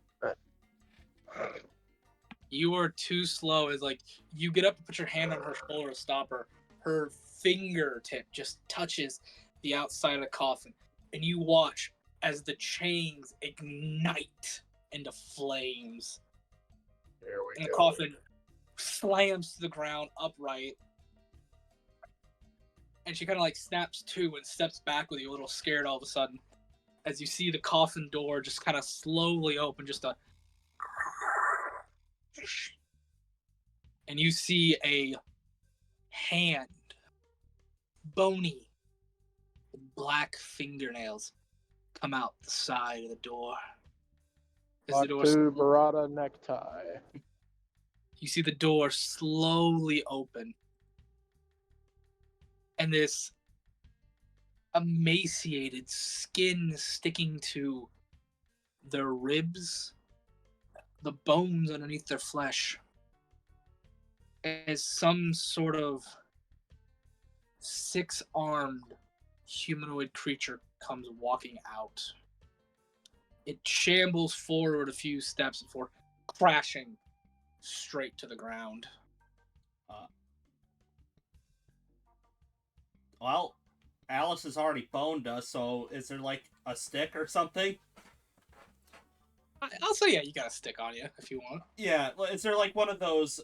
You are too slow. As like you get up to put your hand on her shoulder to stop her. Her fingertip just touches the outside of the coffin, and you watch as the chains ignite into flames. There we And the go. coffin slams to the ground upright. And she kind of like snaps to and steps back with you, a little scared all of a sudden, as you see the coffin door just kind of slowly open, just a. And you see a hand, bony, with black fingernails, come out the side of the door. As the door Batu Barada necktie. You see the door slowly open, and this emaciated skin sticking to their ribs the bones underneath their flesh as some sort of 6-armed humanoid creature comes walking out. It shambles forward a few steps before crashing straight to the ground. Well, Alice has already phoned us, so is there like a stick or something? I'll say, yeah, you got a stick on you if you want. Yeah, is there like one of those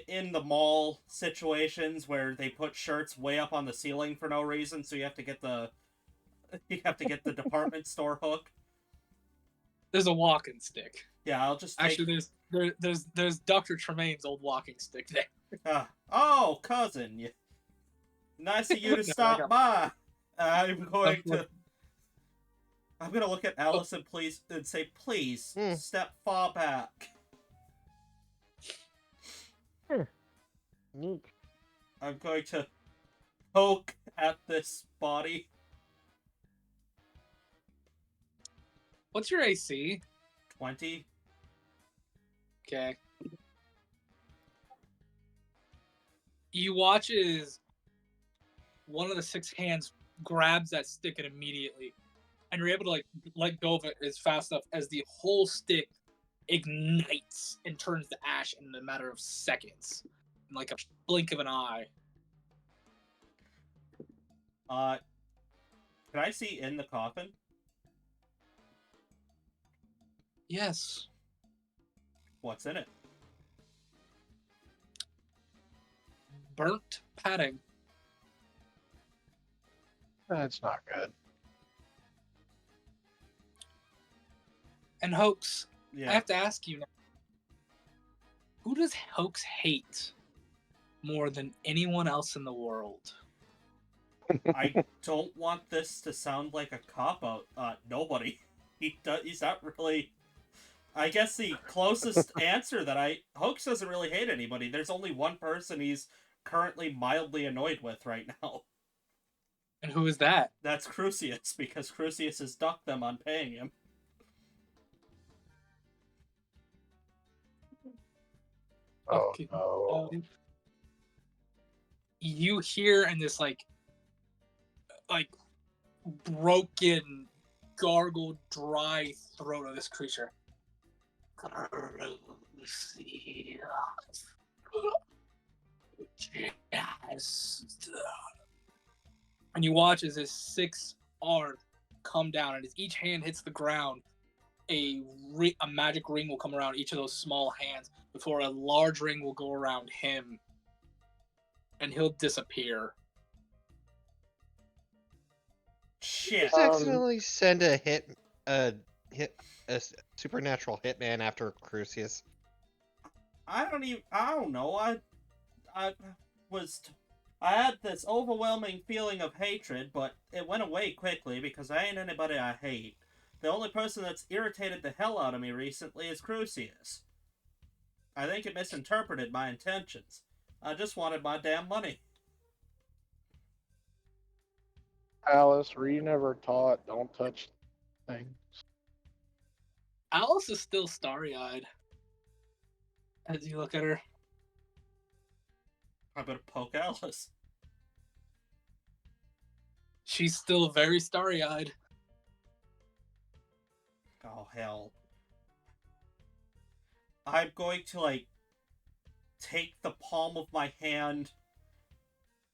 in the mall situations where they put shirts way up on the ceiling for no reason, so you have to get the department store hook? There's a walking stick. Yeah, I'll just take... Actually, there's Dr. Tremaine's old walking stick there. Oh, cousin, nice of you to stop by. I'm going to look at Alice and say, please, step far back. Neat. I'm going to poke at this body. What's your AC? 20. Okay. You watch as one of the 6 hands grabs that stick and immediately, and you're able to like let go of it as fast enough as the whole stick ignites and turns to ash in a matter of seconds, in like a blink of an eye. Can I see in the coffin? Yes. What's in it? Burnt padding. That's not good. And Hoax, Yeah. I have to ask you now, who does Hoax hate more than anyone else in the world? I don't want this to sound like a cop-out. Nobody. He's not really... I guess the closest answer that Hoax doesn't really hate anybody. There's only one person he's currently mildly annoyed with right now. And who is that? That's Crucius, because Crucius has ducked them on paying him. Oh, Okay. no. You hear in this like broken, gargled, dry throat of this creature. And you watch as this 6 arm come down, and as each hand hits the ground, a magic ring will come around each of those small hands before a large ring will go around him, and he'll disappear. Shit. Just accidentally send a supernatural hitman after Crucius. I don't know. I had this overwhelming feeling of hatred, but it went away quickly because I ain't anybody I hate. The only person that's irritated the hell out of me recently is Crucius. I think it misinterpreted my intentions. I just wanted my damn money. Alice, were you never taught don't touch things? Alice is still starry-eyed as you look at her. I'm gonna poke Alice. She's still very starry-eyed. Oh, hell. I'm going to, take the palm of my hand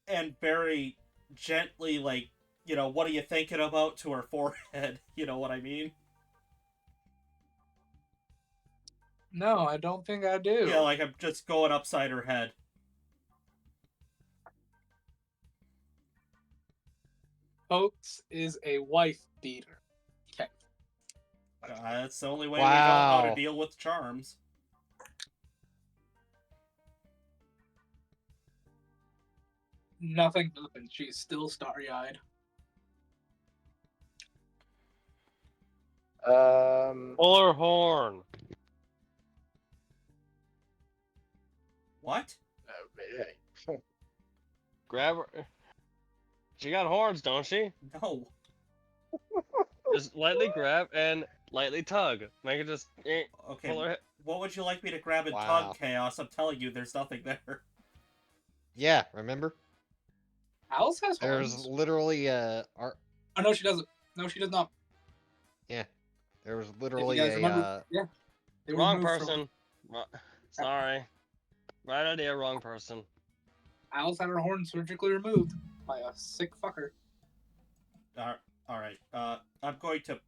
and very gently, what are you thinking about to her forehead? You know what I mean? No, I don't think I do. Yeah, I'm just going upside her head. Hoax is a wife beater. Okay. That's the only way we know how to Wow. deal with charms. Nothing happened. She's still starry-eyed. Pull her horn. What? Grab her. She got horns, don't she? No. Just lightly grab and lightly tug. Make it just Okay. pull her. What would you like me to grab and Wow. tug, Chaos? I'm telling you, there's nothing there. Yeah, remember? Alice has There's horns. literally Oh, no, she doesn't. No, she does not. yeah. There was If you literally guys remember, yeah. They were Wrong removed from- person. Sorry. Right idea, wrong person. Alice had her horns surgically removed by a sick fucker. Alright, I'm going to...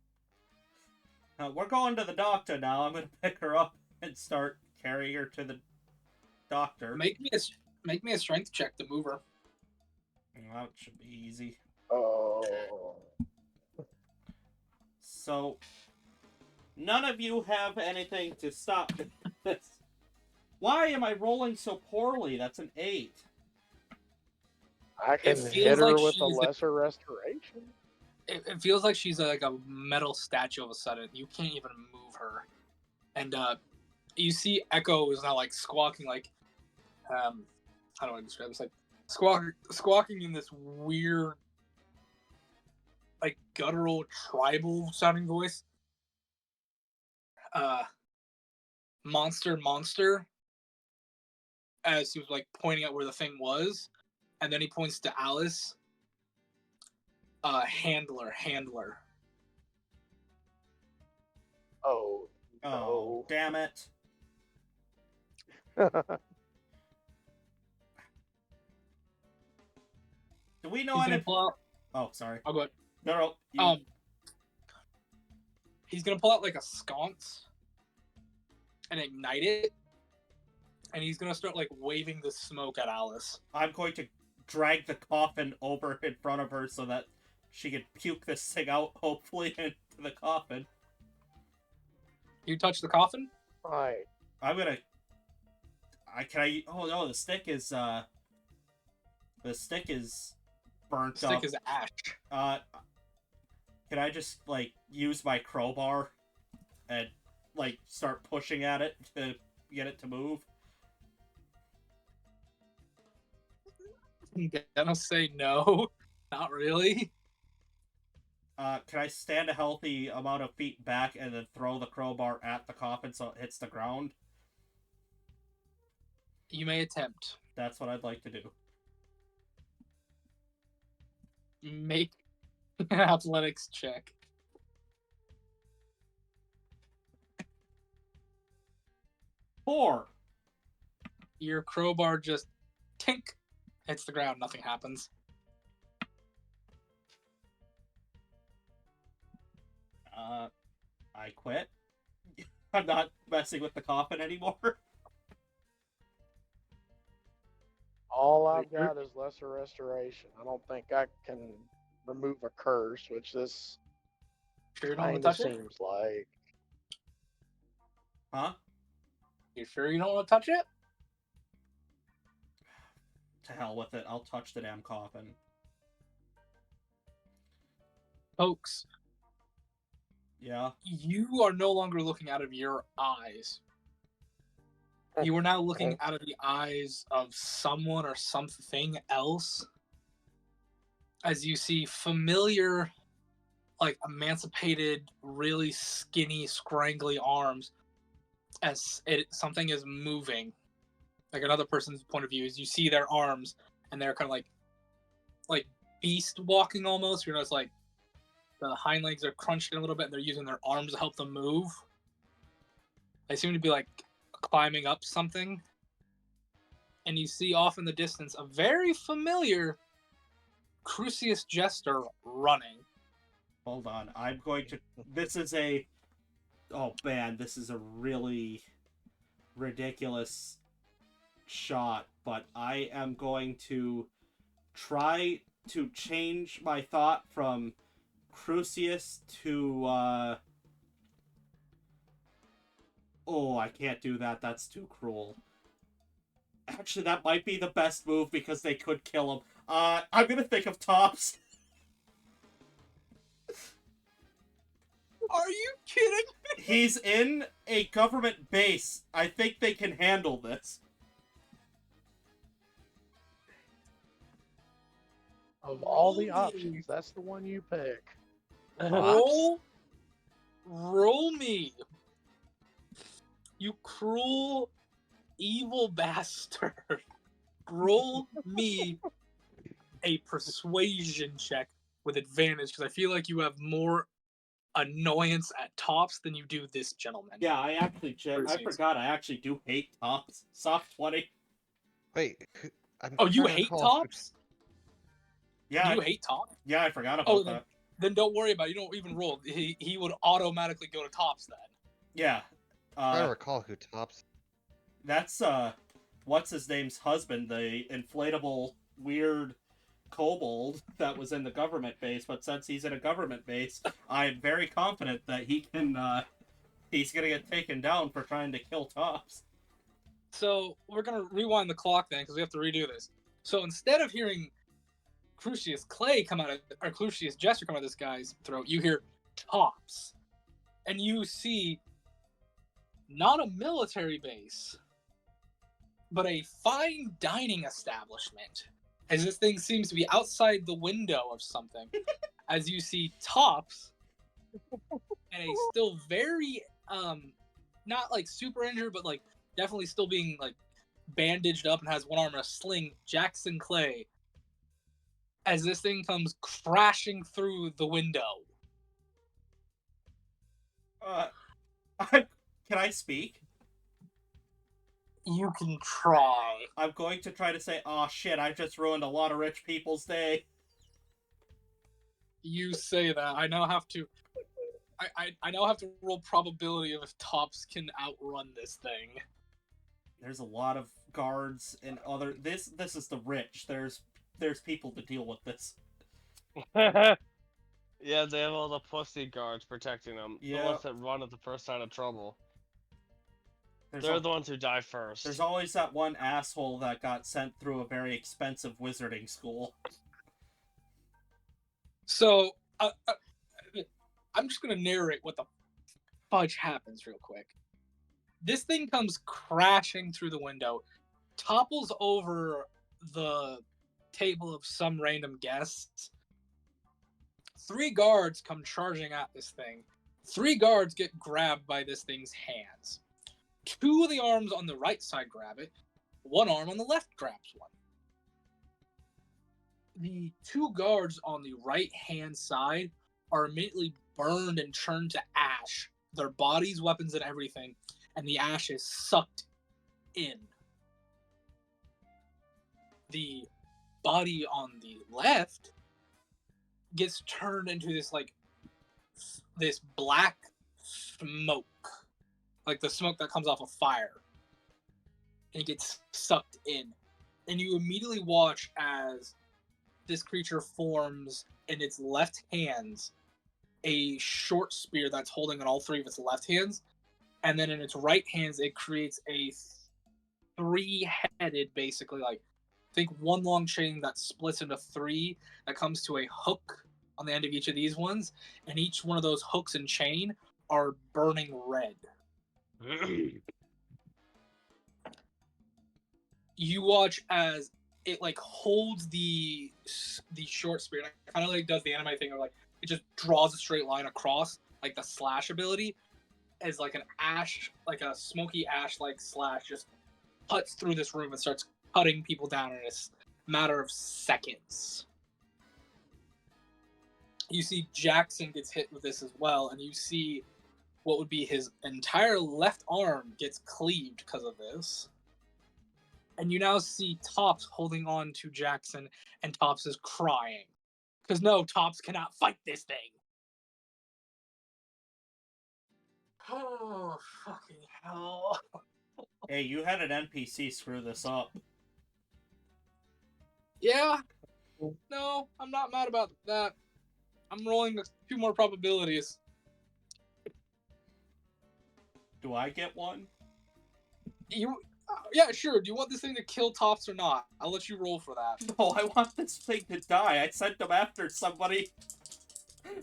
we're going to the doctor now. I'm going to pick her up and start carrying her to the doctor. Make me a strength check to move her. Well, that should be easy. Oh. So, none of you have anything to stop this. Why am I rolling so poorly? That's an 8. I can feels hit her like with a she's- lesser restoration. It feels like she's like a metal statue of a sudden. You can't even move her. And you see Echo is now like squawking like how do I describe this? Like squawking in this weird like guttural tribal sounding voice. Monster as he was like pointing out where the thing was, and then he points to Alice. Handler. Oh. Oh, damn it. No. Do we know He's gonna any... pull out. Oh, sorry. I'll go ahead. No, you... He's gonna pull out like a sconce and ignite it, and he's gonna start like waving the smoke at Alice. I'm going to drag the coffin over in front of her so that she can puke this thing out, hopefully, into the coffin. You touch the coffin? Right. I'm gonna... Oh no, the stick is burnt Stick up. is ash. Can I just, like, use my crowbar and, like, start pushing at it to get it to move? I'm gonna say no. Not really. Can I stand a healthy amount of feet back and then throw the crowbar at the coffin so it hits the ground? You may attempt. That's what I'd like to do. Make an athletics check. Four! Your crowbar just tink hits the ground. Nothing happens. I quit. I'm not messing with the coffin anymore. All I've got is lesser restoration. I don't think I can remove a curse, which this Sure you don't want kind to of touch it? seems like. Huh? You sure you don't want to touch it? To hell with it. I'll touch the damn coffin. Folks, Yeah? you are no longer looking out of your eyes. You are now looking out of the eyes of someone or something else. As you see familiar, like emancipated, really skinny, scrangly arms, as something is moving. Like another person's point of view is you see their arms and they're kind of like beast walking almost. You know, it's like the hind legs are crunched in a little bit and they're using their arms to help them move. They seem to be like climbing up something. And you see off in the distance a very familiar Crucius Jester running. Hold on. I'm going to... This is a... Oh, man. This is a really ridiculous shot. But I am going to try to change my thought from Crucius to... Oh, I can't do that. That's too cruel. Actually, that might be the best move because they could kill him. I'm gonna think of Tops. Are you kidding? He's in a government base. I think they can handle this. Of all the Holy- options, that's the one you pick. Roll me You cruel, evil bastard. Roll me a persuasion check with advantage because I feel like you have more annoyance at Tops than you do this gentleman. Yeah, I forgot I actually do hate Tops. Soft 20. Wait, Oh, you hate Tops? Yeah. Do you hate Tops? Yeah, I forgot about that. Then don't worry about it. You don't even roll. He would automatically go to Tops then. Yeah. I don't recall who Tops. That's what's his name's husband, the inflatable weird kobold that was in the government base, but since he's in a government base, I'm very confident that he can he's gonna get taken down for trying to kill Tops. So we're gonna rewind the clock then because we have to redo this. So instead of hearing Crucius Clay come out of, or Crucius Jester come out of this guy's throat, you hear Tops. And you see not a military base, but a fine dining establishment. As this thing seems to be outside the window of something. As you see Tops and a still very not like super injured, but like definitely still being like bandaged up and has one arm in a sling, Jackson Clay, as this thing comes crashing through the window. Can I speak? You can try. I'm going to try to say, "Oh shit, I've just ruined a lot of rich people's day." You say that. I now have to. I now have to roll probability of if Tops can outrun this thing. There's a lot of guards and other. This is the rich. There's people to deal with this. Yeah, they have all the pussy guards protecting them. Yeah. The ones that run at the first sign of trouble. They're the ones who die first. There's always that one asshole that got sent through a very expensive wizarding school. So, I'm just going to narrate what the fudge happens real quick. This thing comes crashing through the window, topples over the table of some random guests. 3 guards come charging at this thing. 3 guards get grabbed by this thing's hands. 2 of the arms on the right side grab it. 1 arm on the left grabs one. The 2 guards on the right-hand side are immediately burned and turned to ash. Their bodies, weapons, and everything. And the ash is sucked in. The body on the left gets turned into this black smoke. Like the smoke that comes off a fire. And it gets sucked in. And you immediately watch as this creature forms in its left hands a short spear that's holding on all 3 of its left hands. And then in its right hands, it creates a 3-headed, basically, like, think 1 long chain that splits into 3 that comes to a hook on the end of each of these ones. And each one of those hooks and chain are burning red. You watch as it like holds the short spear, and it kind of like does the anime thing, or like it just draws a straight line across, like the slash ability, as like an ash, like a smoky ash like slash, just cuts through this room and starts cutting people down in a matter of seconds. You see Jackson gets hit with this as well, and you see what would be his entire left arm gets cleaved because of this. And you now see Tops holding on to Jackson, and Tops is crying. Because no, Tops cannot fight this thing. Oh, fucking hell. Hey, you had an NPC screw this up. Yeah. No, I'm not mad about that. I'm rolling 2 more probabilities. Do I get one? Yeah, sure. Do you want this thing to kill Tops or not? I'll let you roll for that. No, I want this thing to die. I sent him after somebody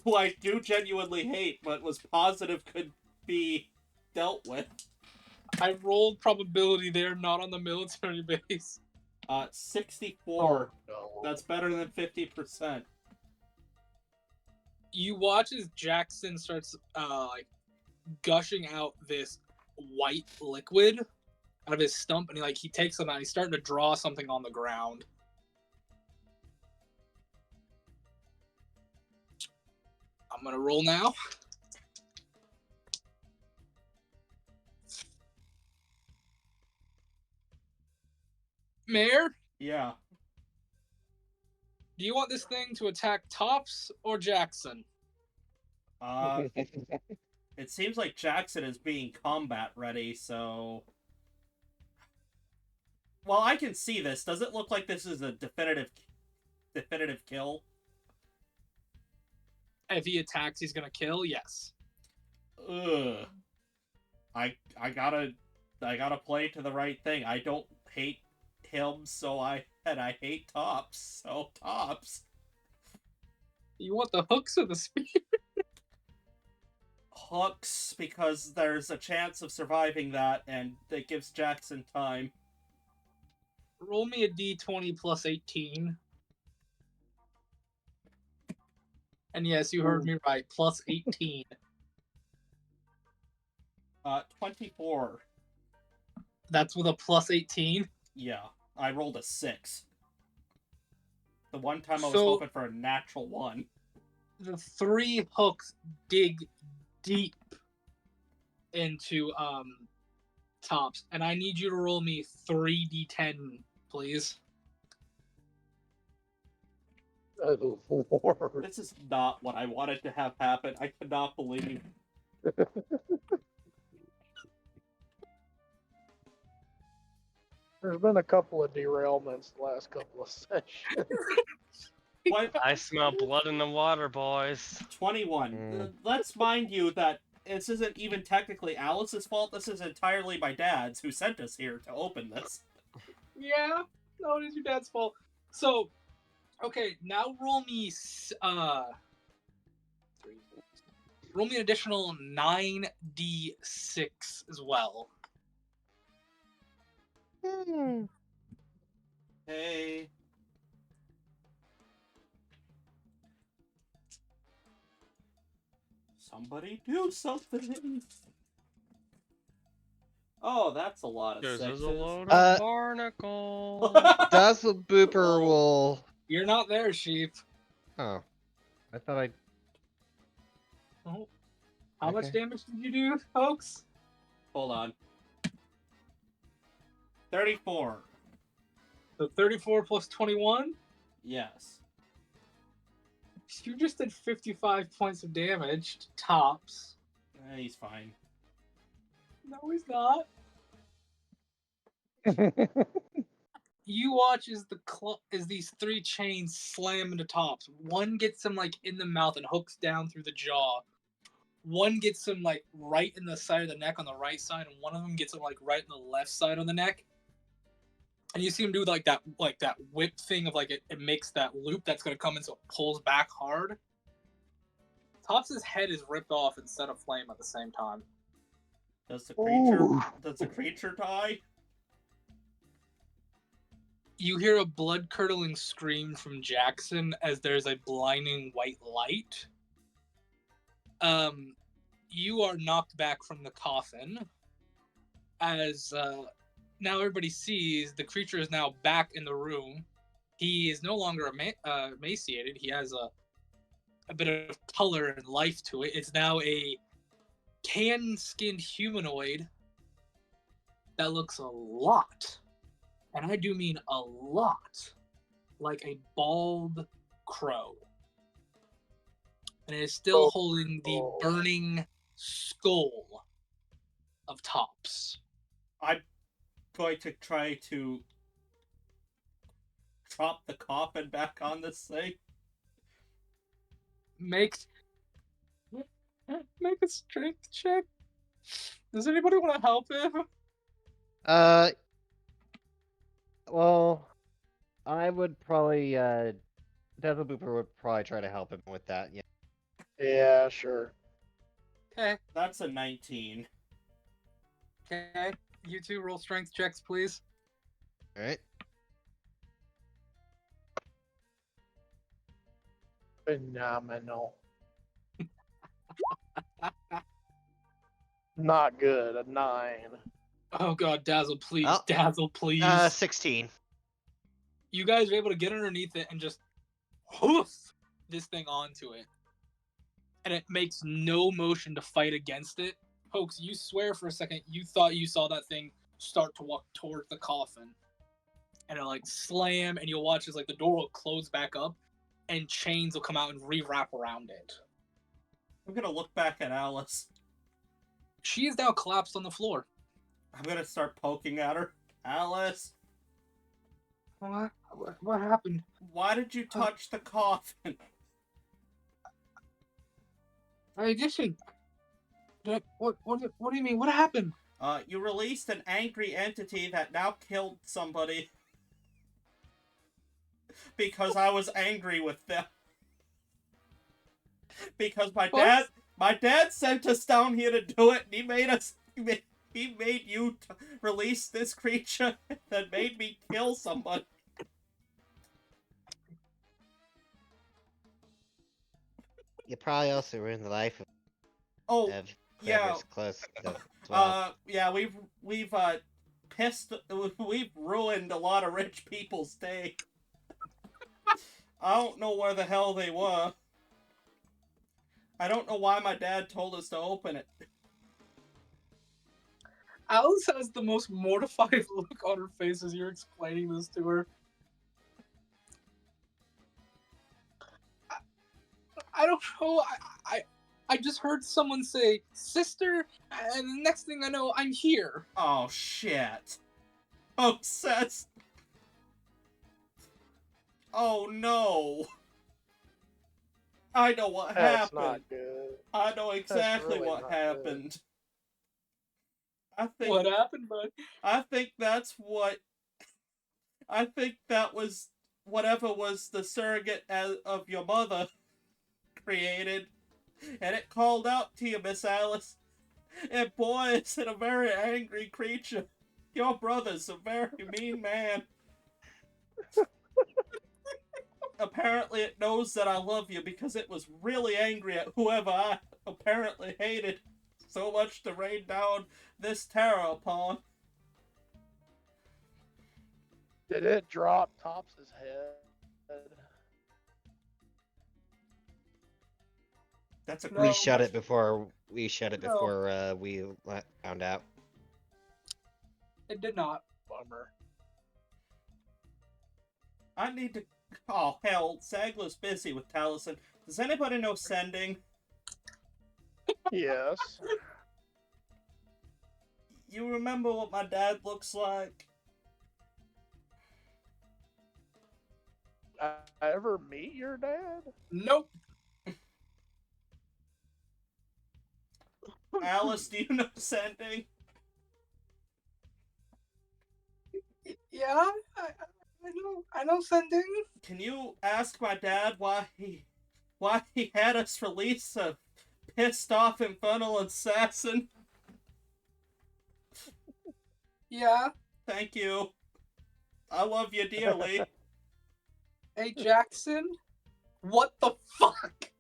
who I do genuinely hate, but was positive could be dealt with. I rolled probability there, not on the military base. 64. Oh, no. That's better than 50%. You watch as Jackson starts like gushing out this white liquid out of his stump, and he takes them out. And he's starting to draw something on the ground. I'm gonna roll now. Mayor, Yeah. do you want this thing to attack Tops or Jackson? It seems like Jackson is being combat ready, so. Well, I can see this. Does it look like this is a definitive kill? If he attacks, he's gonna kill. Yes. Ugh. I gotta play to the right thing. I don't hate him, and I hate Tops, so Tops. You want the hooks or the spear? Hooks, because there's a chance of surviving that, and it gives Jackson time. Roll me a d20 plus 18. And yes, you heard me right. Plus 18. 24. That's with a plus 18? Yeah, I rolled a 6. The one time I was So- hoping for a natural 1. The 3 hooks dig deep into Tops, and I need you to roll me 3d10, please. Oh, Lord. This is not what I wanted to have happen. I cannot believe. There's been a couple of derailments the last couple of sessions. Why, I smell blood in the water, boys. 21. Let's mind you that this isn't even technically Alice's fault. This is entirely my dad's, who sent us here to open this. Yeah, no, it is your dad's fault. So, okay, now roll me an additional 9d6 as well. Hey. Somebody do something. Oh, that's a lot of This sixes. is a load Uh, of barnacles. Dazzle Booper will. You're not there, sheep. Oh, I thought I. Oh. How much Okay. damage did you do, folks? Hold on. 34. So 34 plus 21? Yes. You just did 55 points of damage to Tops. He's fine. No, he's not. You watch as as these 3 chains slam into Tops. One gets him in the mouth and hooks down through the jaw. One gets him right in the side of the neck on the right side, and one of them gets him right in the left side on the neck. And you see him do that whip thing of it makes that loop that's gonna come in, so it pulls back hard. Tops' head is ripped off and set aflame at the same time. Does the Ooh. creature die? You hear a blood-curdling scream from Jackson as there's a blinding white light. You are knocked back from the coffin as now everybody sees the creature is now back in the room. He is no longer emaciated. He has a bit of color and life to it. It's now a tan-skinned humanoid that looks a lot, and I do mean a lot, like a bald crow. And it is still holding the burning skull of Tops. I'm going to try to drop the coffin back on this thing. Make a strength check. Does anybody want to help him? Well, I would probably. Dazzle Booper would probably try to help him with that. Yeah. Yeah, sure. Okay. That's a 19. Okay. You two roll strength checks, please. All right. Phenomenal. Not good. A 9. Oh god, Dazzle, please. Oh. Dazzle, please. 16. You guys are able to get underneath it and just hoof this thing onto it. And it makes no motion to fight against it. Pokes, you swear for a second you thought you saw that thing start to walk towards the coffin. And it'll like slam, and you'll watch as like the door will close back up and chains will come out and re-wrap around it. I'm gonna look back at Alice. She is now collapsed on the floor. I'm gonna start poking at her. Alice, What happened? why did you touch the coffin? I didn't. What do you mean? What happened? You released an angry entity that now killed somebody. Because I was angry with them. Because my dad sent us down here to do it, and he made you release this creature that made me kill somebody. You probably also ruined the life Oh, of yeah. whoever's close to as well. Yeah, we've ruined a lot of rich people's day. I don't know where the hell they were. I don't know why my dad told us to open it. Alice has the most mortified look on her face as you're explaining this to her. I don't know. I just heard someone say, "Sister," and the next thing I know, I'm here. Oh, shit. Oh, Seth. Oh, no. I know what That's happened. not good. I know exactly really what not happened. What happened, bud? I think that was whatever was the surrogate of your mother created. And it called out to you, Miss Alice. And boy, is it a very angry creature. Your brother's a very mean man. Apparently it knows that I love you because it was really angry at whoever I apparently hated so much to rain down this terror upon. Did it drop Tops's head? That's a No, we shut my- it before we found out. It did not. Bummer. I need to... Oh, hell, Sagler's busy with Taliesin. Does anybody know sending? Yes. You remember what my dad looks like? I ever meet your dad? Nope. Alice, do you know sending? Yeah, I know sending. Can you ask my dad why he had us release a pissed off infernal assassin? Yeah. Thank you. I love you dearly. Hey, Jackson. What the fuck?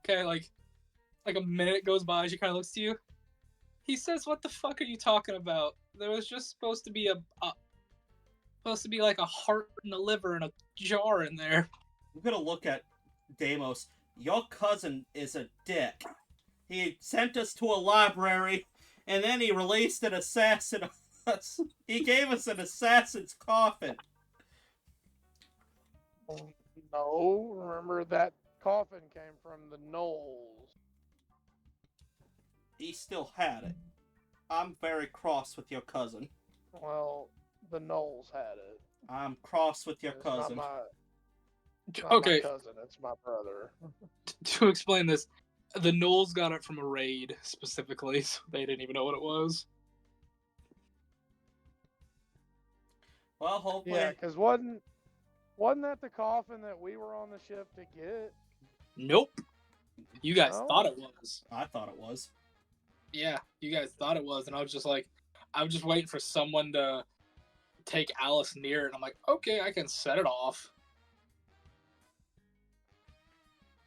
Okay, like a minute goes by, she kind of looks to you. He says, "What the fuck are you talking about? There was just supposed to be like a heart and a liver and a jar in there." I'm gonna look at Deimos. Your cousin is a dick. He sent us to a library, and then he released an assassin on us. He gave us an assassin's coffin. No, remember that coffin came from the Knolls. He still had it. I'm very cross with your cousin. Well, the Knolls had it. I'm cross with your It's cousin. not Okay, my cousin, it's my brother. to explain this, the Knolls got it from a raid specifically, so they didn't even know what it was. Well, hopefully... Yeah, because wasn't that the coffin that we were on the ship to get? Nope. You guys No? thought it was. I thought it was. Yeah, you guys thought it was, and I was just waiting for someone to take Alice near it, and I'm like, okay, I can set it off.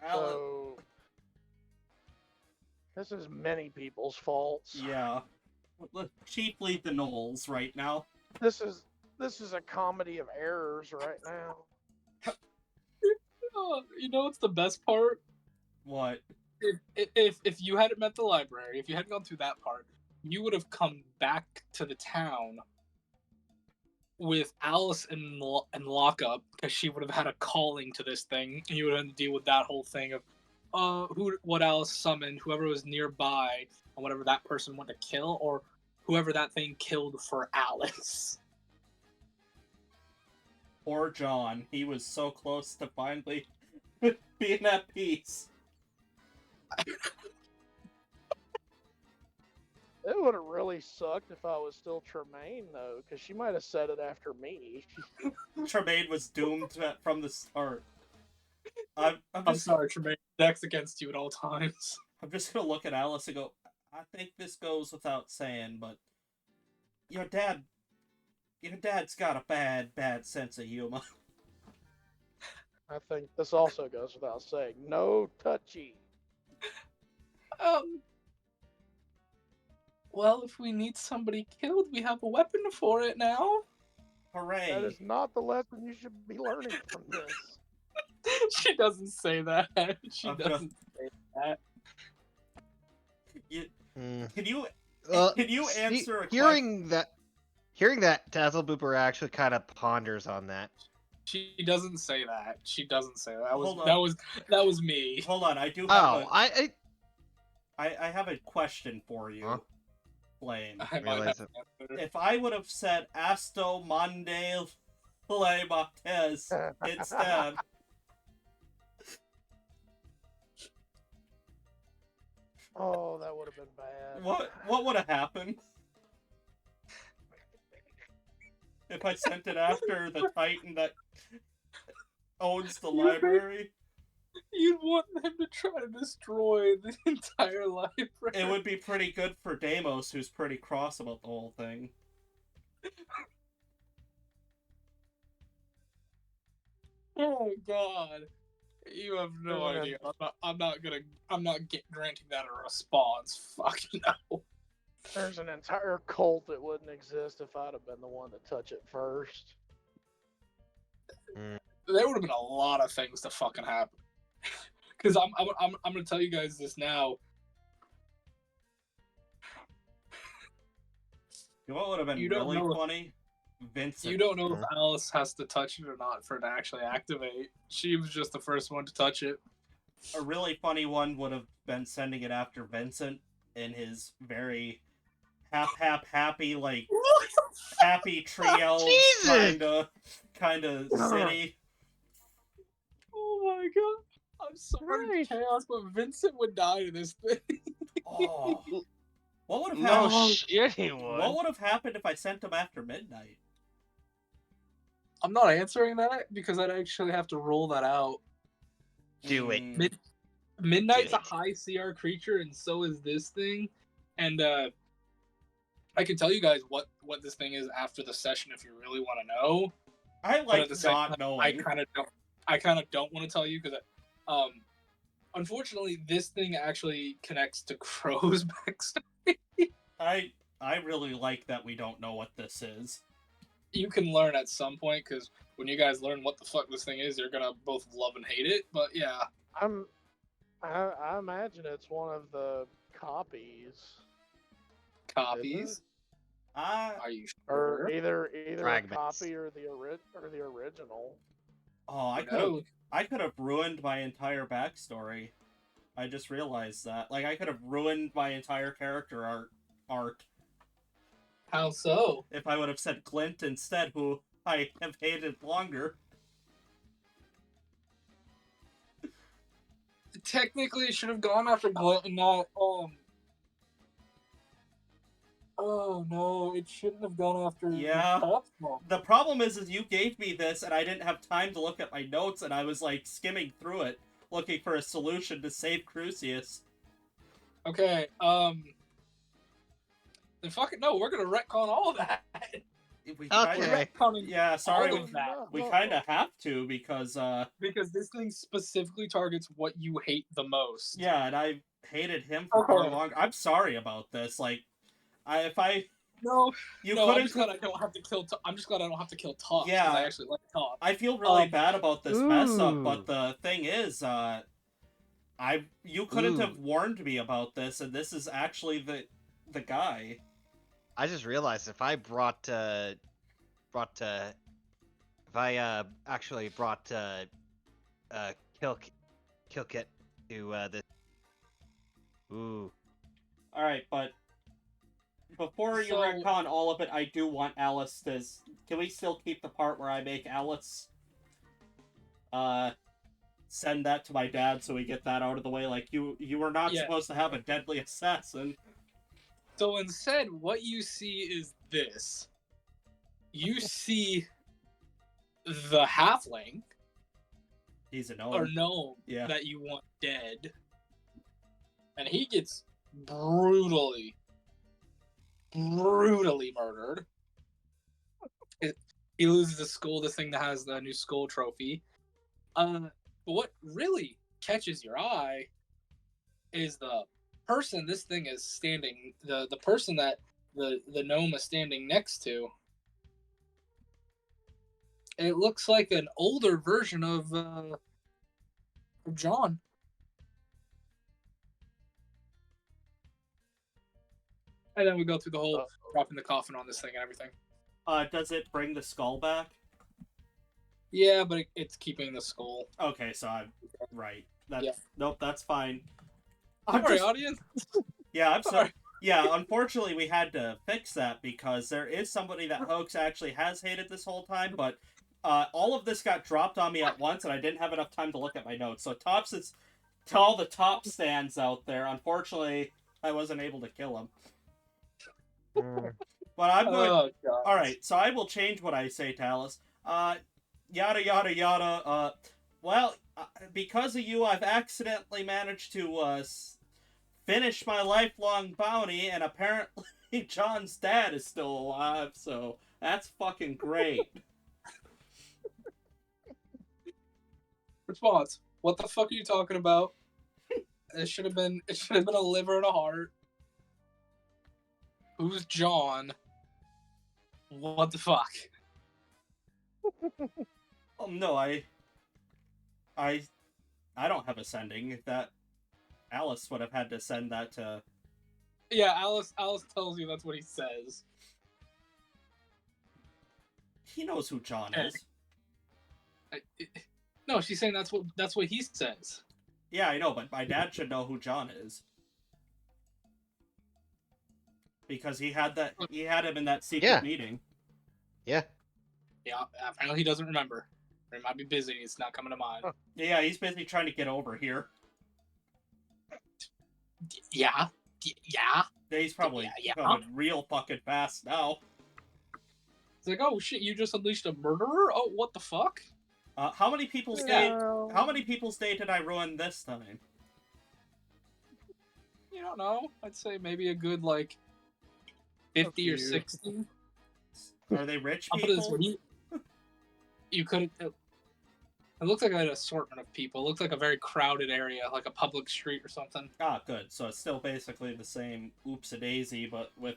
Alice... So, This is many people's faults. Yeah. Chiefly the Knowles right now. This is a comedy of errors right now. Oh, you know what's the best part? What? If you hadn't met the library, if you hadn't gone through that part, you would have come back to the town with Alice in lockup, because she would have had a calling to this thing, and you would have to deal with that whole thing of what Alice summoned, whoever was nearby, and whatever that person wanted to kill, or whoever that thing killed for Alice. Poor John. He was so close to finally being at peace. It would have really sucked if I was still Tremaine, though, because she might have said it after me. Tremaine was doomed from the start. I'm sorry, Tremaine. Deck's against you at all times. I'm just gonna look at Alice and go, I think this goes without saying, but your dad's got a bad sense of humor. I think this also goes without saying. No touchy. Well, if we need somebody killed, we have a weapon for it now. Hooray! That is not the lesson you should be learning from this. She doesn't say that. She doesn't say that. Can you answer a hearing that Dazzlebooper actually kind of ponders on that. She doesn't say that. She doesn't say that. Hold on. That was me. Hold on, I do have I have a question for you, Huh? Blaine. I might have an answer. If I would have said Asto Monde Le Marquez instead, Oh, that would have been bad. what would have happened? If I sent it after the Titan that owns the library? You'd want them to try to destroy the entire library. It would be pretty good for Deimos, who's pretty cross about the whole thing. Oh God, you have no idea. I'm not granting that a response. Fuck no. There's an entire cult that wouldn't exist if I'd have been the one to touch it first. There would have been a lot of things to fucking happen. Because I'm gonna tell you guys this now. You know what would have been really funny? Vincent. You don't know if Alice has to touch it or not for it to actually activate. She was just the first one to touch it. A really funny one would have been sending it after Vincent in his very happy, like, happy trio kind of city. Oh my God. I'm sorry, Chaos, but Vincent would die to this thing. Oh. What would have No happened? shit, he would. What would have happened if I sent him after midnight? I'm not answering that because I'd actually have to roll that out. Do it. Midnight's Do a it. high CR creature, and so is this thing. And I can tell you guys what this thing is after the session if you really want to know. I But like at the same not time, knowing. I kind of don't want to tell you because, unfortunately, this thing actually connects to Crow's backstory. I really like that we don't know what this is. You can learn at some point because when you guys learn what the fuck this thing is, you're gonna both love and hate it. But yeah, I imagine it's one of the copies. copies. Are you sure? Or either a Fragments. copy or the original. Oh, I could have ruined my entire backstory. I just realized that. Like, I could have ruined my entire character arc How so? if I would have said Glint instead, who I have hated longer. Technically, it should have gone after Glint and not Oh no, it shouldn't have gone after. Yeah. Topsmall. The problem is you gave me this, and I didn't have time to look at my notes, and I was, like, skimming through it, looking for a solution to save Crucius. Okay. Then fuck it. No, we're gonna retcon all of that. we Okay. kinda, Retconning yeah, sorry, all of that we kind of have to because because this thing specifically targets what you hate the most. yeah, and I hated him for far Okay. longer. I'm sorry about this. Like, if I No, you no, I'm couldn't just glad I don't have to kill. I'm just glad I don't have to kill Tops because Yeah. I actually like Top. I feel really Um, bad about this mess up, Ooh. but the thing is, you couldn't have warned me about this, and this is actually the guy. I just realized if I actually brought kill kit to this. Ooh. All right, but before you So- retcon all of it, I do want Alice to. Can we still keep the part where I make Alice send that to my dad so we get that out of the way? Like, you were not Yeah. supposed to have a deadly assassin. So instead, what you see is this. You see the halfling He's a or gnome. gnome Yeah. that you want dead, and he gets brutally murdered. He loses his skull, the thing that has the new skull trophy. But what really catches your eye is the person this thing is standing, the person that the gnome is standing next to. It looks like an older version of John. And then we go through the whole dropping the coffin on this thing and everything. Does it bring the skull back? Yeah, but it's keeping the skull. Okay, so I'm right. That's Yeah. Nope, that's fine. Sorry, audience. Yeah, I'm sorry. Sorry. Yeah, unfortunately, we had to fix that because there is somebody that Hoax actually has hated this whole time, but all of this got dropped on me at once, and I didn't have enough time to look at my notes. So Tops is to all the top stands out there. Unfortunately, I wasn't able to kill him. But I'm going. Oh, God. All right, so I will change what I say to Alice. Yada yada yada. Well, because of you, I've accidentally managed to finish my lifelong bounty, and apparently John's dad is still alive. So that's fucking great. Response. What the fuck are you talking about? It should have been a liver and a heart. Who's John? What the fuck? No, I don't have a sending. That Alice would have had to send that to. Yeah, Alice tells you that's what he says. He knows who John is. No, she's saying that's what he says. Yeah, I know, but my dad should know who John is. Because he had him in that secret meeting. Yeah. Yeah, apparently he doesn't remember. Or he might be busy. It's not coming to mind. Yeah, he's busy trying to get over here. Yeah. He's probably Yeah. coming real fucking fast now. It's like, oh shit, you just unleashed a murderer? Oh, what the fuck? How many people's day? How many people's day did I ruin this time? You don't know. I'd say maybe a good 50 or 60. Are they rich I'll put it this people? way. You could. It looks like an assortment of people. It looks like a very crowded area, like a public street or something. Ah, good. So it's still basically the same oops-a-daisy, but with...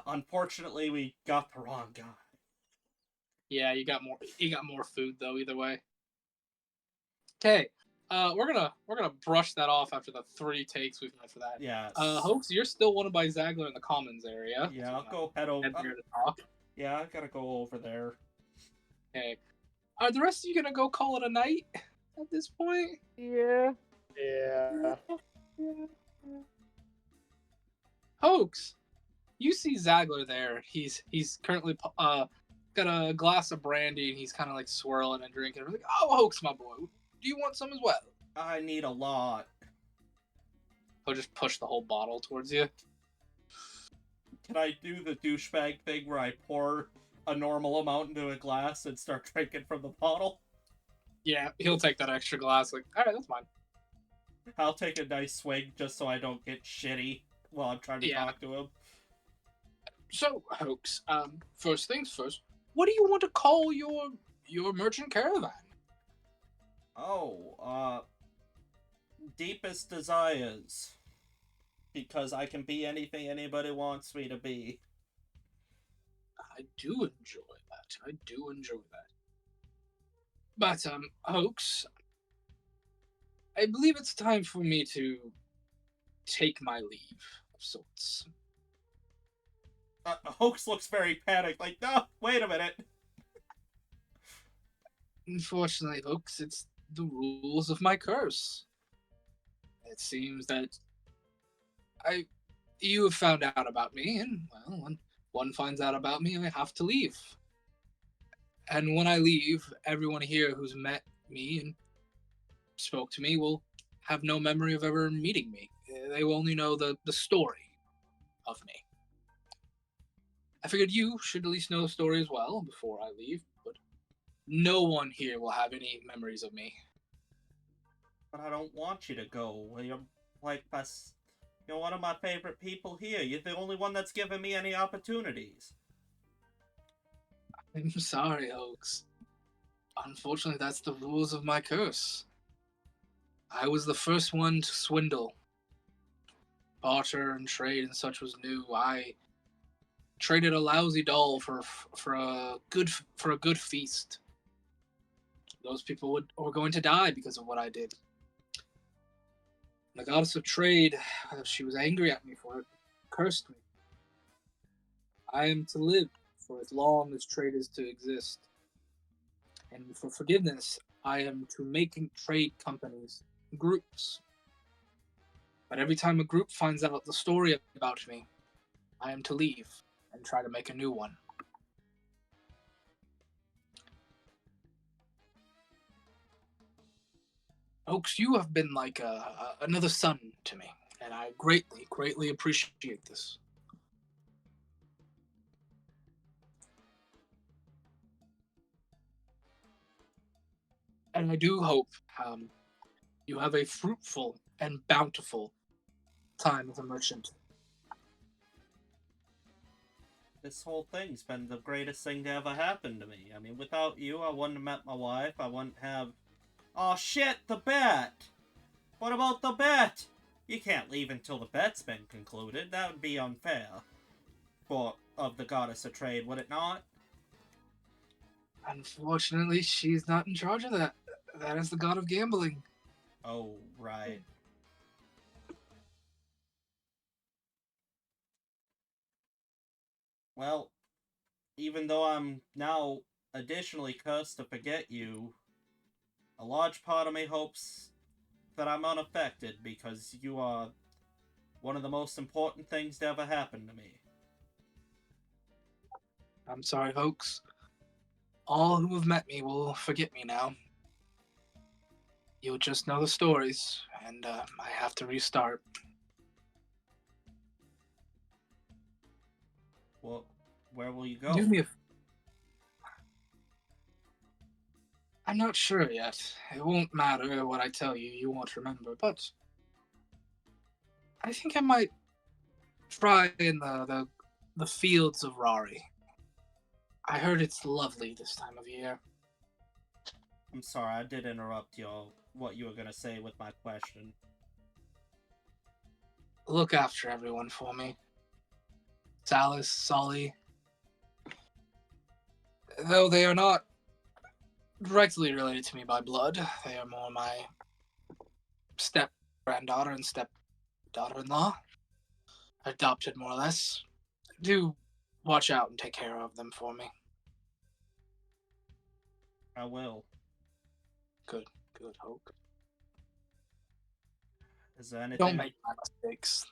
Unfortunately, we got the wrong guy. Yeah, you got more food though. Either way. Okay, we're gonna brush that off after the 3 takes we've had for that. Yeah. Hoax, you're still wanted by Zagler in the commons area. Yeah, I'll go head over. Head there to talk. Yeah, I gotta go over there. Okay. Are the rest of you gonna go call it a night at this point? Yeah. Hoax, you see Zagler there. He's currently got a glass of brandy and he's kind of swirling and drinking. We're like, oh, Hoax, my boy, do you want some as well? I need a lot. He'll just push the whole bottle towards you. Can I do the douchebag thing where I pour a normal amount into a glass and start drinking from the bottle? Yeah, he'll take that extra glass. All right, that's fine. I'll take a nice swig just so I don't get shitty while I'm trying to talk to him. So, Hoax, first things first, what do you want to call your merchant caravan? Oh, deepest desires. Because I can be anything anybody wants me to be. I do enjoy that. I do enjoy that. But, Hoax, I believe it's time for me to take my leave of sorts. Hoax looks very panicked, like, no, wait a minute. Unfortunately, Hoax, it's the rules of my curse. It seems that you have found out about me, and well, when one finds out about me, I have to leave. And when I leave, everyone here who's met me and spoke to me will have no memory of ever meeting me. They will only know the story of me. I figured you should at least know the story as well before I leave, but no one here will have any memories of me. But I don't want you to go. You're like us. You're one of my favorite people here. You're the only one that's given me any opportunities. I'm sorry, Hoax. Unfortunately, that's the rules of my curse. I was the first one to swindle. Barter and trade and such was new. I traded a lousy doll for a good feast. Those people were going to die because of what I did. The goddess of trade, she was angry at me for it, cursed me. I am to live for as long as trade is to exist. And for forgiveness, I am to make trade companies, groups. But every time a group finds out the story about me, I am to leave and try to make a new one. Oaks, you have been like another son to me, and I greatly appreciate this. And I do hope you have a fruitful and bountiful time as a merchant. This whole thing's been the greatest thing to ever happen to me. I mean, without you, I wouldn't have met my wife. I wouldn't have... Oh shit, the bet! What about the bet? You can't leave until the bet's been concluded. That would be unfair. Of the goddess of trade, would it not? Unfortunately, she's not in charge of that. That is the god of gambling. Oh, right. Well, even though I'm now additionally cursed to forget you, a large part of me hopes that I'm unaffected because you are one of the most important things to ever happen to me. I'm sorry, folks. All who have met me will forget me now. You'll just know the stories, and I have to restart. Well, where will you go? Do me a... I'm not sure yet. It won't matter what I tell you, you won't remember, but I think I might try in the fields of Rari. I heard it's lovely this time of year. I'm sorry, I did interrupt what you were gonna say with my question. Look after everyone for me. Salis, Solly. Though they are not directly related to me by blood, they are more my step granddaughter and step daughter-in-law. Adopted, more or less. Do watch out and take care of them for me. I will. Good Hope. Is there anything? Don't make my mistakes.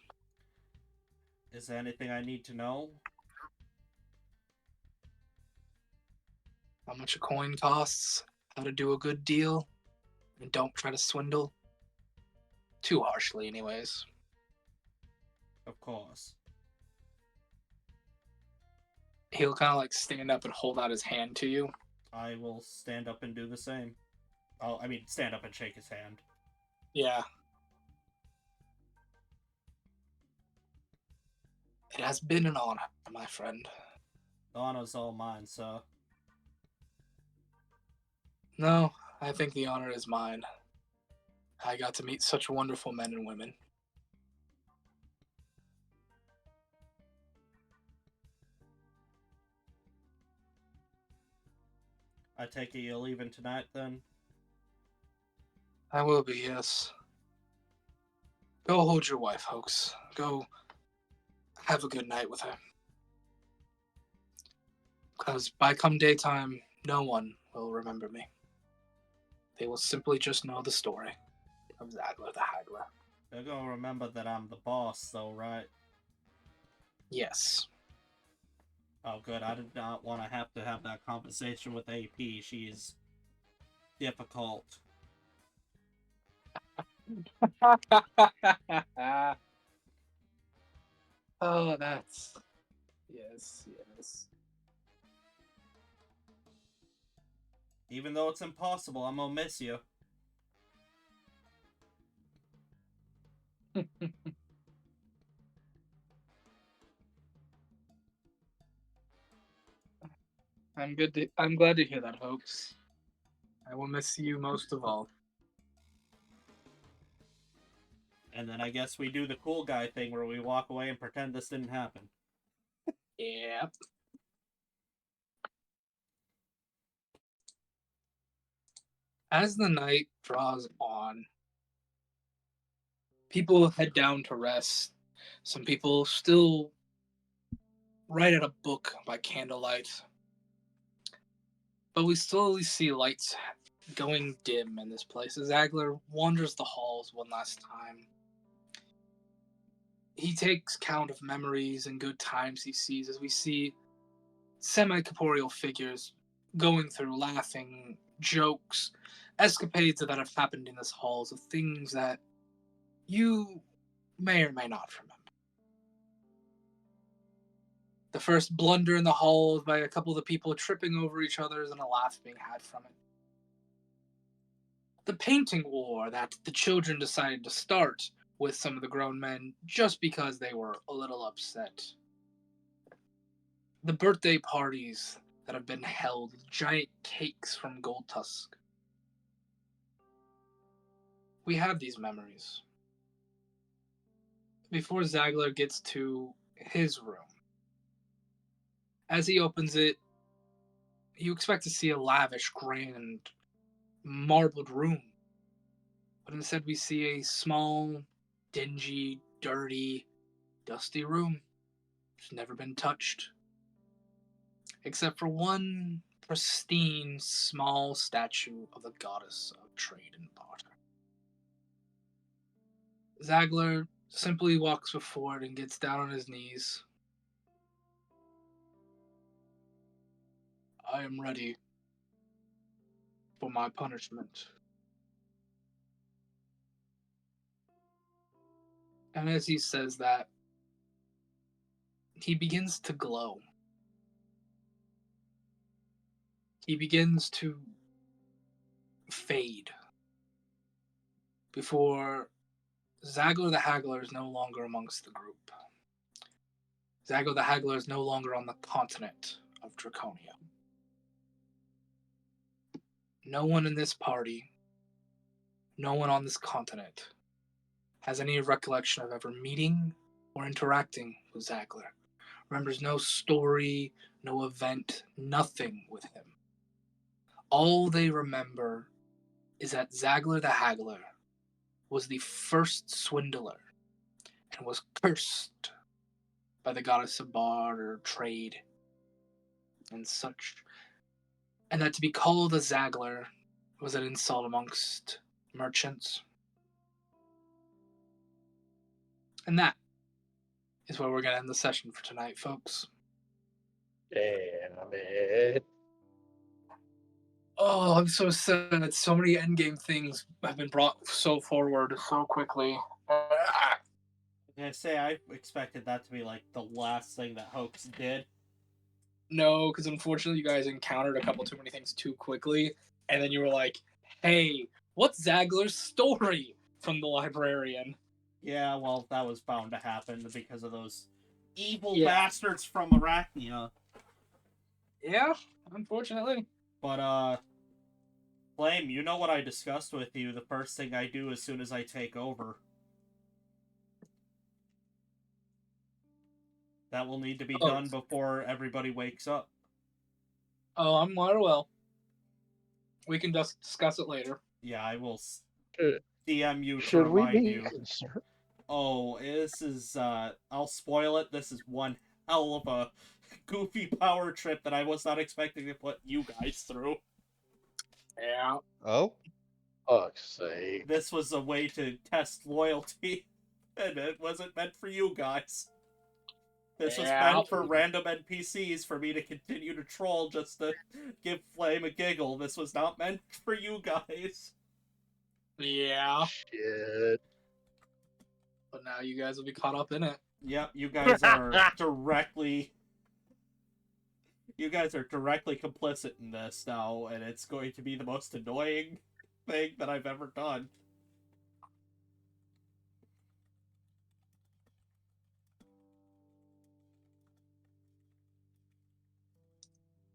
Is there anything I need to know? How much a coin costs, how to do a good deal, and don't try to swindle. Too harshly, anyways. Of course. He'll kind of like stand up and hold out his hand to you. I will stand up and do the same. Stand up and shake his hand. Yeah. It has been an honor, my friend. The honor's all mine, sir. No, I think the honor is mine. I got to meet such wonderful men and women. I take it you're leaving tonight, then? I will be, yes. Go hold your wife, Hoax. Go have a good night with her. Because by come daytime, no one will remember me. They will simply just know the story of Zagler the Haggler. They're gonna remember that I'm the boss, though, right? Yes. Oh, good. I did not want to have that conversation with AP. She's difficult. Oh, that's... Yes, yes. Even though it's impossible, I'm gonna miss you. I'm glad to hear that, Hoax. I will miss you most of all. And then I guess we do the cool guy thing where we walk away and pretend this didn't happen. Yep. As the night draws on, people head down to rest. Some people still write at a book by candlelight. But we slowly see lights going dim in this place as Agler wanders the halls one last time. He takes count of memories and good times he sees as we see semi-corporeal figures going through, laughing, jokes, escapades that have happened in this halls of things that you may or may not remember. The first blunder in the halls by a couple of the people tripping over each other and a laugh being had from it. The painting war that the children decided to start with some of the grown men just because they were a little upset. The birthday parties that have been held, giant cakes from Gold Tusk. We have these memories. Before Zagler gets to his room, as he opens it, you expect to see a lavish, grand, marbled room. But instead we see a small, dingy, dirty, dusty room. It's never been touched. Except for one pristine, small statue of the goddess of trade and barter. Zagler simply walks before it and gets down on his knees. I am ready for my punishment. And as he says that, he begins to glow. He begins to fade before Zagler the Haggler is no longer amongst the group. Zagler the Haggler is no longer on the continent of Draconia. No one in this party, no one on this continent, has any recollection of ever meeting or interacting with Zagler. Remembers no story, no event, nothing with him. All they remember is that Zagler the Haggler was the first swindler and was cursed by the goddess of barter, trade, and such. And that to be called a Zagler was an insult amongst merchants. And that is where we're going to end the session for tonight, folks. Damn it. Oh, I'm so sad. So many endgame things have been brought so forward so quickly. Like I say, I expected that to be like the last thing that Hoax did. No, because unfortunately you guys encountered a couple too many things too quickly, and then you were like, hey, what's Zagler's story from the librarian? Yeah, well, that was bound to happen because of those evil Yeah. bastards from Arachnia. Yeah, unfortunately. But, Flame, you know what I discussed with you. The first thing I do as soon as I take over. That will need to be done before everybody wakes up. Oh, I'm well. We can just discuss it later. Yeah, I will Should- DM you to Should we remind be you. concerned? Oh, this is, I'll spoil it. This is one hell of a goofy power trip that I was not expecting to put you guys through. Yeah. Oh, Fuck's sake. This was a way to test loyalty, and it wasn't meant for you guys. This was meant for random NPCs for me to continue to troll just to give Flame a giggle. This was not meant for you guys. Yeah. Shit. But now you guys will be caught up in it. Yep, you guys are directly complicit in this now, and it's going to be the most annoying thing that I've ever done.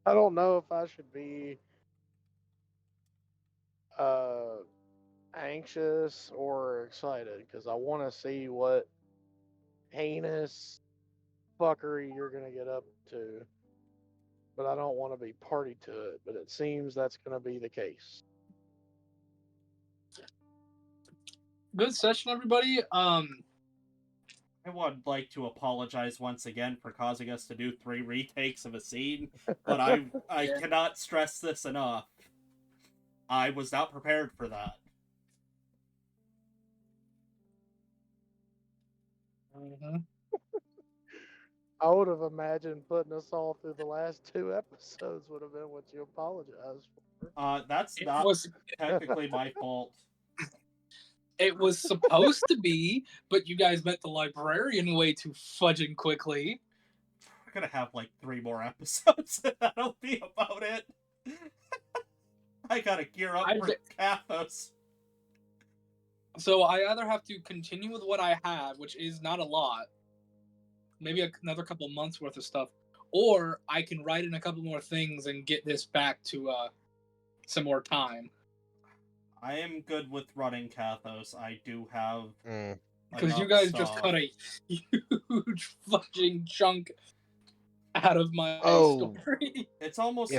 I don't know if I should be anxious or excited because I want to see what heinous fuckery you're gonna get up to, but I don't want to be party to it. But it seems that's gonna be the case. Good session, everybody. I would like to apologize once again for causing us to do 3 retakes of a scene, but I Yeah. cannot stress this enough. I was not prepared for that. Mm-hmm. I would have imagined putting us all through the last 2 episodes would have been what you apologized for. That's It not was technically my fault. it was supposed to be, but you guys met the librarian way too fudging quickly. We're gonna have like 3 more episodes, and that'll be about it. I gotta gear up for Cathos. So I either have to continue with what I have, which is not a lot, maybe another couple months worth of stuff, or I can write in a couple more things and get this back to some more time. I am good with running Cathos. I do have Because you enough guys stuff. just cut a huge fucking chunk out of my story. It's almost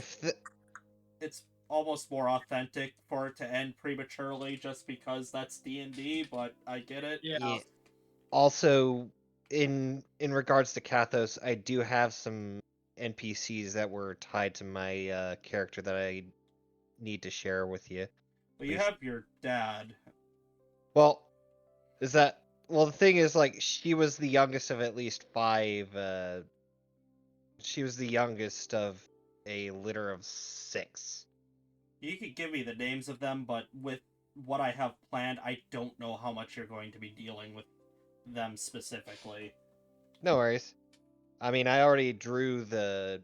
it's almost more authentic for it to end prematurely just because that's D&D, but I get it. Yeah. Also, in regards to Kathos, I do have some NPCs that were tied to my character that I need to share with you. But you have your dad. Well, the thing is, like, she was the youngest of at least 5. She was the youngest of a litter of 6. You could give me the names of them, but with what I have planned, I don't know how much you're going to be dealing with them specifically. No worries. I mean, I already drew the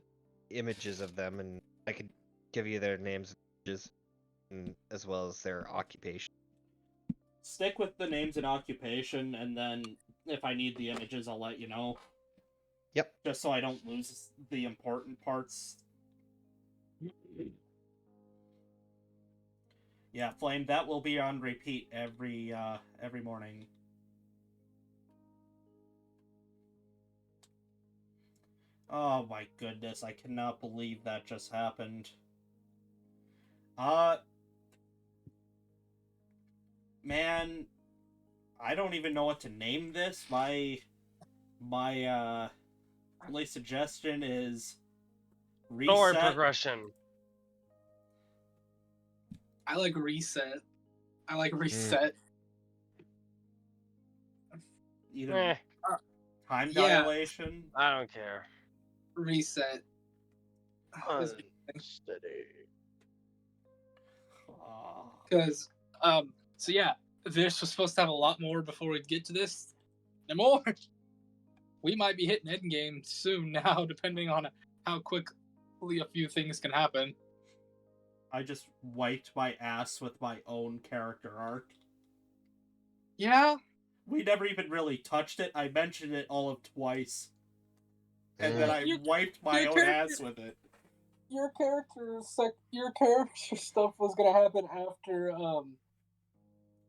images of them, and I could give you their names and images, as well as their occupation. Stick with the names and occupation, and then if I need the images, I'll let you know. Yep. Just so I don't lose the important parts. Yeah, Flame, that will be on repeat every morning. Oh my goodness, I cannot believe that just happened. Man, I don't even know what to name this. My only suggestion is reset. Story progression. I like reset. I like reset. Either time dilation. I don't care. Reset. Steady. Because, so yeah, this was supposed to have a lot more before we get to this. No more. We might be hitting endgame soon now, depending on how quickly a few things can happen. I just wiped my ass with my own character arc. Yeah. We never even really touched it. I mentioned it all of twice. and then Mm. I wiped my your own character- ass with it. Your character stuff was gonna happen after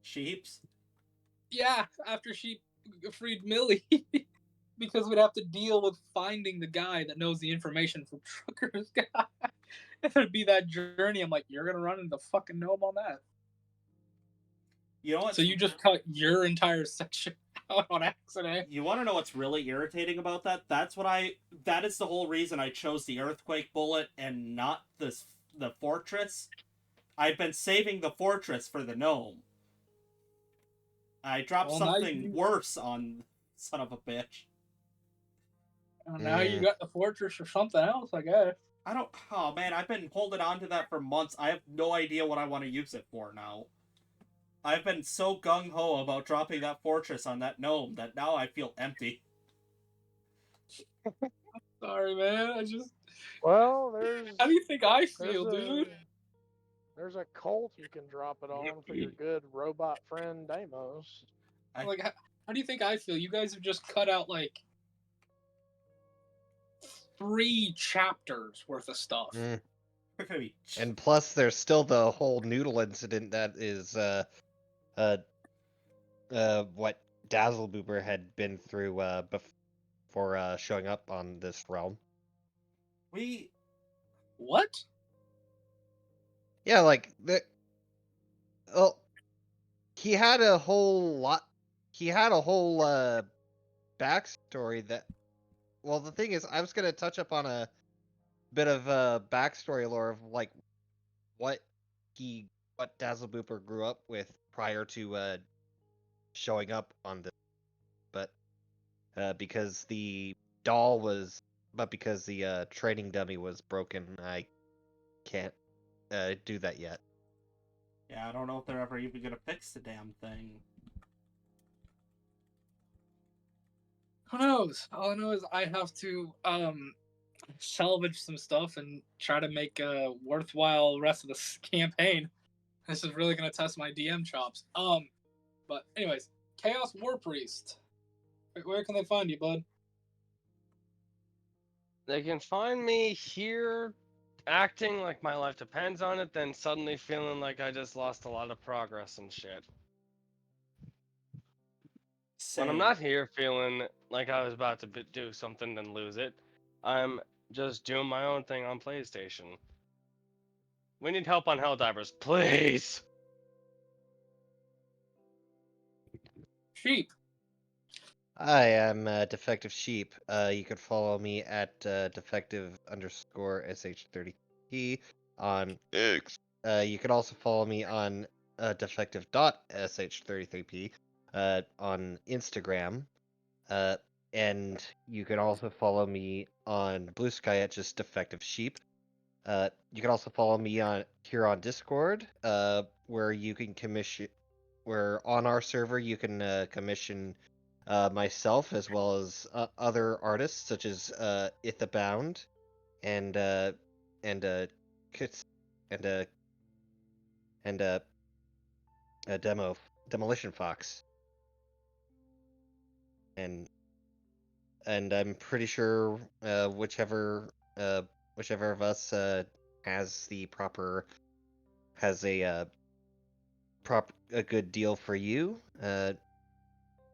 Sheeps. after she freed Millie. Because we'd have to deal with finding the guy that knows the information from Trucker's guy. It'd be that journey. I'm like, you're gonna run into fucking gnome on that. You know what? So you just cut your entire section out on accident. You want to know what's really irritating about that? That is the whole reason I chose the earthquake bullet and not the fortress. I've been saving the fortress for the gnome. I dropped Well, something worse on son of a bitch. Now you got the fortress for something else, I guess. I don't. Oh man, I've been holding on to that for months. I have no idea what I want to use it for now. I've been so gung ho about dropping that fortress on that gnome that now I feel empty. Sorry, man. I just. Well, there's How do you think I there's feel, a dude? there's a cult you can drop it on for your good robot friend Deimos. Like, how do you think I feel? You guys have just cut out like 3 chapters worth of stuff. Mm. We're gonna be. And plus, there's still the whole noodle incident that is what Dazzlebooper had been through before showing up on this realm. We. What? Yeah, like well, he had a whole lot. He had a whole backstory that. Well, the thing is, I was gonna touch up on a bit of backstory lore of like what Dazzlebooper grew up with prior to showing up on this, but because the training dummy was broken, I can't do that yet. Yeah, I don't know if they're ever even gonna fix the damn thing. Who knows? All I know is I have to salvage some stuff and try to make a worthwhile rest of this campaign. This is really gonna test my DM chops. But anyways, Chaos War Priest. Where can they find you, bud? They can find me here acting like my life depends on it, then suddenly feeling like I just lost a lot of progress and shit. When I'm Same. not here feeling like I was about to do something then lose it, I'm just doing my own thing on PlayStation. We need help on Helldivers, please! Sheep. I am Defective Sheep. You can follow me at defective_sh30p on X. You can also follow me on defective.sh33p on Instagram. And you can also follow me on Blue Sky at just Defective Sheep. You can also follow me here on Discord, where you can where on our server you can commission myself as well as other artists such as Ithabound and Kits and Demolition Fox. And I'm pretty sure whichever of us has a good deal for you.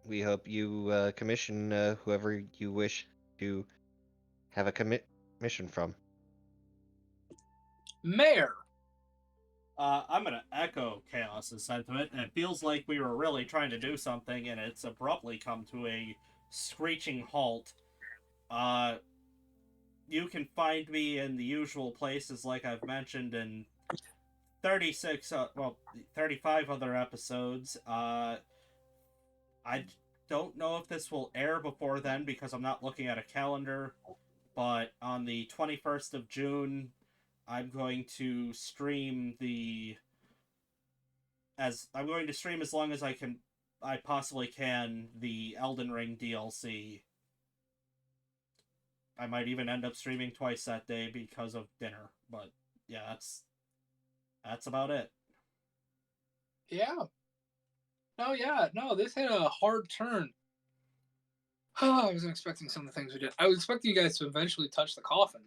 We hope you commission whoever you wish to have a commission from. Mayor. I'm gonna echo Chaos's sentiment. It feels like we were really trying to do something, and it's abruptly come to a screeching halt. You can find me in the usual places, like I've mentioned in 35 other episodes. I don't know if this will air before then because I'm not looking at a calendar, but on the 21st of June, I'm going to stream as long as I possibly can, the Elden Ring DLC. I might even end up streaming twice that day because of dinner, but yeah, that's about it. Yeah. No, this had a hard turn. Oh, I wasn't expecting some of the things we did. I was expecting you guys to eventually touch the coffin.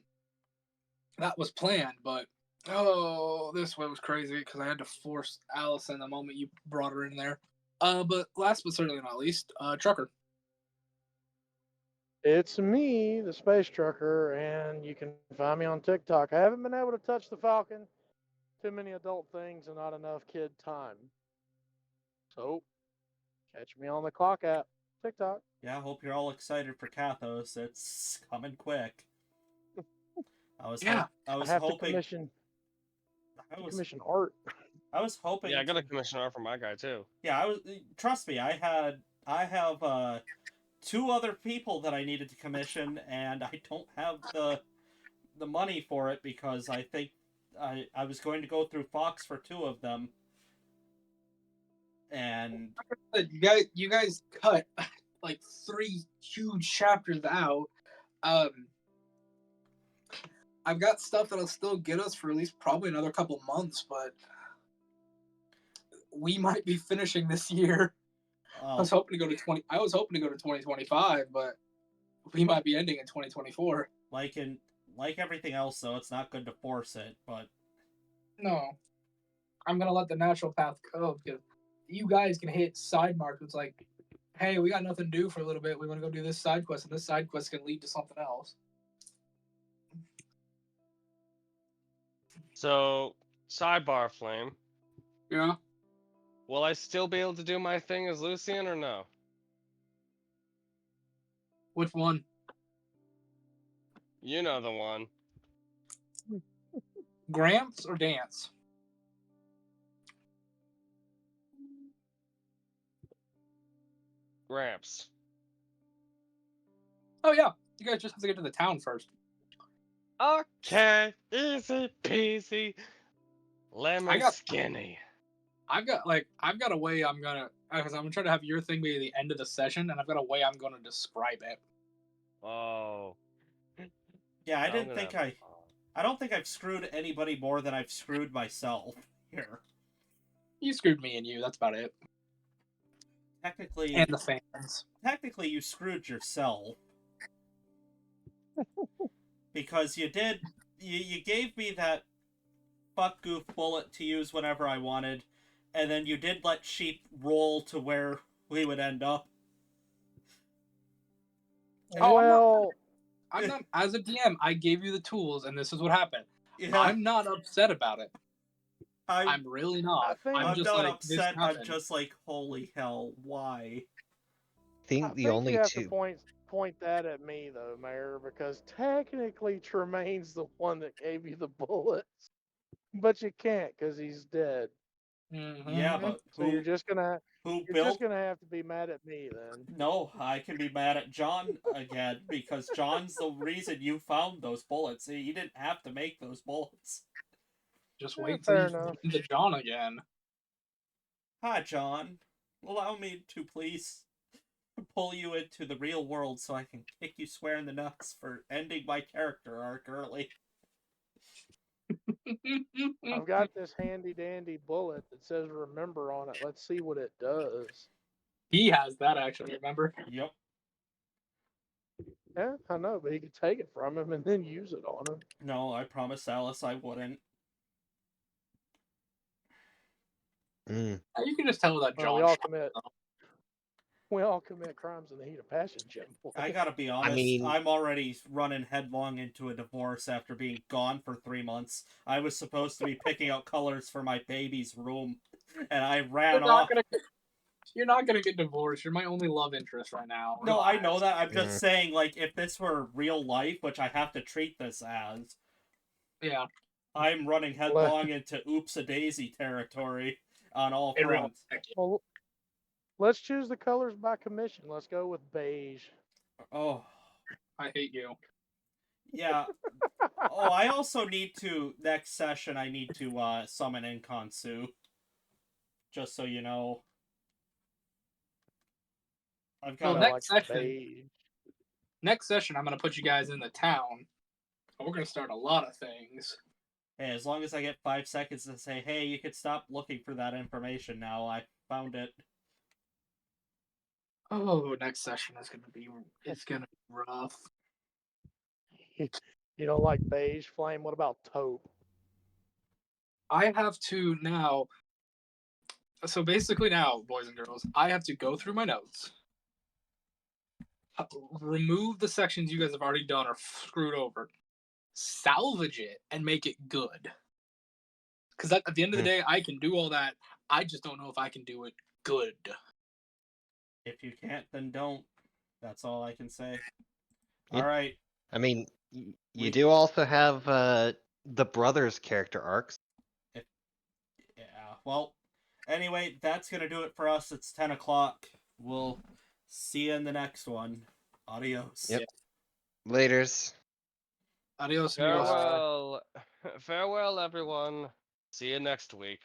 That was planned, but oh, this one was crazy because I had to force Allison the moment you brought her in there. But last but certainly not least, Trucker. It's me, the space trucker, and you can find me on TikTok. I haven't been able to touch the Falcon. Too many adult things and not enough kid time. So, catch me on the clock app, TikTok. Yeah, I hope you're all excited for Kathos. It's coming quick. Yeah. I I was have to hoping. commission art. I was hoping. Yeah, I got a commissioner for my guy too. Yeah, I was. Trust me, I have 2 other people that I needed to commission, and I don't have the money for it because I think I was going to go through Fox for 2 of them, and You guys cut like 3 huge chapters out. I've got stuff that'll still get us for at least probably another couple months, but we might be finishing this year. I was hoping to go to 2025, but we might be ending in 2024. like everything else, though, it's not good to force it. But No, I'm gonna let the natural path go because you guys can hit side marks. It's like, hey, we got nothing to do for a little bit. We want to go do this side quest, and this side quest can lead to something else. So, sidebar flame. Yeah. Will I still be able to do my thing as Lucian or no? Which one? You know the one. Gramps or dance? Gramps. Oh yeah, you guys just have to get to the town first. Okay, easy peasy, lemon got- skinny. I've got a way I'm gonna because I'm gonna try to have your thing be at the end of the session, and I've got a way I'm gonna describe it. Oh. yeah, I I'm didn't gonna think have fun. I don't think I've screwed anybody more than I've screwed myself here. You screwed me and you. That's about it. Technically, And the fans. technically, you screwed yourself because you gave me that fuck goof bullet to use whenever I wanted, and then you did let sheep roll to where we would end up. Oh, Well, I'm not as a DM. I gave you the tools, and this is what happened. Yeah, I'm not upset about it. I'm I'm really not. I'm just not like, upset. This I'm happened. just like, holy hell, why? I think I the think only you have two. to point that at me though, Mayor, because technically Tremaine's the one that gave you the bullets, but you can't because he's dead. Mm-hmm. Yeah, but So you're just gonna built? have to be mad at me then. No, I can be mad at John again because John's the reason you found those bullets. He didn't have to make those bullets. Just Yeah, wait till fair you enough. get into John again. Hi, John. Allow me to please pull you into the real world so I can kick you square in the nuts for ending my character arc early. I've got this handy dandy bullet that says remember on it. Let's see what it does. He has that actually. Remember? Yep. Yeah, I know, but he could take it from him and then use it on him. No, I promised Alice I wouldn't. Mm. You can just tell that Well, John. we all commit crimes in the heat of passion, Jim. I gotta be honest, mean- I'm already running headlong into a divorce after being gone for 3 months. I was supposed to be picking out colors for my baby's room, and I ran off. You're not gonna get divorced. You're my only love interest right now. No, I know Relax. that. I'm just saying, like, if this were real life, which I have to treat this as, Yeah. I'm running headlong into oops-a-daisy territory on all It really- fronts. Well, let's choose the colors by commission. Let's go with beige. Oh, I hate you. yeah. Oh, I also need to, next session, I need to summon Inkonsu. Just so you know. I've got Well, I next like session- beige. Next session, I'm gonna put you guys in the town. And we're gonna start a lot of things. Hey, as long as I get 5 seconds to say, hey, you could stop looking for that information now. I found it. Oh, next session is gonna be rough. You don't like beige flame? What about taupe? I have to now. So basically, now, boys and girls, I have to go through my notes, remove the sections you guys have already done or screwed over, salvage it, and make it good. Because at the end of the day, I can do all that. I just don't know if I can do it good. If you can't, then don't. That's all I can say. Yeah. All right. I mean, you We- do also have the brothers character arcs. Yeah. Well, anyway, that's gonna do it for us. It's 10 o'clock. We'll see you in the next one. Adios. Yep. Laters. Adios, amigos. Farewell. Farewell, everyone. See you next week.